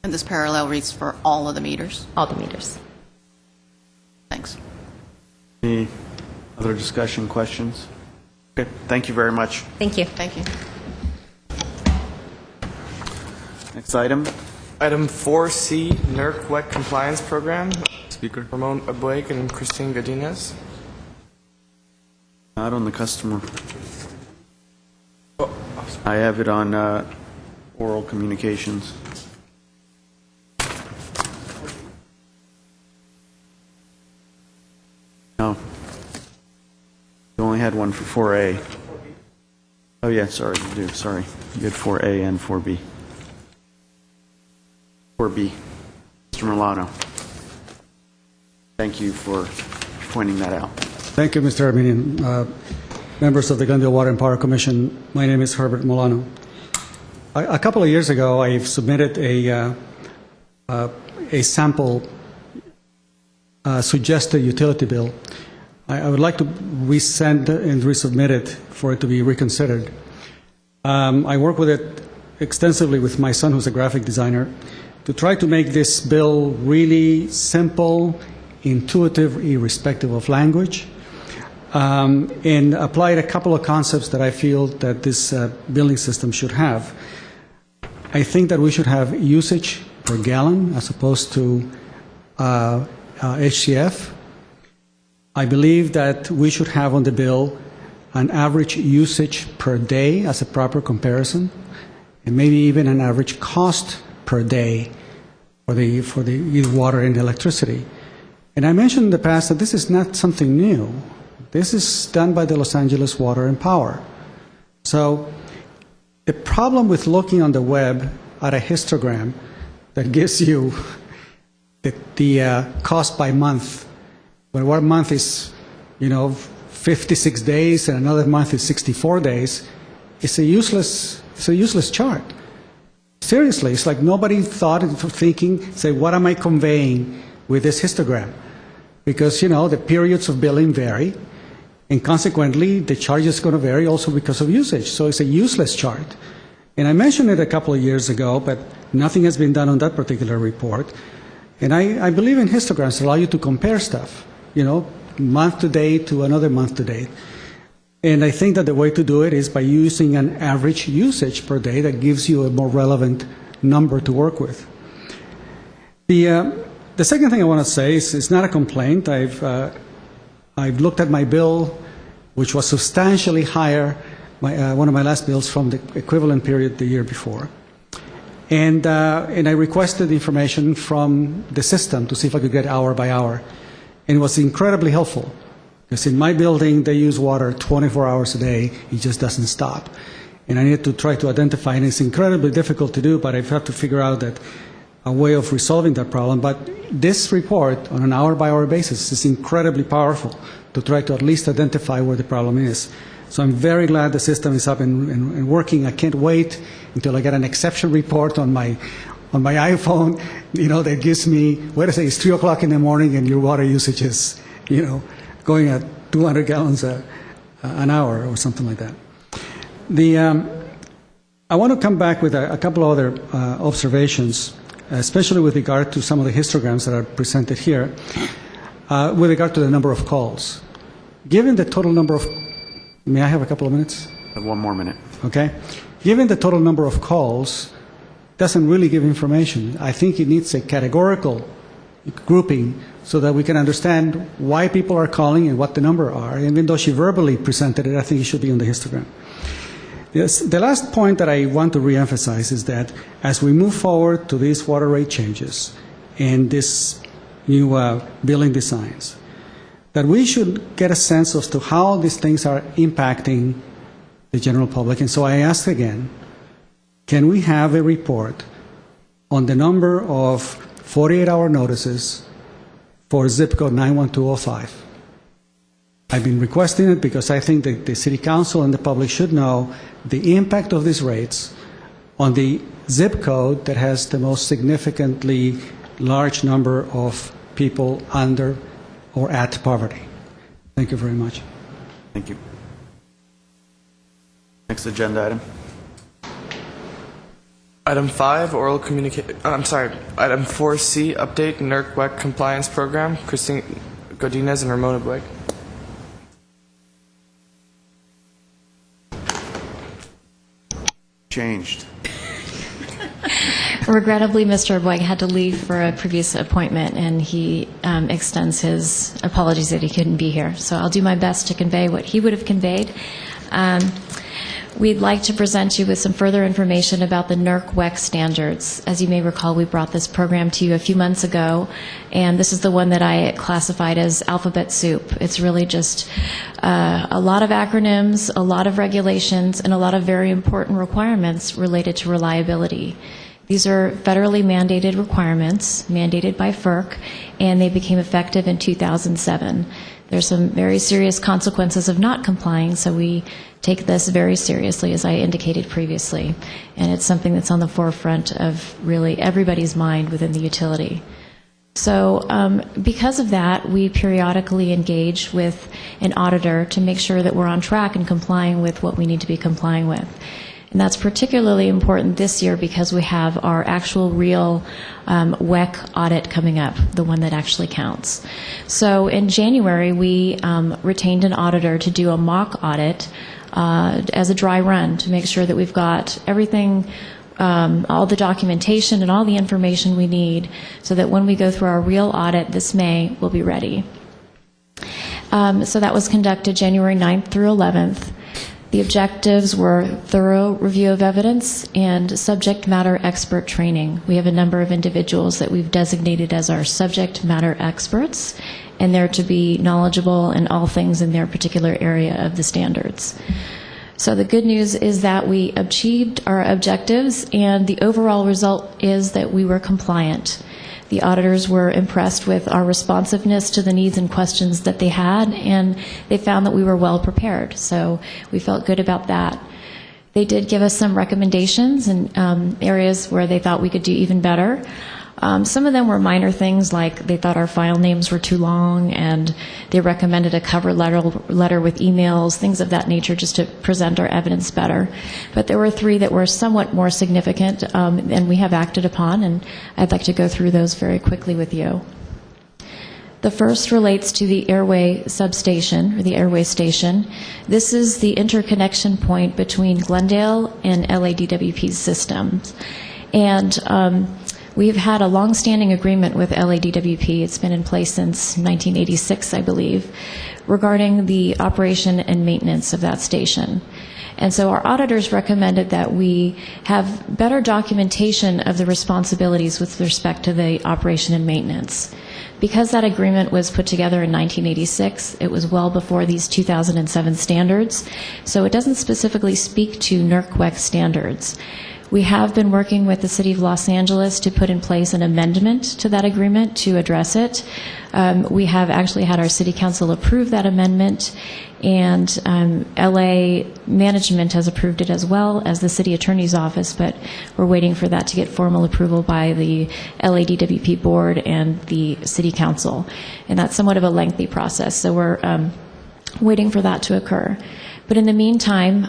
[SPEAKER 7] And this parallel reads for all of the meters?
[SPEAKER 18] All the meters.
[SPEAKER 7] Thanks.
[SPEAKER 1] Any other discussion, questions? Okay, thank you very much.
[SPEAKER 18] Thank you.
[SPEAKER 7] Thank you.
[SPEAKER 1] Next item.
[SPEAKER 2] Item 4C, NERC Wet Compliance Program.
[SPEAKER 3] Speaker.
[SPEAKER 2] Ramon Abueg and Christine Godinez.
[SPEAKER 1] Not on the customer. I have it on oral communications. No. You only had one for 4A. Oh, yeah, sorry, you do. Sorry. You had 4A and 4B. 4B. Mr. Milano. Thank you for pointing that out.
[SPEAKER 12] Thank you, Mr. Armenian. Members of the Glendale Water and Power Commission, my name is Herbert Milano. A couple of years ago, I submitted a sample suggested utility bill. I would like to resend and resubmit it for it to be reconsidered. I work with it extensively with my son, who's a graphic designer, to try to make this bill really simple, intuitive, irrespective of language, and applied a couple of concepts that I feel that this billing system should have. I think that we should have usage per gallon as opposed to HCF. I believe that we should have on the bill an average usage per day as a proper comparison, and maybe even an average cost per day for the water and electricity. And I mentioned in the past that this is not something new. This is done by the Los Angeles Water and Power. So the problem with looking on the web at a histogram that gives you the cost by month, when one month is, 56 days and another month is 64 days, it's a useless chart. Seriously, it's like nobody thought of thinking, say, what am I conveying with this histogram? Because, the periods of billing vary, and consequently, the charge is going to vary also because of usage. So it's a useless chart. And I mentioned it a couple of years ago, but Nothing has been done on that particular report. And I believe in histograms allow you to compare stuff, month to date to another month to date. And I think that the way to do it is by using an average usage per day that gives you a more relevant number to work with. The second thing I want to say is it's not a complaint. I've looked at my bill, which was substantially higher, one of my last bills from the equivalent period the year before. And I requested information from the system to see if I could get hour by hour. And it was incredibly helpful. Because in my building, they use water 24 hours a day. It just doesn't stop. And I needed to try to identify, and it's incredibly difficult to do, but I've had to figure out a way of resolving that problem. But this report, on an hour-by-hour basis, is incredibly powerful to try to at least identify where the problem is. So I'm very glad the system is up and working. I can't wait until I get an exception report on my iPhone, that gives me, it's 3 o'clock in the morning and your water usage is, going at 200 gallons an hour or something like that. I want to come back with a couple other observations, especially with regard to some of the histograms that are presented here, with regard to the number of calls. Given the total number of... May I have a couple of minutes?
[SPEAKER 1] One more minute.
[SPEAKER 12] Okay. Given the total number of calls, doesn't really give information. I think it needs a categorical grouping so that we can understand why people are calling and what the number are. Even though she verbally presented it, I think it should be on the histogram. Yes, the last point that I want to reemphasize is that as we move forward to these water rate changes and this new billing designs, that we should get a sense as to how these things are impacting the general public. And so I ask again, can we have a report on the number of 48-hour notices for zip code 91205? I've been requesting it because I think that the City Council and the public should know the impact of these rates on the zip code that has the most significantly large number of people under or at poverty. Thank you very much.
[SPEAKER 1] Thank you. Next agenda item.
[SPEAKER 2] Item 5, Item 4C, update NERC-WEC compliance program. Christine Godinez and Ramona Blake.
[SPEAKER 1] Changed.
[SPEAKER 8] Regrettably, Mr. Boyd had to leave for a previous appointment, and he extends his apologies that he couldn't be here. So I'll do my best to convey what he would have conveyed. We'd like to present you with some further information about the NERC-WEC standards. As you may recall, we brought this program to you a few months ago, and this is the one that I classified as alphabet soup. It's really just a lot of acronyms, a lot of regulations, and a lot of very important requirements related to reliability. These are federally mandated requirements, mandated by FERC, and they became effective in 2007. There's some very serious consequences of not complying, so we take this very seriously, as I indicated previously. And it's something that's on the forefront of really everybody's mind within the utility. So because of that, we periodically engage with an auditor to make sure that we're on track and complying with what we need to be complying with. And that's particularly important this year because we have our actual real WEC audit coming up, the one that actually counts. So in January, we retained an auditor to do a mock audit as a dry run to make sure that we've got everything, all the documentation and all the information we need so that when we go through our real audit this May, we'll be ready. So that was conducted January 9th through 11th. The objectives were thorough review of evidence and subject matter expert training. We have a number of individuals that we've designated as our subject matter experts, and they're to be knowledgeable in all things in their particular area of the standards. So the good news is that we achieved our objectives, and the overall result is that we were compliant. The auditors were impressed with our responsiveness to the needs and questions that they had, and they found that we were well prepared. So we felt good about that. They did give us some recommendations in areas where they thought we could do even better. Some of them were minor things, like they thought our file names were too long, and they recommended a cover letter with emails, things of that nature, just to present our evidence better. But there were 3 that were somewhat more significant, and we have acted upon, and I'd like to go through those very quickly with you. The first relates to the airway substation, or the airway station. This is the interconnection point between Glendale and LADWP's systems. And we've had a long-standing agreement with LADWP. It's been in place since 1986, I believe, regarding the operation and maintenance of that station. And so our auditors recommended that we have better documentation of the responsibilities with respect to the operation and maintenance. Because that agreement was put together in 1986, it was well before these 2007 standards, so it doesn't specifically speak to NERC-WEC standards. We have been working with the City of Los Angeles to put in place an amendment to that agreement to address it. We have actually had our City Council approve that amendment, and LA management has approved it as well as the City Attorney's Office, but we're waiting for that to get formal approval by the LADWP Board and the City Council. And that's somewhat of a lengthy process, so we're waiting for that to occur. But in the meantime,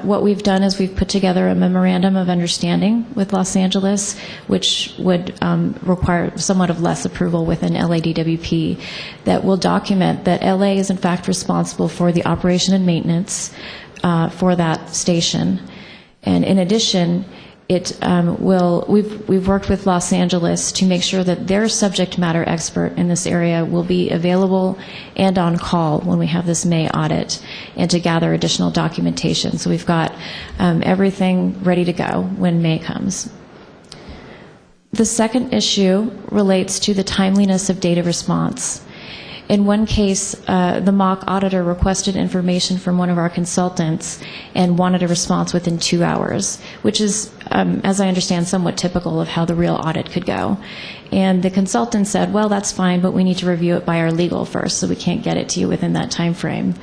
[SPEAKER 8] what we've done is we've put together a memorandum of understanding with Los Angeles, which would require somewhat of less approval within LADWP, that will document that LA is in fact responsible for the operation and maintenance for that station. And in addition, we've worked with Los Angeles to make sure that their subject matter expert in this area will be available and on call when we have this May audit, and to gather additional documentation. So we've got everything ready to go when May comes. The second issue relates to the timeliness of data response. In one case, the mock auditor requested information from one of our consultants and wanted a response within 2 hours, which is, as I understand, somewhat typical of how the real audit could go. And the consultant said, well, that's fine, but we need to review it by our legal first, so we can't get it to you within that time frame.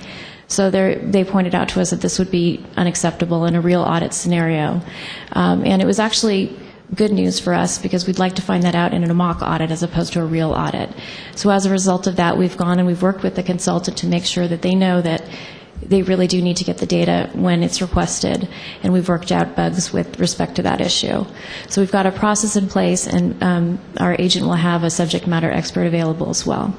[SPEAKER 8] So they pointed out to us that this would be unacceptable in a real audit scenario. And it was actually good news for us, because we'd like to find that out in a mock audit as opposed to a real audit. So as a result of that, we've gone and we've worked with the consultant to make sure that they know that they really do need to get the data when it's requested, and we've worked out bugs with respect to that issue. So we've got a process in place, and our agent will have a subject matter expert available as well.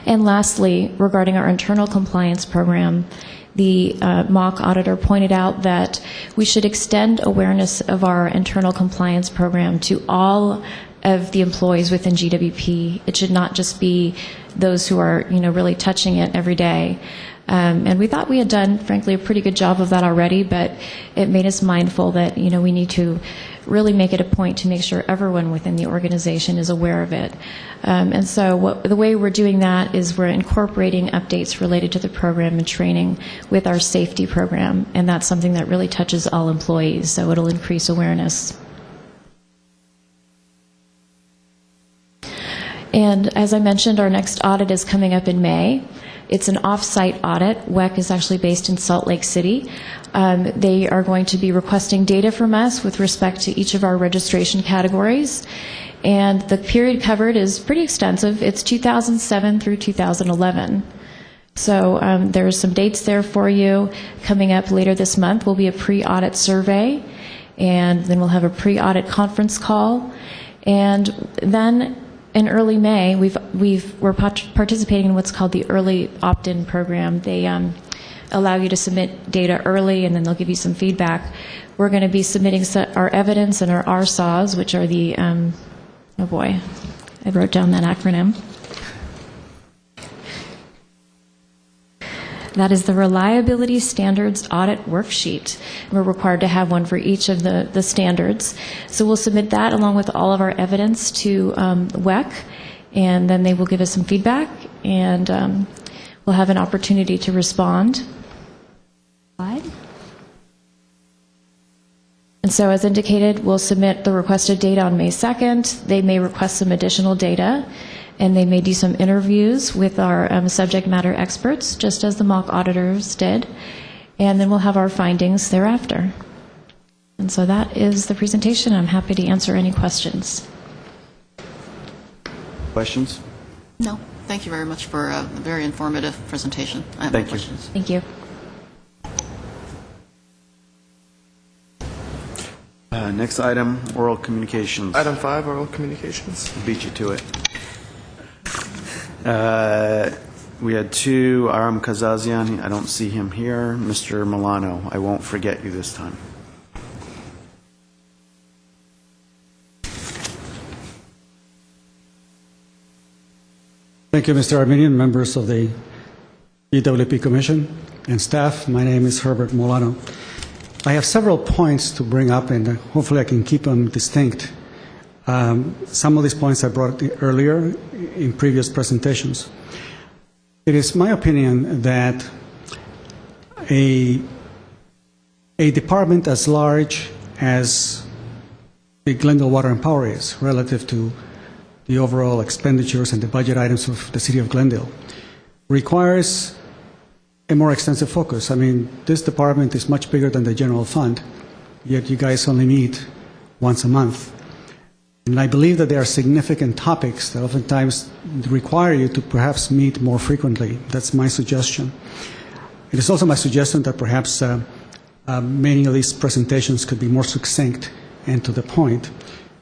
[SPEAKER 8] And lastly, regarding our internal compliance program, the mock auditor pointed out that we should extend awareness of our internal compliance program to all of the employees within GWP. It should not just be those who are, really touching it every day. And we thought we had done, frankly, a pretty good job of that already, but it made us mindful that, we need to really make it a point to make sure everyone within the organization is aware of it. And so the way we're doing that is we're incorporating updates related to the program and training with our safety program, and that's something that really touches all employees, so it'll increase awareness. And as I mentioned, our next audit is coming up in May. It's an off-site audit. WEC is actually based in Salt Lake City. They are going to be requesting data from us with respect to each of our registration categories. And the period covered is pretty extensive. It's 2007 through 2011. So there's some dates there for you. Coming up later this month will be a pre-audit survey, and then we'll have a pre-audit conference call. And then in early May, we're participating in what's called the early opt-in program. They allow you to submit data early, and then they'll give you some feedback. We're going to be submitting our evidence and our RSAWs, which are the, oh boy, I wrote down that acronym. That is the Reliability Standards Audit Worksheet. We're required to have one for each of the standards. So we'll submit that along with all of our evidence to WEC, and then they will give us some feedback, and we'll have an opportunity to respond. And so as indicated, we'll submit the requested data on May 2nd. They may request some additional data, and they may do some interviews with our subject matter experts, just as the mock auditors did, and then we'll have our findings thereafter. And so that is the presentation. I'm happy to answer any questions.
[SPEAKER 1] Questions?
[SPEAKER 7] No, thank you very much for a very informative presentation. I have no
[SPEAKER 1] Thank you.
[SPEAKER 7] questions.
[SPEAKER 8] Thank you.
[SPEAKER 1] Next item, oral communications.
[SPEAKER 2] Item 5, oral communications.
[SPEAKER 1] Beat you to it. We had 2, Aram Kazazian, I don't see him here. Mr. Milano, I won't forget you this time.
[SPEAKER 12] Thank you, Mr. Armenian, members of the GWP Commission and staff. My name is Herbert Milano. I have several points to bring up, and hopefully I can keep them distinct. Some of these points I brought earlier in previous presentations. It is my opinion that a department as large as the Glendale Water and Power is relative to the overall expenditures and the budget items of the city of Glendale requires a more extensive focus. I mean, this department is much bigger than the general fund, yet you guys only meet once a month. And I believe that there are significant topics that oftentimes require you to perhaps meet more frequently. That's my suggestion. It is also my suggestion that perhaps many of these presentations could be more succinct and to the point,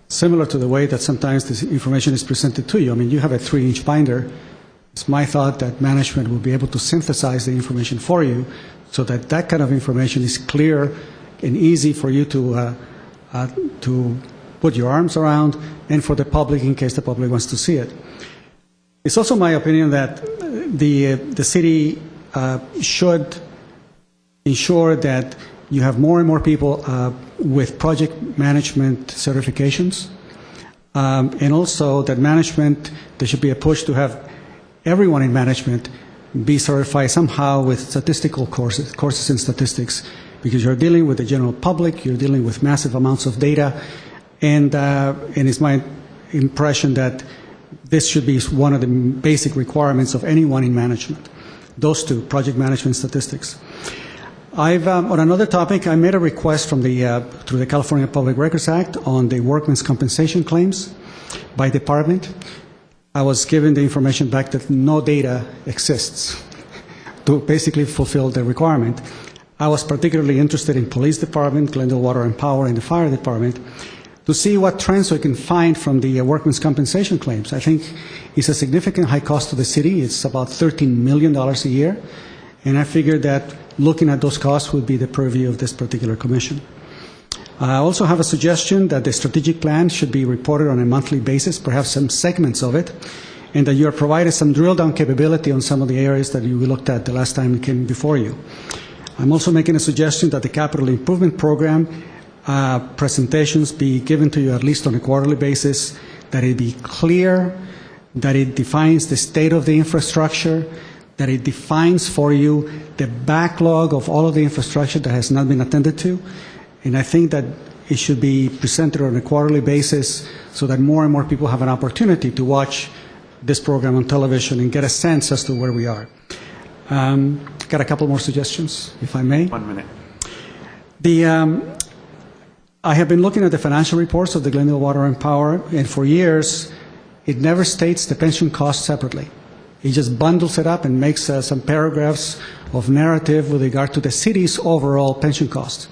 [SPEAKER 12] similar to the way that sometimes this information is presented to you. I mean, you have a 3-inch binder. It's my thought that management will be able to synthesize the information for you so that that kind of information is clear and easy for you to put your arms around, and for the public in case the public wants to see it. It's also my opinion that the city should ensure that you have more and more people with project management certifications, and also that management, there should be a push to have everyone in management be certified somehow with statistical courses in statistics, because you're dealing with the general public, you're dealing with massive amounts of data, and it's my impression that this should be one of the basic requirements of anyone in management, those two, project management statistics. On another topic, I made a request from through the California Public Records Act on the workmen's compensation claims by department. I was given the information back that no data exists to basically fulfill the requirement. I was particularly interested in police department, Glendale Water and Power, and the fire department to see what trends we can find from the workmen's compensation claims. I think it's a significant high cost to the city. It's about $13 million a year, and I figured that looking at those costs would be the purview of this particular commission. I also have a suggestion that the strategic plan should be reported on a monthly basis, perhaps some segments of it, and that you are provided some drill-down capability on some of the areas that you looked at the last time we came before you. I'm also making a suggestion that the capital improvement program presentations be given to you at least on a quarterly basis, that it be clear, that it defines the state of the infrastructure, that it defines for you the backlog of all of the infrastructure that has not been attended to. And I think that it should be presented on a quarterly basis so that more and more people have an opportunity to watch this program on television and get a sense as to where we are. Got a couple more suggestions, if I may.
[SPEAKER 1] 1 minute.
[SPEAKER 12] I have been looking at the financial reports of the Glendale Water and Power, and for years, it never states the pension cost separately. It just bundles it up and makes some paragraphs of narrative with regard to the city's overall pension cost.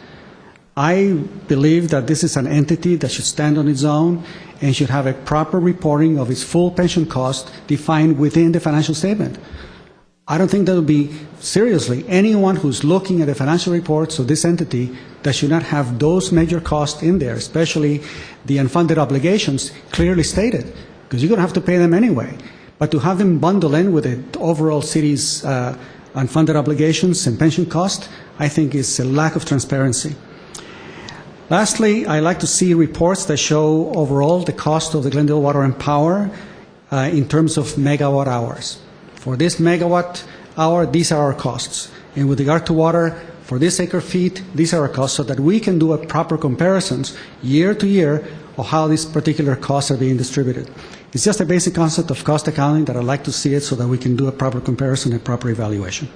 [SPEAKER 12] I believe that this is an entity that should stand on its own and should have a proper reporting of its full pension cost defined within the financial statement. I don't think there will be, seriously, anyone who's looking at the financial reports of this entity that should not have those major costs in there, especially the unfunded obligations clearly stated, because you're going to have to pay them anyway. But to have them bundle in with the overall city's unfunded obligations and pension cost, I think is a lack of transparency. Lastly, I like to see reports that show overall the cost of the Glendale Water and Power in terms of megawatt hours. For this megawatt hour, these are our costs. And with regard to water, for this acre feet, these are our costs, so that we can do a proper comparisons year to year of how these particular costs are being distributed. It's just a basic concept of cost accounting that I'd like to see it so that we can do a proper comparison and proper evaluation.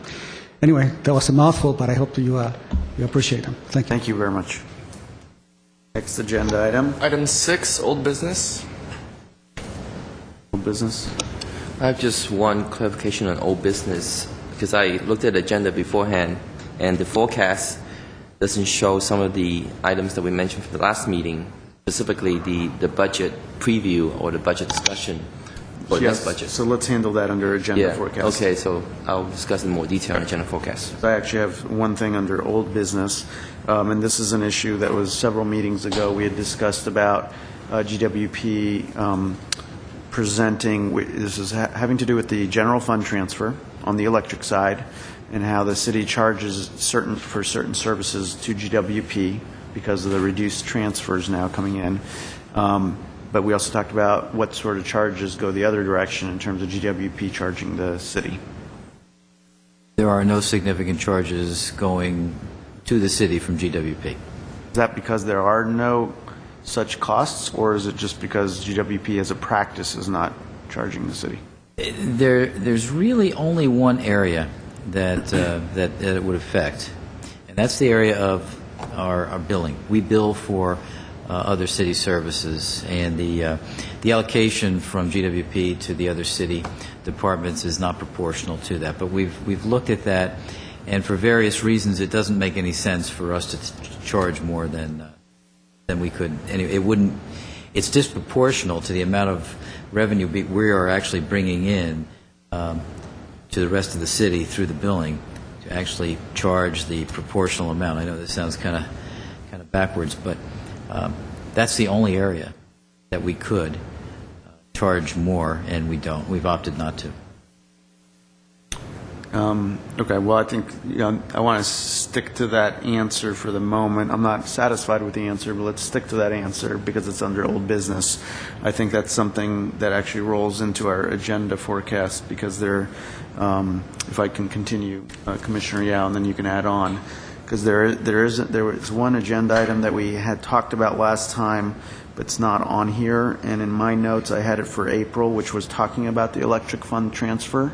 [SPEAKER 12] Anyway, that was a mouthful, but I hope that you appreciate them. Thank you.
[SPEAKER 1] Thank you very much. Next agenda item,
[SPEAKER 2] Item 6, old business.
[SPEAKER 1] old business.
[SPEAKER 6] I have just one clarification on old business, because I looked at the agenda beforehand, and the forecast doesn't show some of the items that we mentioned for the last meeting, specifically the budget preview or the budget discussion for the
[SPEAKER 1] Yes,
[SPEAKER 6] next budget.
[SPEAKER 1] so let's handle that under agenda forecast.
[SPEAKER 6] Okay, so I'll discuss in more detail on agenda forecast.
[SPEAKER 1] I actually have one thing under old business, and this is an issue that was several meetings ago. We had discussed about GWP presenting, this is having to do with the general fund transfer on the electric side, and how the city charges for certain services to GWP because of the reduced transfers now coming in. But we also talked about what sort of charges go the other direction in terms of GWP charging the city.
[SPEAKER 15] There are no significant charges going to the city from GWP.
[SPEAKER 1] Is that because there are no such costs, or is it just because GWP as a practice is not charging the city?
[SPEAKER 15] There's really only one area that it would affect, and that's the area of our billing. We bill for other city services, and the allocation from GWP to the other city departments is not proportional to that. But we've looked at that, and for various reasons, it doesn't make any sense for us to charge more than we could. Anyway, it wouldn't. It's disproportional to the amount of revenue we are actually bringing in to the rest of the city through the billing to actually charge the proportional amount. I know this sounds kind of backwards, but that's the only area that we could charge more, and we don't. We've opted not to.
[SPEAKER 1] Okay, well, I think I want to stick to that answer for the moment. I'm not satisfied with the answer, but let's stick to that answer because it's under old business. I think that's something that actually rolls into our agenda forecast because if I can continue, Commissioner Yao, and then you can add on, because there was one agenda item that we had talked about last time, but it's not on here. And in my notes, I had it for April, which was talking about the electric fund transfer.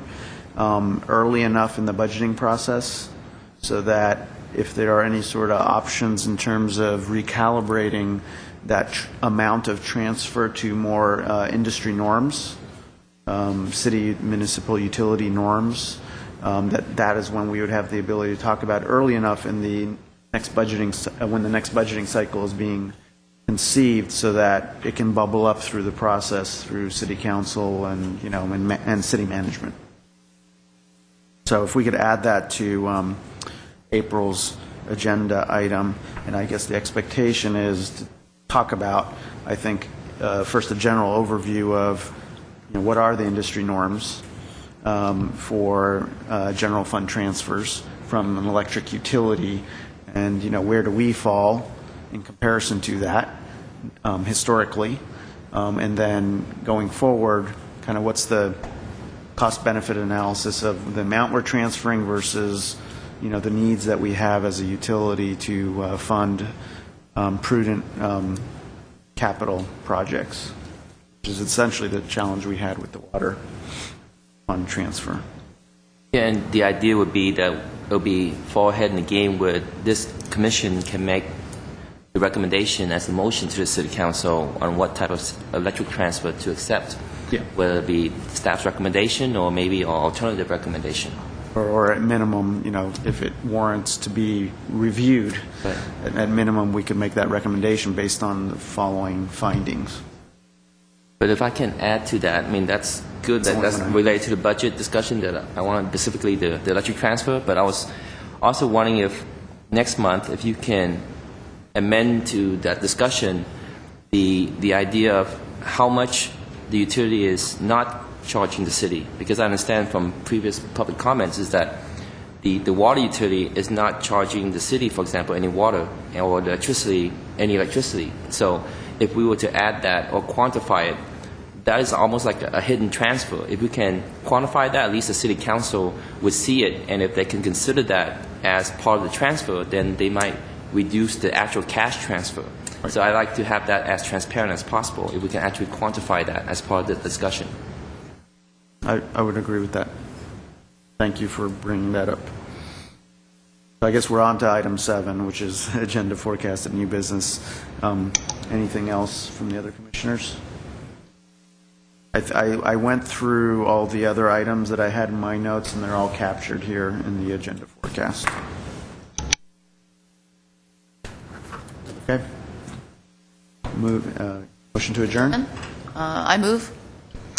[SPEAKER 1] Early enough in the budgeting process so that if there are any sort of options in terms of recalibrating that amount of transfer to more industry norms, city municipal utility norms, that is when we would have the ability to talk about early enough in the next budgeting, when the next budgeting cycle is being conceived so that it can bubble up through the process through city council and, and city management. So if we could add that to April's agenda item, and I guess the expectation is to talk about, I think, first a general overview of what are the industry norms for general fund transfers from an electric utility, and where do we fall in comparison to that historically, and then going forward, kind of what's the cost-benefit analysis of the amount we're transferring versus, the needs that we have as a utility to fund prudent capital projects, which is essentially the challenge we had with the water fund transfer.
[SPEAKER 6] Yeah, and the idea would be that it'll be fall ahead in the game where this commission can make the recommendation as a motion to the city council on what type of electric transfer to accept. Yeah. Whether it be staff's recommendation or maybe an alternative recommendation.
[SPEAKER 1] Or at minimum, if it warrants to be reviewed, right. At minimum we could make that recommendation based on the following findings.
[SPEAKER 6] But if I can add to that, that's good that that's related to the budget discussion that I want specifically the electric transfer, but I was also wondering if next month, if you can amend to that discussion the idea of how much the utility is not charging the city, because I understand from previous public comments is that the water utility is not charging the city, for example, any water or any electricity. So if we were to add that or quantify it, that is almost like a hidden transfer. If we can quantify that, at least the city council would see it, and if they can consider that as part of the transfer, then they might reduce the actual cash transfer. So I like to have that as transparent as possible, if we can actually quantify that as part of the discussion.
[SPEAKER 1] I would agree with that. Thank you for bringing that up. So I guess we're on to item 7, which is agenda forecast and new business. Anything else from the other commissioners? I went through all the other items that I had in my notes, and they're all captured here in the agenda forecast. Okay. Motion to adjourn?
[SPEAKER 7] I move.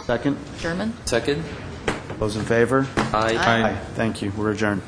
[SPEAKER 1] Second?
[SPEAKER 7] German.
[SPEAKER 6] Second?
[SPEAKER 1] Those in favor?
[SPEAKER 6] Aye.
[SPEAKER 1] Thank you. We're adjourned.